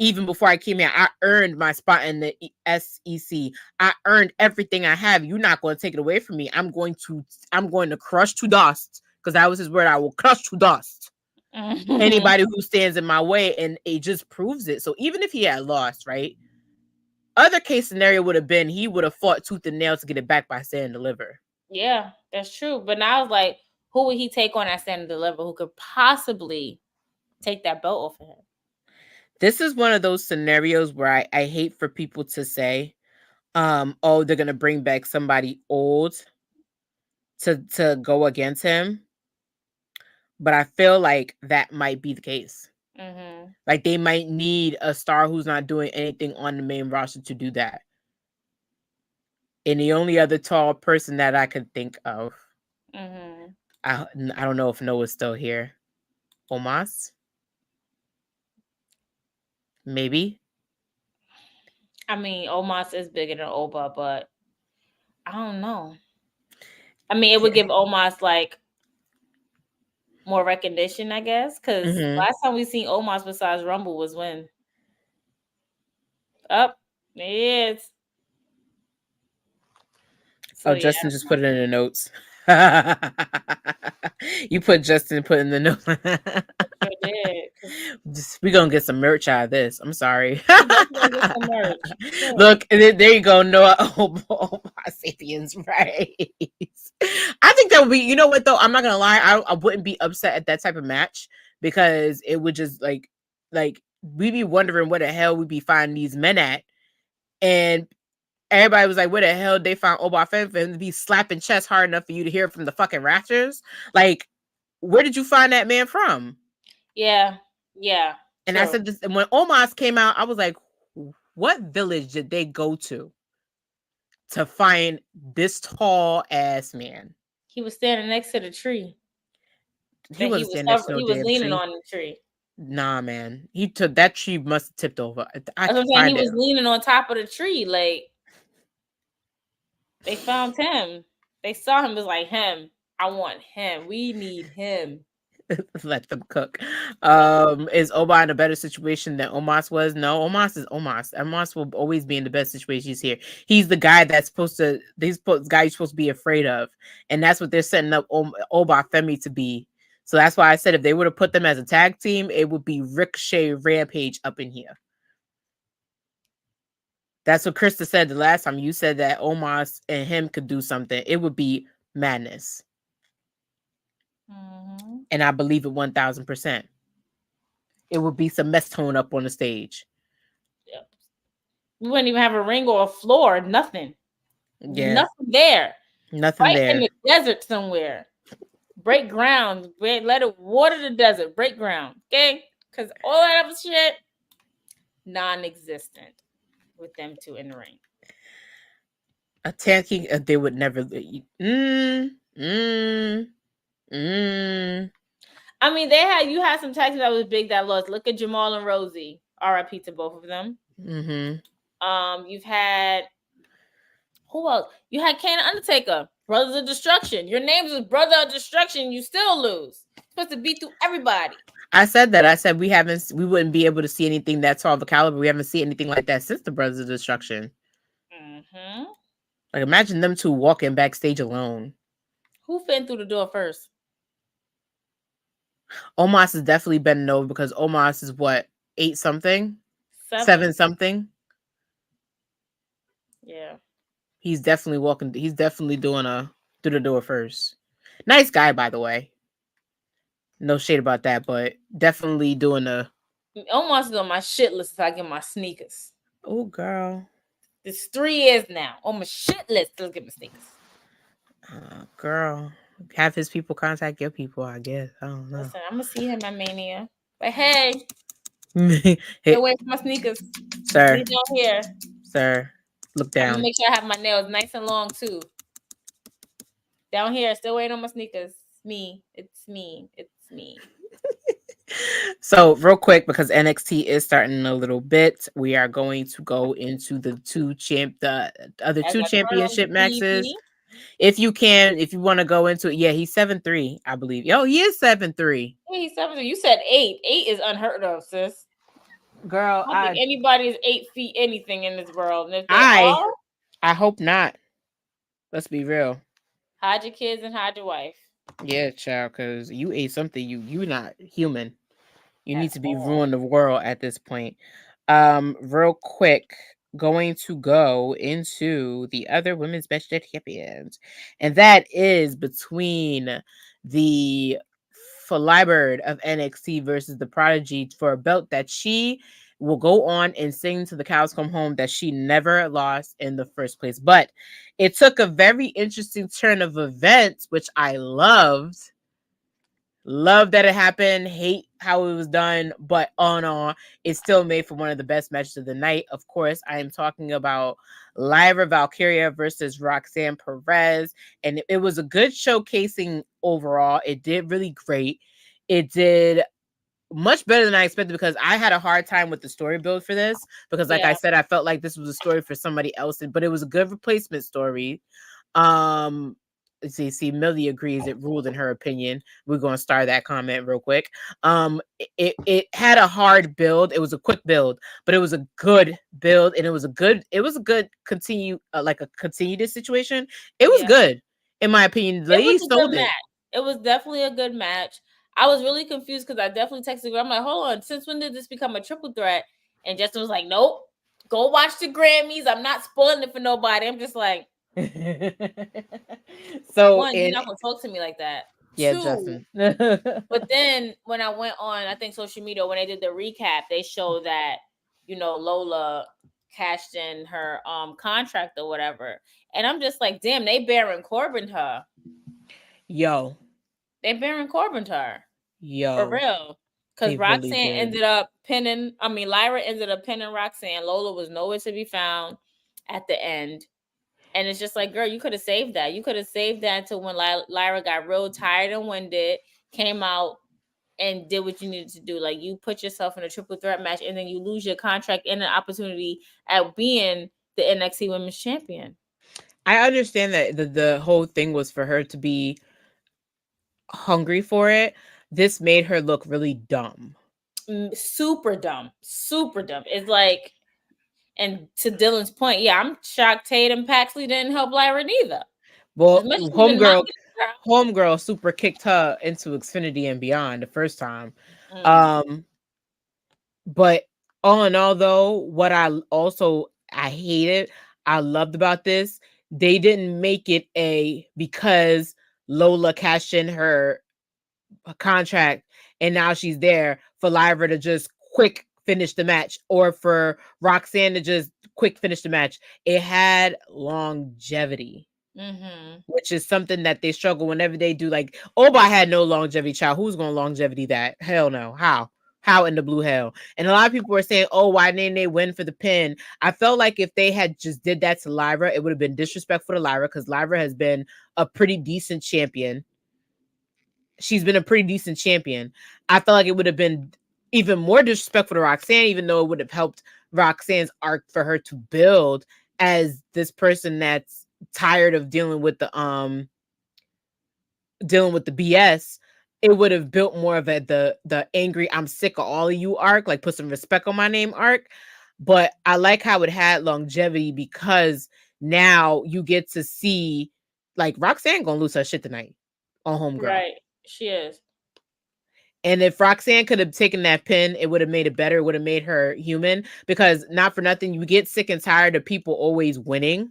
Speaker 1: even before I came here, I earned my spot in the SEC. I earned everything I have. You're not going to take it away from me. I'm going to crush to dust, because that was his word. I will crush to dust
Speaker 2: Mm-hmm.
Speaker 1: anybody who stands in my way, and it just proves it. So even if he had lost, right? Other case scenario would have been he would have fought tooth and nail to get it back by Stand and Deliver.
Speaker 2: Yeah, that's true. But now I was like, who would he take on at Stand and Deliver who could possibly take that belt off of him?
Speaker 1: This is one of those scenarios where I hate for people to say, oh, they're gonna bring back somebody old to go against him. But I feel like that might be the case.
Speaker 2: Mm-hmm.
Speaker 1: Like, they might need a star who's not doing anything on the main roster to do that. And the only other tall person that I could think of,
Speaker 2: Mm-hmm.
Speaker 1: I don't know if Noah's still here. Omas? Maybe?
Speaker 2: I mean, Omos is bigger than Oba, but I don't know. I mean, it would give Omos like more recognition, I guess, because
Speaker 1: Mm-hmm.
Speaker 2: last time we seen Omos besides Rumble was when up. It is. So
Speaker 1: Oh,
Speaker 2: yeah,
Speaker 1: Justin just put it in the notes. You put in the notes.
Speaker 2: sure did. 'Cause
Speaker 1: We're gonna get some merch out of this. I'm sorry.
Speaker 2: we definitely gonna get some merch. Sure.
Speaker 1: Look, there you go, Noah. Oh, Sapiens, right? I think that would be. You know what though? I'm not gonna lie. I wouldn't be upset at that type of match, because it would just like we'd be wondering where the hell we'd be finding these men at, and everybody was like, where the hell they found Oba Fenton to be slapping chest hard enough for you to hear from the fucking rafters? Like, where did you find that man from?
Speaker 2: Yeah. Yeah.
Speaker 1: And I
Speaker 2: True.
Speaker 1: said this, and when Omas came out, I was like, what village did they go to find this tall ass man?
Speaker 2: He was standing next to the tree
Speaker 1: He
Speaker 2: that he
Speaker 1: wasn't
Speaker 2: was
Speaker 1: standing next to no
Speaker 2: he was
Speaker 1: damn
Speaker 2: leaning
Speaker 1: tree.
Speaker 2: on the tree.
Speaker 1: Nah, man. He took that tree, must have tipped over. I
Speaker 2: That's what
Speaker 1: can
Speaker 2: I'm saying. He
Speaker 1: find it.
Speaker 2: was leaning on top of the tree. Like they found him. They saw him. It was like him. I want him. We need him.
Speaker 1: Let them cook.
Speaker 2: Yeah.
Speaker 1: Is Oba in a better situation than Omos was? No, Omos is Omos. Omos will always be in the best situation he's here. He's the guy that's supposed to, guy you're supposed to be afraid of. And that's what they're setting up Oba Femi to be. So that's why I said if they would have put them as a tag team, it would be Ricochet Rampage up in here. That's what Krista said the last time. You said that Omos and him could do something. It would be madness.
Speaker 2: Mm-hmm.
Speaker 1: And I believe it 1000%. It would be some mess tone up on the stage.
Speaker 2: Yep. We wouldn't even have a ring or a floor. Nothing.
Speaker 1: Yeah,
Speaker 2: Nothing there.
Speaker 1: nothing
Speaker 2: Right in
Speaker 1: there.
Speaker 2: the desert somewhere. Break ground. Let it water the desert. Break ground. Okay? Because all that other shit, non-existent with them two in the ring.
Speaker 1: Attacking, they would never. Mm.
Speaker 2: I mean, you had some tag teams that was big that lost. Look at Jamal and Rosie. R.I.P. to both of them.
Speaker 1: Mm-hmm.
Speaker 2: You've had who else? You had Kane and Undertaker, Brothers of Destruction. Your names was Brother of Destruction. You still lose. You're supposed to beat through everybody.
Speaker 1: I said that. I said we wouldn't be able to see anything that tall of a caliber. We haven't seen anything like that since the Brothers of Destruction.
Speaker 2: Mm-hmm.
Speaker 1: Like, imagine them two walking backstage alone.
Speaker 2: Who fit in through the door first?
Speaker 1: Omos has definitely been no, because Omos is what, 8 something, 7 something.
Speaker 2: Yeah.
Speaker 1: He's definitely walking. He's definitely doing a through the door first. Nice guy, by the way. No shade about that, but definitely doing a.
Speaker 2: Almost on my shit list if I get my sneakers.
Speaker 1: Oh, girl.
Speaker 2: It's 3 years now. On my shit list to get my sneakers.
Speaker 1: Girl. Have his people contact your people, I guess. I don't know.
Speaker 2: Listen, I'm gonna see him at Mania. But hey,
Speaker 1: Hey,
Speaker 2: stay away from my sneakers.
Speaker 1: sir,
Speaker 2: Me down here.
Speaker 1: sir, look
Speaker 2: I'm gonna
Speaker 1: down.
Speaker 2: make sure I have my nails nice and long too. Down here, still waiting on my sneakers. It's me. It's me. It's me.
Speaker 1: So, real quick, because NXT is starting in a little bit, we are going to go into the other
Speaker 2: As
Speaker 1: two
Speaker 2: I turn on the
Speaker 1: championship matches.
Speaker 2: TV.
Speaker 1: If you can, if you want to go into it, yeah, he's 7'3", I believe. Oh, he is 7'3".
Speaker 2: Hey, he's 7. You said 8. 8 is unheard of, sis.
Speaker 1: Girl,
Speaker 2: I don't think anybody is 8 feet anything in this world. And if they
Speaker 1: I
Speaker 2: are,
Speaker 1: I hope not. Let's be real.
Speaker 2: hide your kids and hide your wife.
Speaker 1: Yeah, child, because you ate something you not human. You need
Speaker 2: At
Speaker 1: to be
Speaker 2: all.
Speaker 1: ruining the world at this point. Real quick, going to go into the other women's match champions, and that is between the Flybird of NXT versus the Prodigy for a belt that she will go on and sing to the cows come home that she never lost in the first place. But it took a very interesting turn of events, which I loved. Love that it happened. Hate how it was done, but all in all, it still made for one of the best matches of the night. Of course, I am talking about Lyra Valkyria versus Roxanne Perez, and it was a good showcasing overall. It did really great. It did much better than I expected because I had a hard time with the story build for this because, like I
Speaker 2: Yeah.
Speaker 1: said, I felt like this was a story for somebody else, but it was a good replacement story. Um, see, Millie agrees it ruled in her opinion. We're gonna start that comment real quick. It had a hard build. It was a quick build, but it was a good build, and it was a good continue like a continued situation. It was
Speaker 2: Yeah.
Speaker 1: good in my opinion.
Speaker 2: It was
Speaker 1: They
Speaker 2: a good
Speaker 1: sold it.
Speaker 2: match. It was definitely a good match. I was really confused because I definitely texted her. I'm like, hold on, since when did this become a triple threat? And Justin was like, nope, go watch the Grammys. I'm not spoiling it for nobody. I'm just like,
Speaker 1: So
Speaker 2: one, you're
Speaker 1: in
Speaker 2: not gonna talk to me like that.
Speaker 1: yeah,
Speaker 2: Two,
Speaker 1: Justin.
Speaker 2: but then when I went on, I think social media, when they did the recap, they showed that, Lola cashed in her contract or whatever. And I'm just like, damn, they Baron Corbin her.
Speaker 1: Yo,
Speaker 2: They Baron Corbin her. For
Speaker 1: yo,
Speaker 2: real. Because
Speaker 1: they really
Speaker 2: Roxanne
Speaker 1: did.
Speaker 2: ended up Lyra ended up pinning Roxanne. Lola was nowhere to be found at the end. And it's just like, girl, you could have saved that. You could have saved that until when Lyra got real tired and winded, came out and did what you needed to do. Like, you put yourself in a triple threat match and then you lose your contract and an opportunity at being the NXT Women's Champion.
Speaker 1: I understand that the whole thing was for her to be hungry for it. This made her look really dumb.
Speaker 2: Super dumb. Super dumb. It's like, and to Dylan's point, yeah, I'm shocked Tatum Paxley didn't help Lyra neither. As
Speaker 1: Well,
Speaker 2: much as she's been mocking her.
Speaker 1: homegirl super kicked her into Xfinity and beyond the first time.
Speaker 2: Mm,
Speaker 1: Um, but all in all, though, what I hated, I loved about this, they didn't make it a because Lola cashed in her contract and now she's there for Lyra to just quick finish the match or for Roxanne to just quick finish the match. It had longevity, which is something that they struggle whenever they do. Like, Oba had no longevity, child. Who's going to longevity that? Hell no. How in the blue hell? And a lot of people were saying, oh, why didn't they win for the pin? I felt like if they had just did that to Lyra, it would have been disrespectful to Lyra because Lyra has been a pretty decent champion. She's been a pretty decent champion. I felt like it would have been even more disrespectful to Roxanne, even though it would have helped Roxanne's arc for her to build as this person that's tired of dealing with the BS. It would have built more of the angry I'm sick of all of you arc, like put some respect on my name arc. But I like how it had longevity because now you get to see like Roxanne gonna lose her shit tonight on Homegirl.
Speaker 2: right. She is.
Speaker 1: And if Roxanne could have taken that pin, it would have made it better. It would have made her human, because not for nothing, you get sick and tired of people always winning.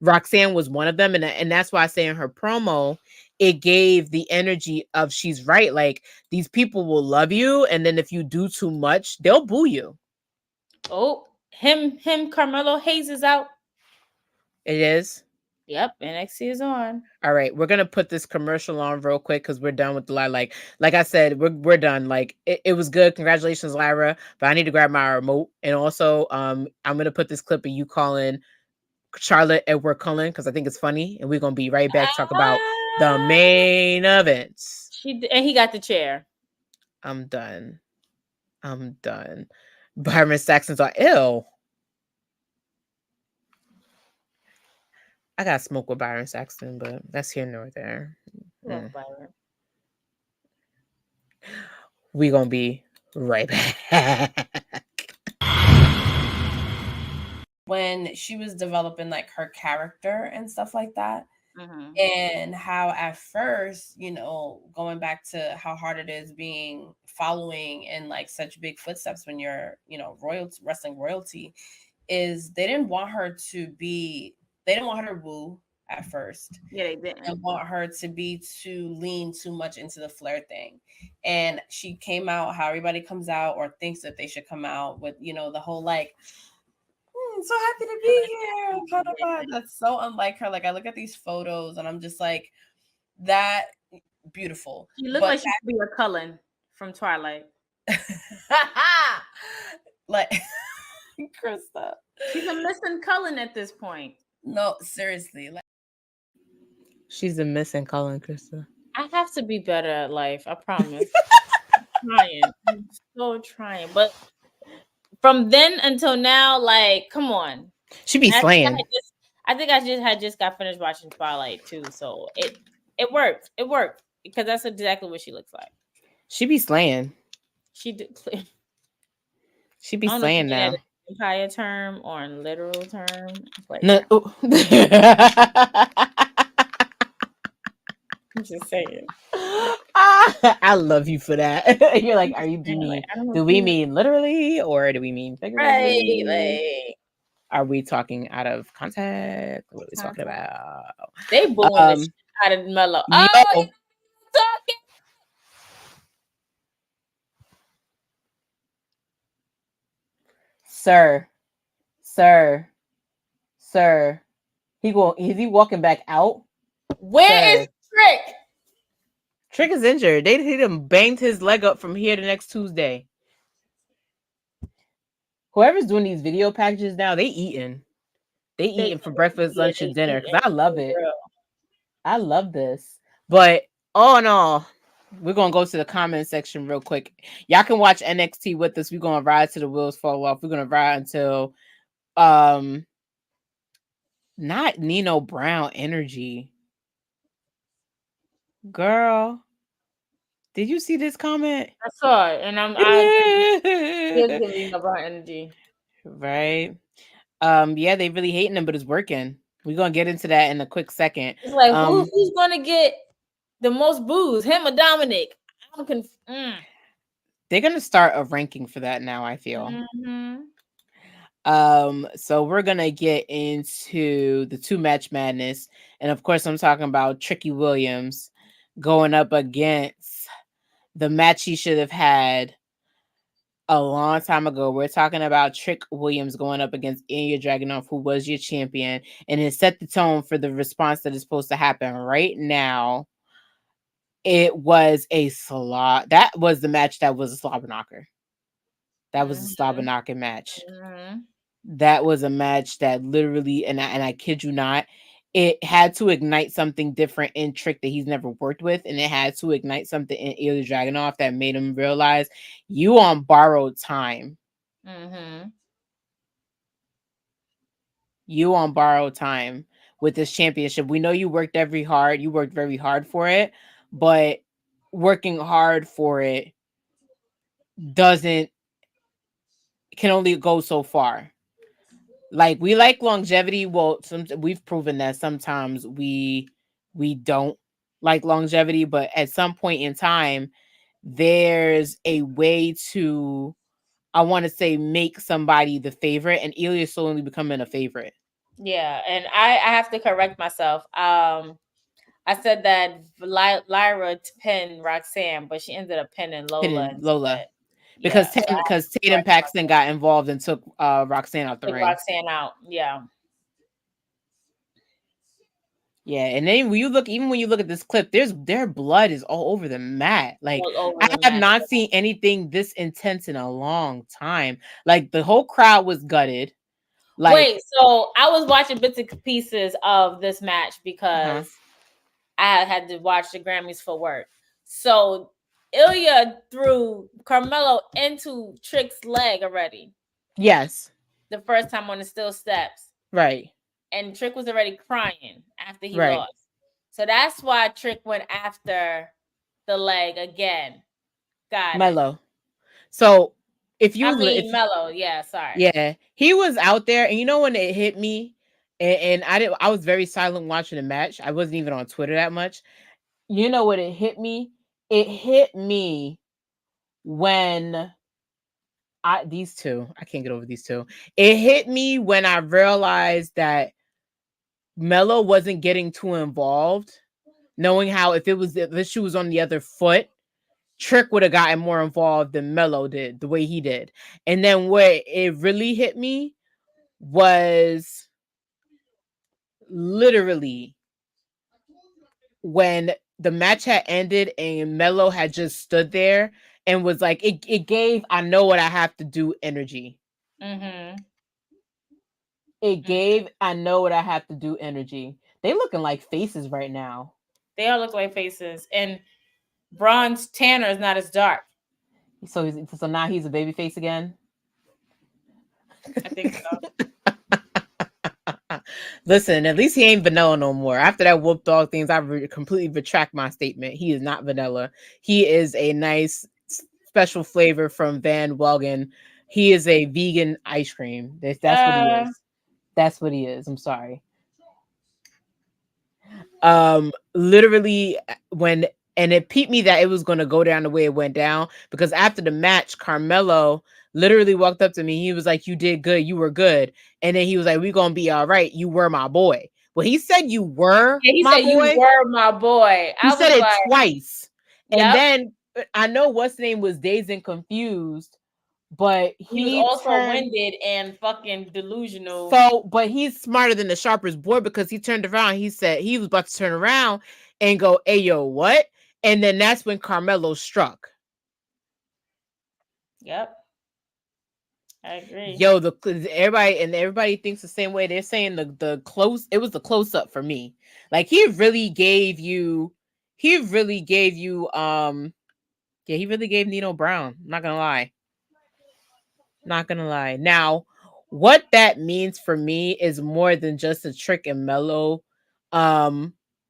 Speaker 1: Roxanne was one of them. And that's why I say in her promo, it gave the energy of, she's right. Like, these people will love you. And then if you do too much, they'll boo you.
Speaker 2: Oh, Carmelo Hayes is out.
Speaker 1: It is.
Speaker 2: Yep, NXT is on.
Speaker 1: All right, we're gonna put this commercial on real quick because we're done with the live. Like I said, we're done. Like, it was good. Congratulations, Lyra. But I need to grab my remote. And also, I'm gonna put this clip of you calling Charlotte Edward Cullen because I think it's funny, and we're gonna be right back to talk about the main events.
Speaker 2: And he got the chair.
Speaker 1: I'm done. Byron Saxon's are ill. I got smoke with Byron Saxton, but that's here nor there.
Speaker 2: Love Byron.
Speaker 1: We gonna be right back.
Speaker 3: When she was developing like her character and stuff like that, and how at first, you know, going back to how hard it is being following in like such big footsteps when you're, you know, royalty, wrestling royalty, is they didn't want her to woo at first.
Speaker 2: Yeah, they didn't.
Speaker 3: And want her to lean too much into the flair thing. And she came out how everybody comes out or thinks that they should come out with, you know, the whole like, so happy to be here kind of vibe. That's so unlike her. Like, I look at these photos and I'm just like, that beautiful.
Speaker 2: She looked like she could be a Cullen from Twilight.
Speaker 3: Like, Krista,
Speaker 2: she's a missing Cullen at this point.
Speaker 3: No, seriously, like,
Speaker 1: she's a missing Cullen, Krista.
Speaker 2: I have to be better at life, I promise. I'm so trying, but from then until now, like, come on,
Speaker 1: she be slaying.
Speaker 2: I think I just got finished watching Twilight too, so it worked because that's exactly what she looks like.
Speaker 1: She be slaying.
Speaker 2: She be
Speaker 1: slaying now.
Speaker 2: Empire term or in literal term? Like,
Speaker 1: no.
Speaker 2: I'm just saying.
Speaker 1: I love you for that. You're like, do we mean literally or do we mean figuratively?
Speaker 2: Right,
Speaker 1: are we talking out of context? What are we talking about?
Speaker 2: They booing the shit out of Mello. Oh, talking.
Speaker 1: Sir. Is he walking back out?
Speaker 2: Where is Trick?
Speaker 1: Trick is injured. They hit him, banged his leg up from here to next Tuesday. Whoever's doing these video packages now, they eating for breakfast, lunch, and dinner. Because I love it. I love this. But all in all, we're gonna go to the comment section real quick. Y'all can watch NXT with us. We're gonna ride till the wheels fall off. We're gonna ride until not Nino Brown energy. Girl, did you see this comment?
Speaker 2: I saw it, and I give Nino Brown energy.
Speaker 1: Right. Yeah, they really hating him, but it's working. We're gonna get into that in a quick second.
Speaker 2: It's like who's gonna get the most boos, him or Dominic?
Speaker 1: They're gonna start a ranking for that now, I feel. So we're gonna get into the 2-match madness, and of course I'm talking about Tricky Williams going up against the match he should have had a long time ago. We're talking about Trick Williams going up against Ilya Dragunov, who was your champion, and it set the tone for the response that is supposed to happen right now. It was a slobber. That was the match that was a slobber knocker. That was a slobber knocking match. That was a match that literally, and I kid you not, it had to ignite something different in Trick that he's never worked with, and it had to ignite something in Ilya Dragunov that made him realize you on borrowed time. You on borrowed time with this championship. We know you worked very hard for it, but working hard for it can only go so far. Like, we like longevity. Well, we've proven that sometimes we don't like longevity, but at some point in time, there's a way to, I want to say, make somebody the favorite, and Ilya is slowly becoming a favorite.
Speaker 2: Yeah, and I have to correct myself. I said that Lyra pinned Roxanne, but she ended up pinning Lola instead.
Speaker 1: Because
Speaker 2: Yeah,
Speaker 1: because Tatum Paxton got involved and took Roxanne out the ring.
Speaker 2: Roxanne out. Yeah.
Speaker 1: Yeah, and then when you look at this clip, their blood is all over the mat. Like, I have not seen anything this intense in a long time. Like, the whole crowd was gutted. Like,
Speaker 2: wait, so I was watching bits and pieces of this match because I had to watch the Grammys for work. So Ilya threw Carmelo into Trick's leg already.
Speaker 1: Yes.
Speaker 2: The first time on the steel steps.
Speaker 1: Right.
Speaker 2: And Trick was already crying after he lost. So that's why Trick went after the leg again. Got
Speaker 1: Melo.
Speaker 2: it.
Speaker 1: So if you
Speaker 2: Melo, yeah, sorry.
Speaker 1: Yeah, he was out there, and you know when it hit me, and I was very silent watching the match. I wasn't even on Twitter that much. You know what it hit me? It hit me when these two, I can't get over these two. It hit me when I realized that Melo wasn't getting too involved, knowing how if the shoe was on the other foot, Trick would have gotten more involved than Melo did, the way he did. And then where it really hit me was literally when the match had ended and Melo had just stood there and was like, it gave I know what I have to do energy. It gave I know what I have to do energy. They looking like faces right now.
Speaker 2: They all look like faces. And Bronze Tanner is not as dark.
Speaker 1: So now he's a baby face again?
Speaker 2: I think so.
Speaker 1: Listen, at least he ain't vanilla no more. After that whoop dog things, I completely retract my statement. He is not vanilla. He is a nice special flavor from Van Welgen. He is a vegan ice cream. That's what he is. That's what he is. I'm sorry. Literally and it peeped me that it was going to go down the way it went down, because after the match, Carmelo literally walked up to me. He was like, "You did good. You were good." And then he was like, "We're going to be all right. You were my boy." Well, he said you were my boy.
Speaker 2: You were my boy.
Speaker 1: He said it twice. And then I know what's his name was dazed and confused, but
Speaker 2: he was also winded and fucking delusional.
Speaker 1: So, but he's smarter than the sharpest boy, because he turned around. He said he was about to turn around and go, "Hey, yo, what?" And then that's when Carmelo struck.
Speaker 2: Yep. I agree.
Speaker 1: Yo, everybody thinks the same way. They're saying the close, it was the close up for me. Like he really gave you yeah, he really gave Nino Brown. Not gonna lie. Now, what that means for me is more than just a Trick and Melo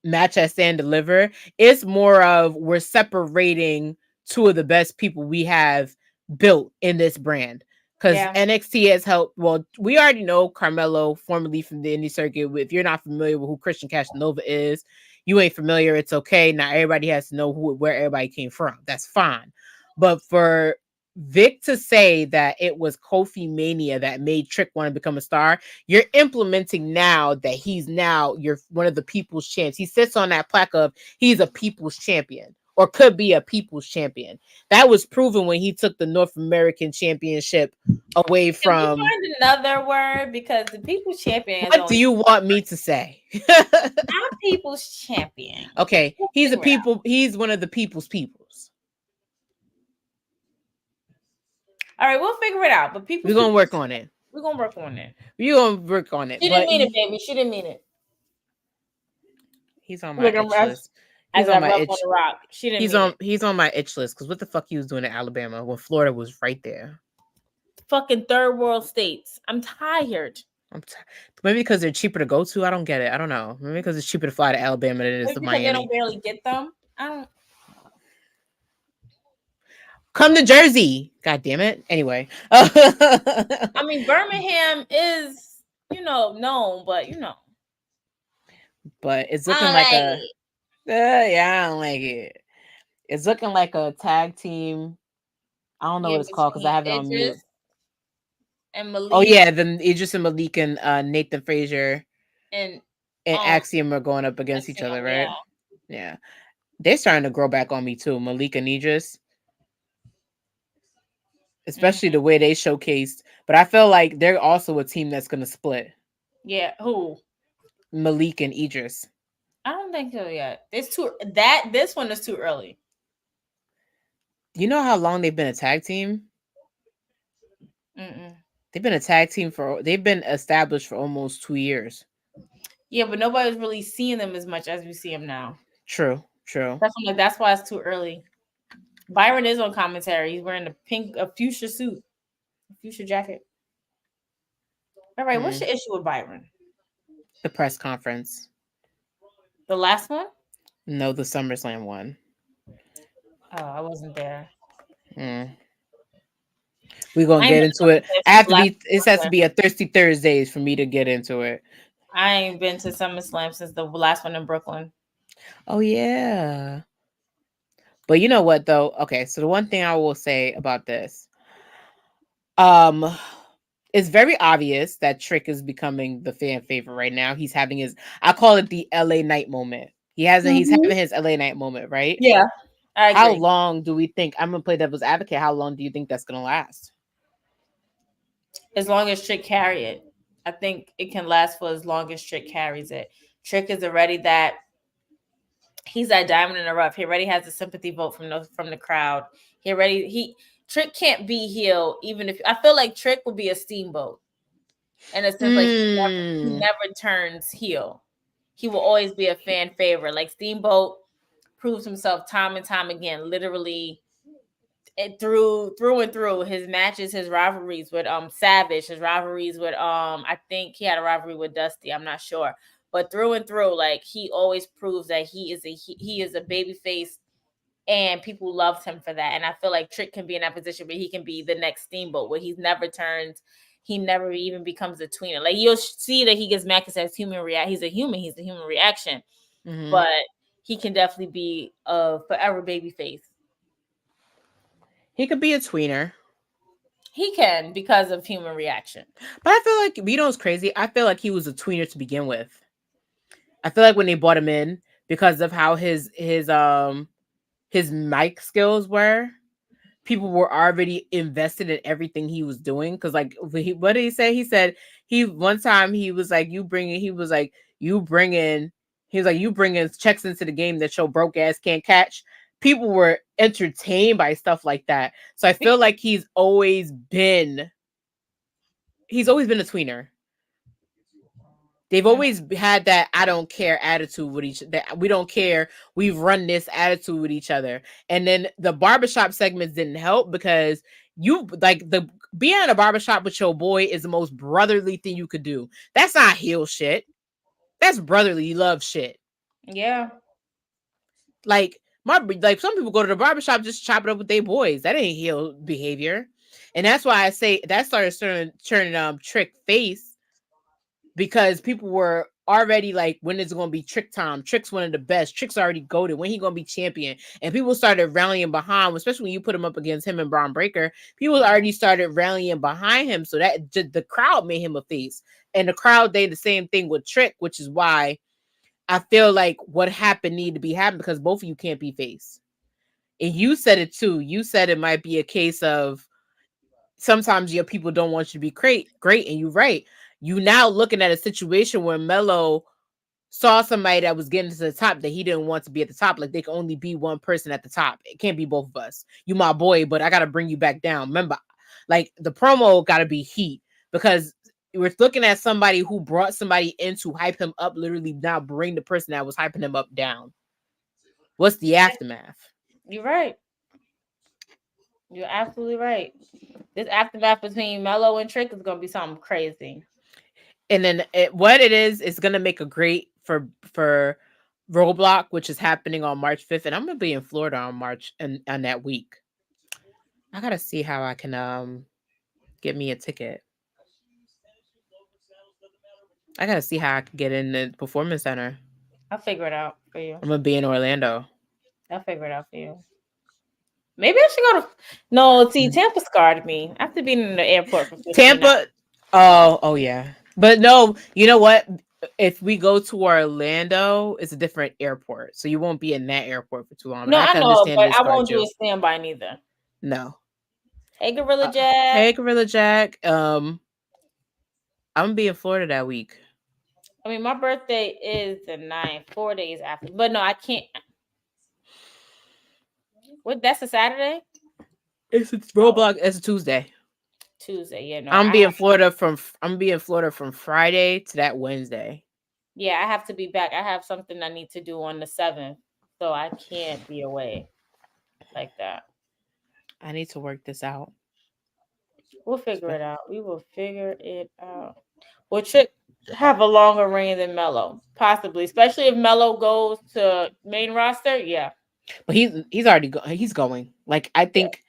Speaker 1: match at Stand Deliver. It's more of we're separating two of the best people we have built in this brand. Because NXT has helped. Well, we already know Carmelo, formerly from the indie circuit. If you're not familiar with who Christian Casanova is, you ain't familiar, it's okay. Not everybody has to know where everybody came from. That's fine. But for Vic to say that it was Kofi Mania that made Trick want to become a star, you're implementing now that he's now one of the people's champs. He sits on that plaque of he's a people's champion, or could be a people's champion. That was proven when he took the North American Championship away from.
Speaker 2: Can we find another word, because the people's champion.
Speaker 1: What do you want me to say?
Speaker 2: Not people's champion.
Speaker 1: Okay, he's a people. He's one of the people's peoples.
Speaker 2: All right, we'll figure it out. But
Speaker 1: we're gonna work on it.
Speaker 2: We're gonna work on it.
Speaker 1: We're gonna work on it.
Speaker 2: She didn't mean it, baby. She didn't mean it.
Speaker 1: He's on my itch list. He's on my itch.
Speaker 2: She didn't.
Speaker 1: He's on my itch list, because what the fuck he was doing in Alabama when Florida was right there?
Speaker 2: Fucking third world states. I'm tired.
Speaker 1: Maybe because they're cheaper to go to. I don't get it. I don't know. Maybe because it's cheaper to fly to Alabama than it is to Miami.
Speaker 2: They don't barely get them. I don't.
Speaker 1: Come to Jersey. God damn it. Anyway.
Speaker 2: I mean, Birmingham is, known, but
Speaker 1: But it's looking like yeah, I don't like it. It's looking like a tag team. I don't know
Speaker 2: Yeah,
Speaker 1: what it's called because I
Speaker 2: between
Speaker 1: have it on mute.
Speaker 2: Idris and
Speaker 1: Oh
Speaker 2: Malik
Speaker 1: yeah, then Idris and Malik and Nathan Frazier
Speaker 2: and
Speaker 1: and
Speaker 2: um
Speaker 1: Axiom are going up against each other,
Speaker 2: Axiom,
Speaker 1: right?
Speaker 2: yeah.
Speaker 1: Yeah. They're starting to grow back on me too. Malik and Idris, especially
Speaker 2: Hmm.
Speaker 1: the way they showcased. But I feel like they're also a team that's gonna split.
Speaker 2: Yeah, who?
Speaker 1: Malik and Idris.
Speaker 2: I don't think so yet. This one is too early.
Speaker 1: You know how long they've been a tag team?
Speaker 2: Mm-mm.
Speaker 1: They've been a tag team for. They've been established for almost 2 years.
Speaker 2: Yeah, but nobody's really seeing them as much as we see them now.
Speaker 1: True. True.
Speaker 2: That's why it's too early. Byron is on commentary. He's wearing a fuchsia suit, a fuchsia jacket. All right, what's your issue with Byron?
Speaker 1: The press conference.
Speaker 2: The last one?
Speaker 1: No, the SummerSlam one.
Speaker 2: Oh, I wasn't there.
Speaker 1: Mm. We're gonna
Speaker 2: I ain't
Speaker 1: get
Speaker 2: been to
Speaker 1: into it.
Speaker 2: SummerSlam
Speaker 1: I
Speaker 2: since
Speaker 1: have
Speaker 2: the
Speaker 1: to
Speaker 2: last
Speaker 1: be. This has to
Speaker 2: Brooklyn.
Speaker 1: be a thirsty Thursdays for me to get into it.
Speaker 2: I ain't been to SummerSlam since the last one in Brooklyn.
Speaker 1: Oh yeah. But you know what though? Okay, so the one thing I will say about this, um, it's very obvious that Trick is becoming the fan favorite right now. He's having his, I call it the LA Night moment. He's
Speaker 2: Mhm.
Speaker 1: having his LA Night moment, right?
Speaker 2: Yeah, I
Speaker 1: How
Speaker 2: agree.
Speaker 1: long do we think? I'm gonna play devil's advocate. How long do you think that's gonna last?
Speaker 2: As long as Trick carry it, I think it can last for as long as Trick carries it. Trick is already that he's that diamond in the rough. He already has a sympathy vote from the crowd. He Trick can't be heel even if I feel like Trick will be a steamboat in a sense like he
Speaker 1: Hmm.
Speaker 2: never turns heel. He will always be a fan favorite. Like Steamboat proves himself time and time again, literally through and through his matches, his rivalries with Savage, his rivalries with I think he had a rivalry with Dusty, I'm not sure. But through and through, like he always proves that he is a baby face and people loved him for that. And I feel like Trick can be in that position where he can be the next Steamboat, where he never even becomes a tweener. Like you'll see that he gets mad because he's a human, he's a human reaction.
Speaker 1: Mm-hmm.
Speaker 2: But he can definitely be a forever baby face.
Speaker 1: He could be a tweener.
Speaker 2: He can because of human reaction.
Speaker 1: But I feel like Vito's crazy. I feel like he was a tweener to begin with. I feel like when they brought him in because of how his mic skills were, people were already invested in everything he was doing. Because like, what did he say? He said one time he was like, you bring in. He was like, you bring in. He was like, you bring in checks into the game that your broke ass can't catch. People were entertained by stuff like that. So I feel like he's always been a tweener. They've always had that I don't care attitude with that we don't care. We've run this attitude with each other. And then the barbershop segments didn't help because you like the being in a barbershop with your boy is the most brotherly thing you could do. That's not heel shit. That's brotherly love shit.
Speaker 2: Yeah.
Speaker 1: Like some people go to the barbershop just chop it up with their boys. That ain't heel behavior. And that's why I say that started turning Trick face because people were already like, when is it going to be Trick time? Trick's one of the best. Trick's already goated. When he going to be champion? And people started rallying behind, especially when you put him up against him and Braun Breaker. People already started rallying behind him, so that the crowd made him a face, and the crowd did the same thing with Trick, which is why I feel like what happened needed to be happened because both of you can't be face. And you said it too. You said it might be a case of sometimes your people don't want you to be great, and you're right. You now looking at a situation where Melo saw somebody that was getting to the top that he didn't want to be at the top. Like, they can only be one person at the top. It can't be both of us. You my boy, but I got to bring you back down. Remember, like, the promo got to be heat because we're looking at somebody who brought somebody in to hype him up, literally now bring the person that was hyping him up down. What's the aftermath?
Speaker 2: You're right. You're absolutely right. This aftermath between Mello and Trick is gonna be something crazy.
Speaker 1: And then what it is going to make a great for Roadblock, which is happening on March 5th, and I'm gonna be in Florida on March and on that week. I gotta see how I can get me a ticket. I gotta see how I can get in the Performance Center.
Speaker 2: I'll figure it out for you.
Speaker 1: I'm gonna be in Orlando.
Speaker 2: I'll figure it out for you. Maybe I should go to. No, see, Tampa scarred me after being in the airport for 15
Speaker 1: Tampa.
Speaker 2: hours.
Speaker 1: Oh yeah. But no, you know what? If we go to Orlando, it's a different airport, so you won't be in that airport for too long. But
Speaker 2: No,
Speaker 1: I
Speaker 2: I
Speaker 1: can
Speaker 2: know,
Speaker 1: understand
Speaker 2: but
Speaker 1: this
Speaker 2: I
Speaker 1: scarred
Speaker 2: won't do
Speaker 1: you.
Speaker 2: a standby neither.
Speaker 1: No.
Speaker 2: Hey, Gorilla Jack.
Speaker 1: Hey, Gorilla Jack. I'm gonna be in Florida that week.
Speaker 2: I mean, my birthday is the 9th, 4 days after. But no, I can't. What? That's a Saturday?
Speaker 1: It's a Roblox. It's a Tuesday.
Speaker 2: Tuesday. Yeah, no.
Speaker 1: I'm gonna be in Florida from Friday to that Wednesday.
Speaker 2: Yeah, I have to be back. I have something I need to do on the 7th, so I can't be away like that.
Speaker 1: I need to work this out.
Speaker 2: We'll figure it out. We will figure it out. We'll have a longer reign than Mello, possibly, especially if Mello goes to main roster. Yeah,
Speaker 1: But he's already he's going. Like I think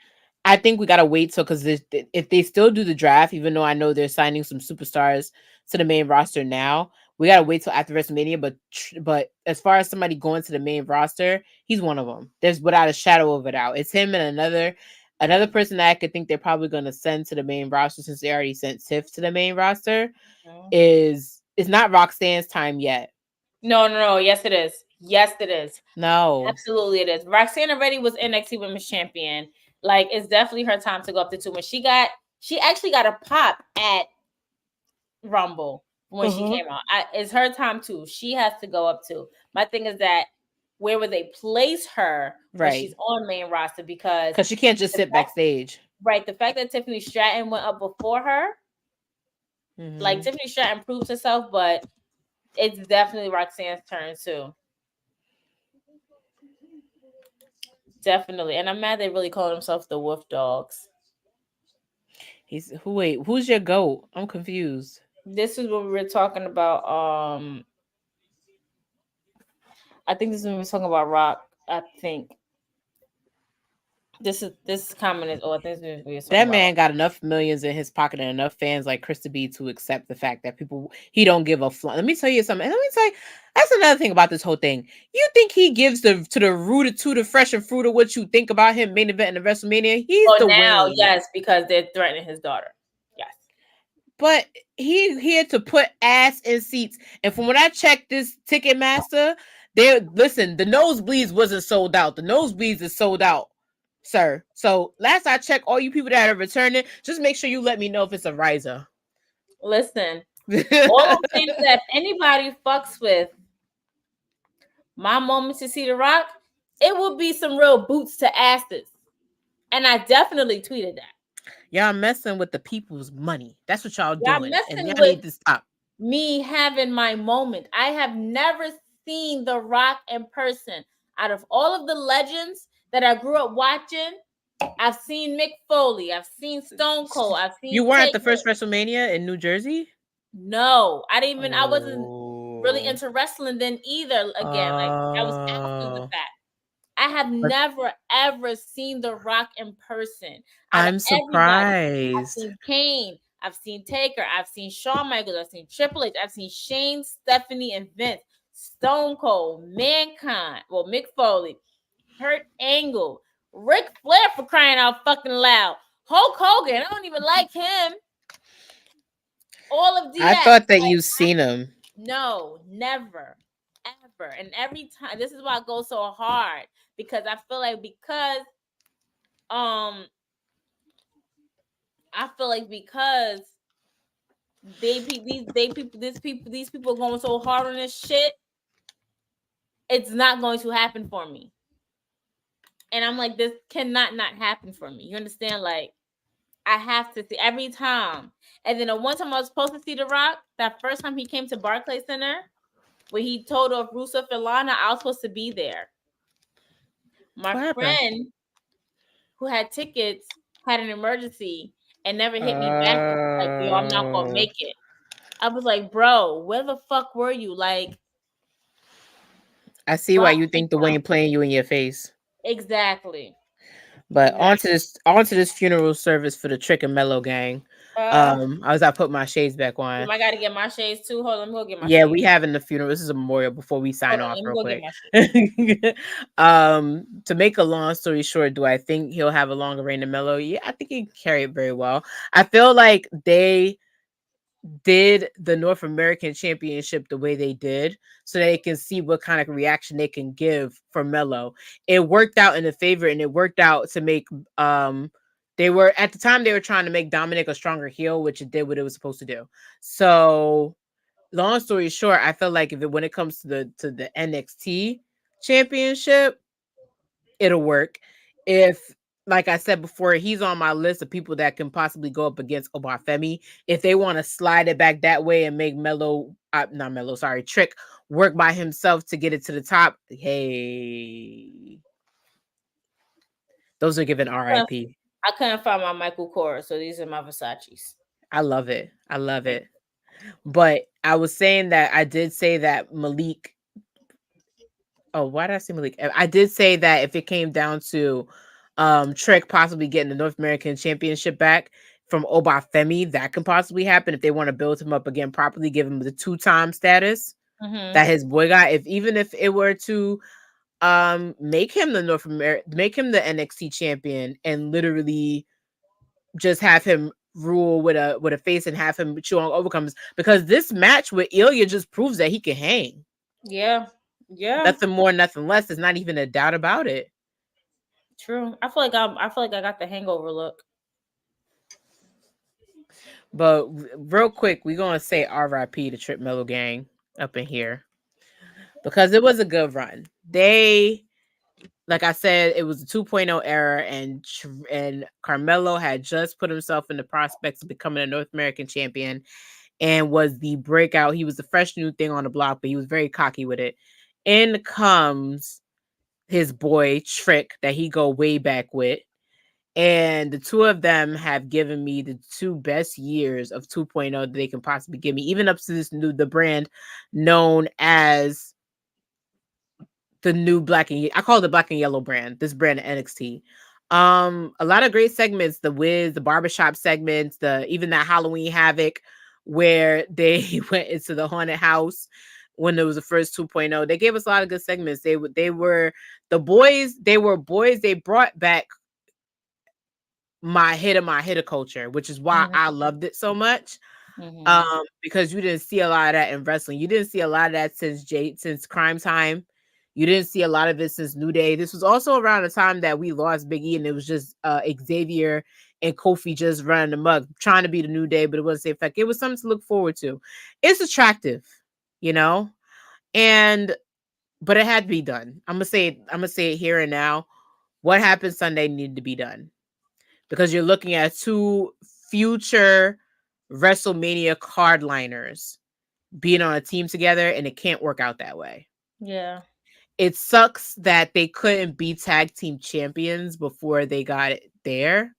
Speaker 1: we gotta wait till because if they still do the draft, even though I know they're signing some superstars to the main roster now, we gotta wait till after WrestleMania. But as far as somebody going to the main roster, he's one of them. There's without a shadow of a doubt. It's him and another person that I could think they're probably gonna send to the main roster since they already sent Tiff to the main roster. Is it's not Roxanne's time yet.
Speaker 2: No. Yes, it is. Yes, it is.
Speaker 1: No,
Speaker 2: absolutely, it is. Roxanne already was NXT Women's Champion. Like, it's definitely her time to go up to 2. When she actually got a pop at Rumble when she came out. It's her time too. She has to go up too. My thing is that where would they place her when she's on main roster? Because
Speaker 1: she can't just sit backstage.
Speaker 2: Right. The fact that Tiffany Stratton went up before her, like Tiffany Stratton proves herself, but it's definitely Roxanne's turn too. Definitely. And I'm mad they really call themselves the Wolf Dogs.
Speaker 1: Who's your GOAT? I'm confused.
Speaker 2: This is what we were talking about. I think this is when we were talking about Rock. I think this comment is. Oh, I think
Speaker 1: that man got enough millions in his pocket and enough fans like Krista B to accept the fact that he don't give a fly. Let me tell you something. And let me tell you, that's another thing about this whole thing. You think he gives to the rooted to the fresh and fruit of what you think about him main event in the WrestleMania? He's the
Speaker 2: now,
Speaker 1: Wayne.
Speaker 2: yes, because they're threatening his daughter. Yes,
Speaker 1: but he here to put ass in seats. And from when I checked this Ticketmaster, the nosebleeds wasn't sold out. The nosebleeds is sold out, sir. So last I checked, all you people that are returning, just make sure you let me know if it's a riser.
Speaker 2: Listen, all I'm saying is that if anybody fucks with my moment to see The Rock, it will be some real boots to asses. And I definitely tweeted that.
Speaker 1: Y'all messing with the people's money. That's what y'all doing.
Speaker 2: Messing
Speaker 1: and y'all
Speaker 2: with
Speaker 1: need to stop.
Speaker 2: Me having my moment. I have never seen The Rock in person. Out of all of the legends that I grew up watching, I've seen Mick Foley. I've seen Stone Cold. I've seen
Speaker 1: You weren't at the first WrestleMania in New Jersey?
Speaker 2: No, I didn't even. I wasn't really into wrestling then either. Again, like I was after the fact. I have never ever seen The Rock in person.
Speaker 1: I'm surprised.
Speaker 2: I've seen Kane. I've seen Taker. I've seen Shawn Michaels. I've seen Triple H. I've seen Shane, Stephanie, and Vince. Stone Cold, Mankind. Well, Mick Foley, Kurt Angle, Ric Flair for crying out fucking loud. Hulk Hogan. I don't even like him. All of these.
Speaker 1: I thought that you've seen him.
Speaker 2: No, never, ever. And every time, this is why I go so hard because I feel like because these people are going so hard on this shit, it's not going to happen for me. And I'm like, this cannot not happen for me. You understand? Like, I have to see every time. And then the one time I was supposed to see The Rock, that first time he came to Barclays Center, when he told off Rusev and Lana, I was supposed to be there. My friend who had tickets had an emergency and never hit me back. Like, yo, I'm not gonna make it. I was like, bro, where the fuck were you? Like,
Speaker 1: I see why you think the Wayne playing you in your face.
Speaker 2: Exactly.
Speaker 1: But onto this funeral service for the Trick and Mellow gang. I put my shades back on.
Speaker 2: I got to get my shades too. Hold on, let me go get my
Speaker 1: Yeah,
Speaker 2: shades.
Speaker 1: we having the funeral. This is a memorial before we sign
Speaker 2: Hold on,
Speaker 1: off
Speaker 2: let me
Speaker 1: real
Speaker 2: go
Speaker 1: quick.
Speaker 2: get my shades.
Speaker 1: To make a long story short, do I think he'll have a longer reign than Melo? Yeah, I think he can carry it very well. I feel like they did the North American Championship the way they did so they can see what kind of reaction they can give for Melo. It worked out in the favor, and it worked out to make they were at the time they were trying to make Dominic a stronger heel, which it did what it was supposed to do. So long story short, I feel like when it comes to the NXT championship, it'll work. If, like I said before, he's on my list of people that can possibly go up against Obafemi. If they want to slide it back that way and make Trick work by himself to get it to the top, hey, those are given RIP.
Speaker 2: I couldn't find my Michael Kors, so these are my Versace's.
Speaker 1: I love it. I love it. But I was saying that I did say that Malik. Oh, why did I say Malik? I did say that if it came down to Trick possibly getting the North American Championship back from Obafemi, that can possibly happen if they want to build him up again properly, give him the 2-time status that his boy got. Even if it were to make him the NXT champion and literally just have him rule with a face and have him chew on overcomes, because this match with Ilya just proves that he can hang.
Speaker 2: Yeah.
Speaker 1: Nothing more, nothing less. There's not even a doubt about it.
Speaker 2: True. I feel like I got the hangover look.
Speaker 1: But real quick, we're gonna say RIP to Trip Mellow Gang up in here because it was a good run. They, like I said, it was a 2.0 era, and Carmelo had just put himself in the prospects of becoming a North American champion and was the breakout. He was the fresh new thing on the block, but he was very cocky with it. In comes his boy Trick that he go way back with. And the two of them have given me the 2 best years of 2.0 that they can possibly give me, even up to the brand known as the new I call it the black and yellow brand, this brand of NXT. A lot of great segments, the Wiz, the barbershop segments, even that Halloween Havoc where they went into the haunted house when there was the first 2.0. They gave us a lot of good segments. They were boys. They brought back my hitter culture, which is why I loved it so much. Because you didn't see a lot of that in wrestling. You didn't see a lot of that since Crime Time. You didn't see a lot of it since New Day. This was also around the time that we lost Big E, and it was just Xavier and Kofi just running amok, trying to be the New Day, but it wasn't safe. Like, it was something to look forward to. It's attractive, but it had to be done. I'm gonna say it here and now. What happened Sunday needed to be done, because you're looking at 2 future WrestleMania cardliners being on a team together, and it can't work out that way.
Speaker 2: Yeah.
Speaker 1: It sucks that they couldn't be tag team champions before they got it there.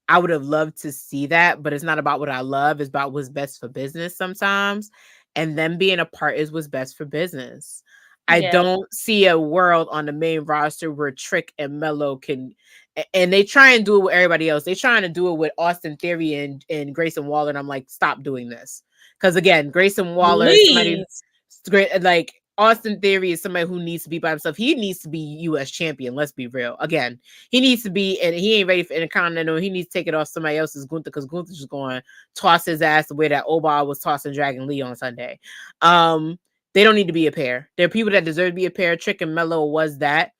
Speaker 1: I would have loved to see that, but it's not about what I love. It's about what's best for business sometimes. And them being apart is what's best for business. I don't see a world on the main roster where Trick and Melo can, and they try and do it with everybody else. They're trying to do it with Austin Theory and Grayson Waller. And I'm like, stop doing this. Because again, Grayson Waller is somebody great. Like, Austin Theory is somebody who needs to be by himself. He needs to be U.S. champion. Let's be real. Again, he needs to be, and he ain't ready for Intercontinental. He needs to take it off somebody else's Gunther, because Gunther's just going to toss his ass the way that Oba was tossing Dragon Lee on Sunday. They don't need to be a pair. There are people that deserve to be a pair. Trick and Melo was that.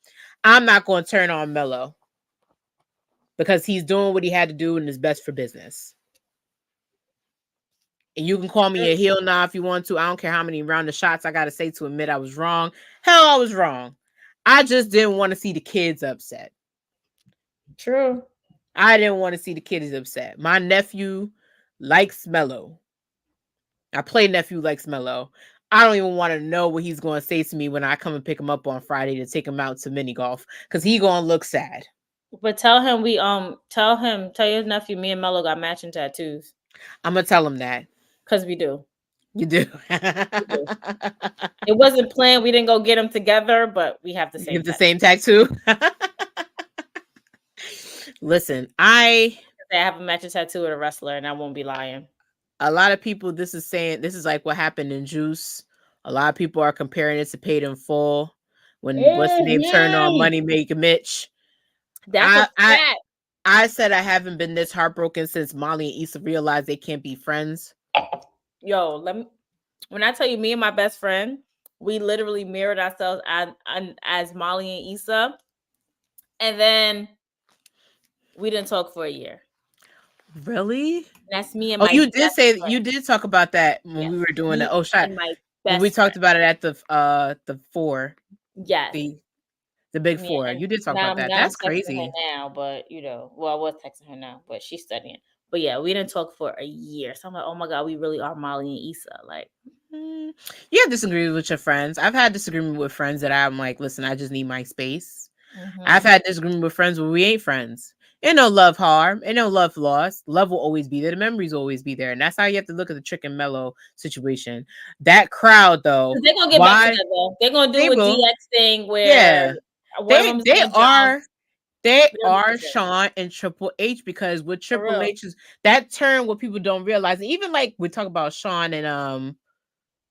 Speaker 1: I'm not going to turn on Melo because he's doing what he had to do and is best for business. And you can call me a heel now if you want to. I don't care how many round of shots I got to say to admit I was wrong. Hell, I was wrong. I just didn't want to see the kids upset.
Speaker 2: True.
Speaker 1: I didn't want to see the kids upset. My nephew likes Melo. I play nephew likes Melo. I don't even want to know what he's going to say to me when I come and pick him up on Friday to take him out to mini golf, because he's going to look sad.
Speaker 2: But tell him tell your nephew me and Melo got matching tattoos.
Speaker 1: I'm going to tell him that.
Speaker 2: Because we do.
Speaker 1: You do.
Speaker 2: It wasn't planned. We didn't go get them together, but we have the same.
Speaker 1: Same tattoo. Listen, I
Speaker 2: I have a matching tattoo with a wrestler, and I won't be lying.
Speaker 1: A lot of people, this is like what happened in Juice. A lot of people are comparing it to Paid in Full when what's the name turned on Money Maker Mitch.
Speaker 2: That's a fact.
Speaker 1: I said I haven't been this heartbroken since Molly and Issa realized they can't be friends.
Speaker 2: Yo, when I tell you, me and my best friend, we literally mirrored ourselves as Molly and Issa, and then we didn't talk for a year.
Speaker 1: Really?
Speaker 2: That's me and my.
Speaker 1: You did say friend. You did talk about that when we were doing the shot. When we talked about it at the 4.
Speaker 2: Yes.
Speaker 1: The big 4. You did talk about that. That's crazy.
Speaker 2: Her now, but well, I was texting her now, but she's studying. But yeah, we didn't talk for a year. So I'm like, oh my God, we really are Molly and Issa. Like,
Speaker 1: you have disagreements with your friends. I've had disagreement with friends that I'm like, listen, I just need my space. Mm-hmm. I've had disagreement with friends where we ain't friends. Ain't no love harm. Ain't no love lost. Love will always be there. The memories will always be there. And that's how you have to look at the Trick and Mello situation. That crowd, though.
Speaker 2: They're going to get back together. They're going to do a DX thing where...
Speaker 1: Yeah. They are Sean and Triple H, because with Triple H is that turn what people don't realize. Even like we talk about Sean and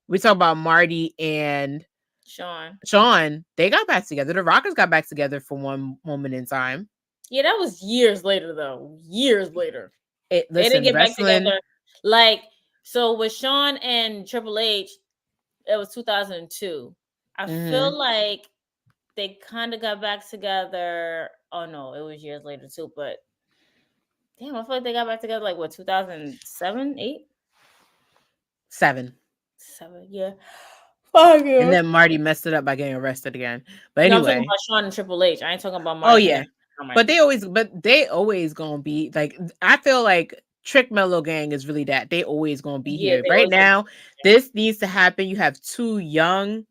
Speaker 1: we talk about Marty and Sean, they got back together. The Rockers got back together for one moment in time.
Speaker 2: Yeah, that was years later though. Years later.
Speaker 1: They
Speaker 2: didn't get back together. Like, so with Sean and Triple H, it was 2002. I feel like they kind of got back together. Oh no, it was years later too. But damn, I feel like they got back together like what, 2007, 8?
Speaker 1: 7,
Speaker 2: yeah.
Speaker 1: And then Marty messed it up by getting arrested again. But anyway,
Speaker 2: I'm talking about Sean and Triple H. I ain't talking about Marty.
Speaker 1: Oh yeah, but they always gonna be like. I feel like Trick Mellow Gang is really that. They always gonna be here. Right now, this needs to happen. You have 2 young,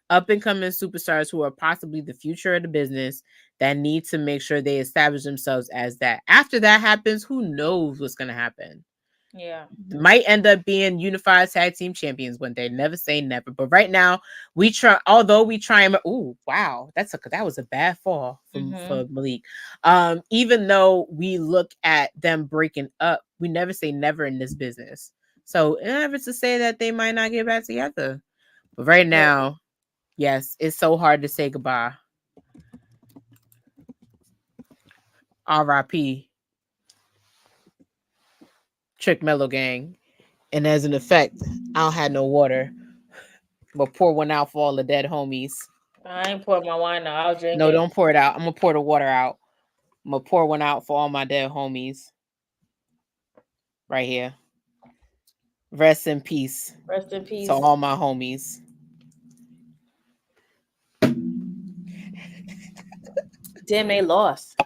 Speaker 1: up and coming superstars who are possibly the future of the business that need to make sure they establish themselves as that. After that happens, who knows what's gonna happen?
Speaker 2: Yeah,
Speaker 1: might end up being unified tag team champions one day. Never say never. But right now, we try. Although we try and wow, that was a bad fall for Malik. Even though we look at them breaking up, we never say never in this business. So never to say that they might not get back together. But right now, yes, it's so hard to say goodbye. R.I.P. Trick Mellow Gang. And as an effect, I don't have no water. But pour one out for all the dead homies.
Speaker 2: I ain't poured my wine out. I'll drink it.
Speaker 1: No, don't pour it out. I'm going to pour the water out. I'm going to pour one out for all my dead homies. Right here. Rest in peace.
Speaker 2: Rest in peace.
Speaker 1: To all my homies.
Speaker 2: Damn, they lost.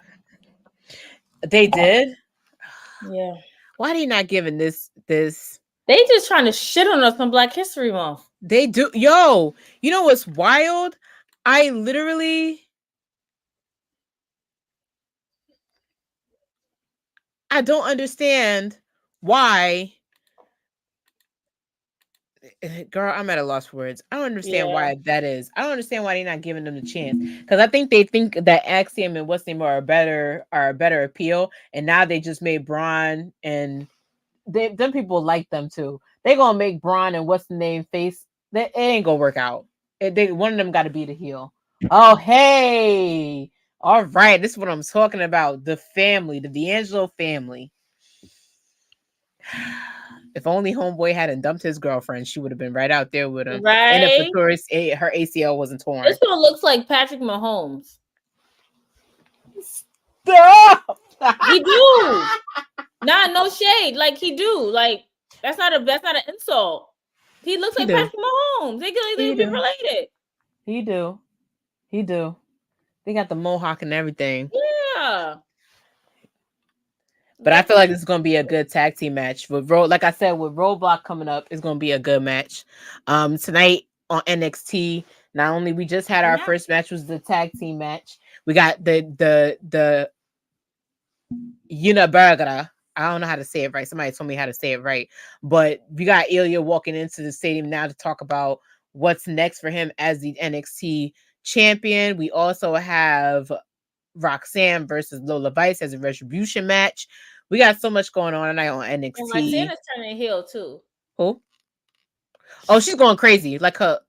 Speaker 1: They did?
Speaker 2: Yeah.
Speaker 1: Why are they not giving this?
Speaker 2: They just trying to shit on us on Black History Month.
Speaker 1: They do. Yo, you know what's wild? I literally... I don't understand why... Girl, I'm at a loss for words. I don't understand why that is. I don't understand why they're not giving them the chance. Because I think they think that Axiom and what's name are a better appeal. And now they just made Braun, and them people like them too. They're gonna make Braun and what's the name face. It ain't gonna work out. One of them got to be the heel. Oh hey, all right. This is what I'm talking about. The family, the D'Angelo family. If only homeboy hadn't dumped his girlfriend, she would have been right out there with him.
Speaker 2: Right.
Speaker 1: And if her ACL wasn't torn.
Speaker 2: This one looks like Patrick Mahomes.
Speaker 1: Stop!
Speaker 2: He do. Nah, no shade. Like he do. Like that's not an insult. He looks like Patrick Mahomes. They be related.
Speaker 1: He do. They got the mohawk and everything.
Speaker 2: Yeah.
Speaker 1: But I feel like this is going to be a good tag team match. Like I said, with Roadblock coming up, it's going to be a good match. Tonight on NXT, not only we just had our first match, was the tag team match. We got the Uniburgera. I don't know how to say it right. Somebody told me how to say it right. But we got Ilya walking into the stadium now to talk about what's next for him as the NXT champion. We also have Roxanne versus Lola Vice as a retribution match. We got so much going on tonight on
Speaker 2: And
Speaker 1: NXT.
Speaker 2: Roxanna's turning heel too.
Speaker 1: Who? Oh, she's going crazy. Like her.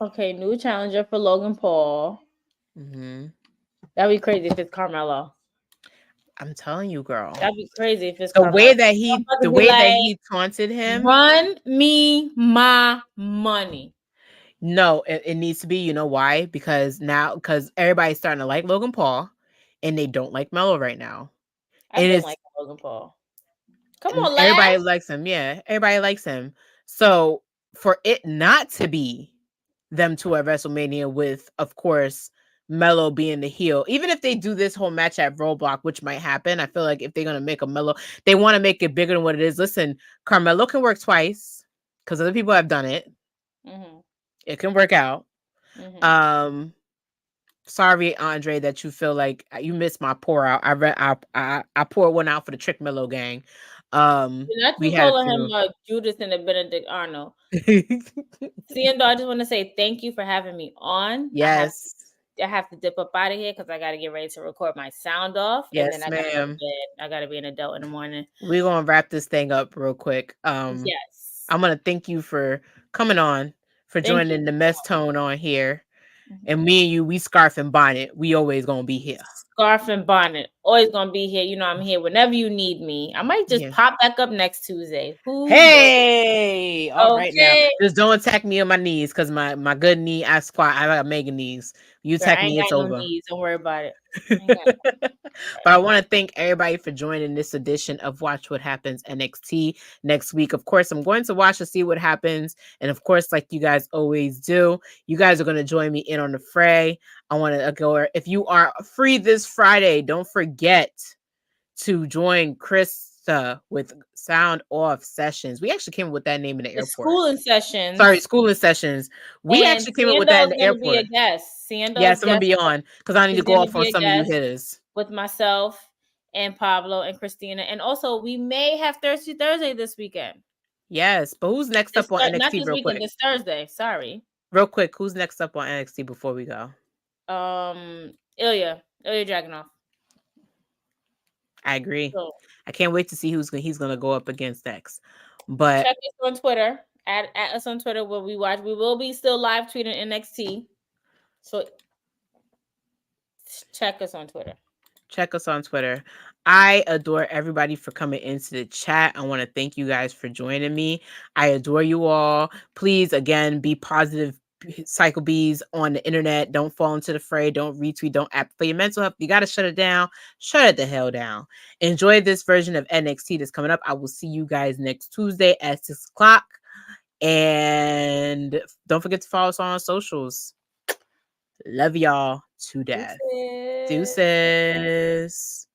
Speaker 2: Okay, new challenger for Logan Paul.
Speaker 1: Mm-hmm.
Speaker 2: That'd be crazy if it's Carmelo.
Speaker 1: I'm telling you, girl.
Speaker 2: That'd be crazy if it's
Speaker 1: The
Speaker 2: Carmelo.
Speaker 1: way that he taunted him.
Speaker 2: Run me my money.
Speaker 1: No, it needs to be. You know why? Because everybody's starting to like Logan Paul, and they don't like Melo right now.
Speaker 2: I didn't like Logan Paul. Come on, lad.
Speaker 1: Everybody likes him. Yeah, everybody likes him. So for it not to be them two at WrestleMania with, of course, Melo being the heel, even if they do this whole match at Roadblock, which might happen, I feel like if they're gonna make a Melo, they want to make it bigger than what it is. Listen, Carmelo can work twice because other people have done it. Mm-hmm. It can work out. Mm-hmm. Sorry, Andre, that you feel like you missed my pour out. I poured one out for the Trick Melo gang.
Speaker 2: We calling him Judas and the Benedict Arnold. Seindole, I just want to say thank you for having me on.
Speaker 1: Yes.
Speaker 2: I have to dip up out of here because I got to get ready to record my sound off.
Speaker 1: Yes,
Speaker 2: and then I gotta go to bed. I got to be an adult in the morning.
Speaker 1: We're going to wrap this thing up real quick.
Speaker 2: Yes.
Speaker 1: I'm going to thank you for coming on, for joining the mess tone on here. Mm-hmm. And me and you, we scarf and bonnet. We always going to be here.
Speaker 2: Scarf and bonnet. Always going to be here. You know, I'm here whenever you need me. I might just pop back up next Tuesday.
Speaker 1: Hey! All right now. Just don't attack me on my knees because my good knee, I squat. I got mega knees. You attack me, it's over.
Speaker 2: No knees. Don't worry about it.
Speaker 1: But I want to thank everybody for joining this edition of Watch What Happens NXT. Next week, of course, I'm going to watch to see what happens. And of course, like you guys always do, you guys are going to join me in on the fray. I want to go. If you are free this Friday, don't forget to join Krista with Sound Off Sessions. We actually came up with that name in the airport.
Speaker 2: Schooling Sessions.
Speaker 1: Sorry, Schooling Sessions. We actually came up with that in the airport.
Speaker 2: Be a guest.
Speaker 1: Yes, I'm gonna be on because I need to go off on some of you hitters
Speaker 2: with myself and Pablo and Christina, and also we may have Thirsty Thursday this weekend.
Speaker 1: Yes, but who's next up on NXT?
Speaker 2: Not this
Speaker 1: real
Speaker 2: weekend,
Speaker 1: quick.
Speaker 2: This Thursday. Sorry.
Speaker 1: Real quick, who's next up on NXT before we go?
Speaker 2: Ilya Dragunov.
Speaker 1: I agree. So, I can't wait to see he's gonna go up against next. But
Speaker 2: check us on Twitter. At us on Twitter where we watch. We will be still live tweeting NXT. So check us on Twitter.
Speaker 1: Check us on Twitter. I adore everybody for coming into the chat. I want to thank you guys for joining me. I adore you all. Please, again, be positive cycle bees on the internet. Don't fall into the fray. Don't retweet. Don't act for your mental health. You got to shut it down. Shut it the hell down. Enjoy this version of NXT that's coming up. I will see you guys next Tuesday at 6 o'clock. And don't forget to follow us on socials. Love y'all to death. Deuces.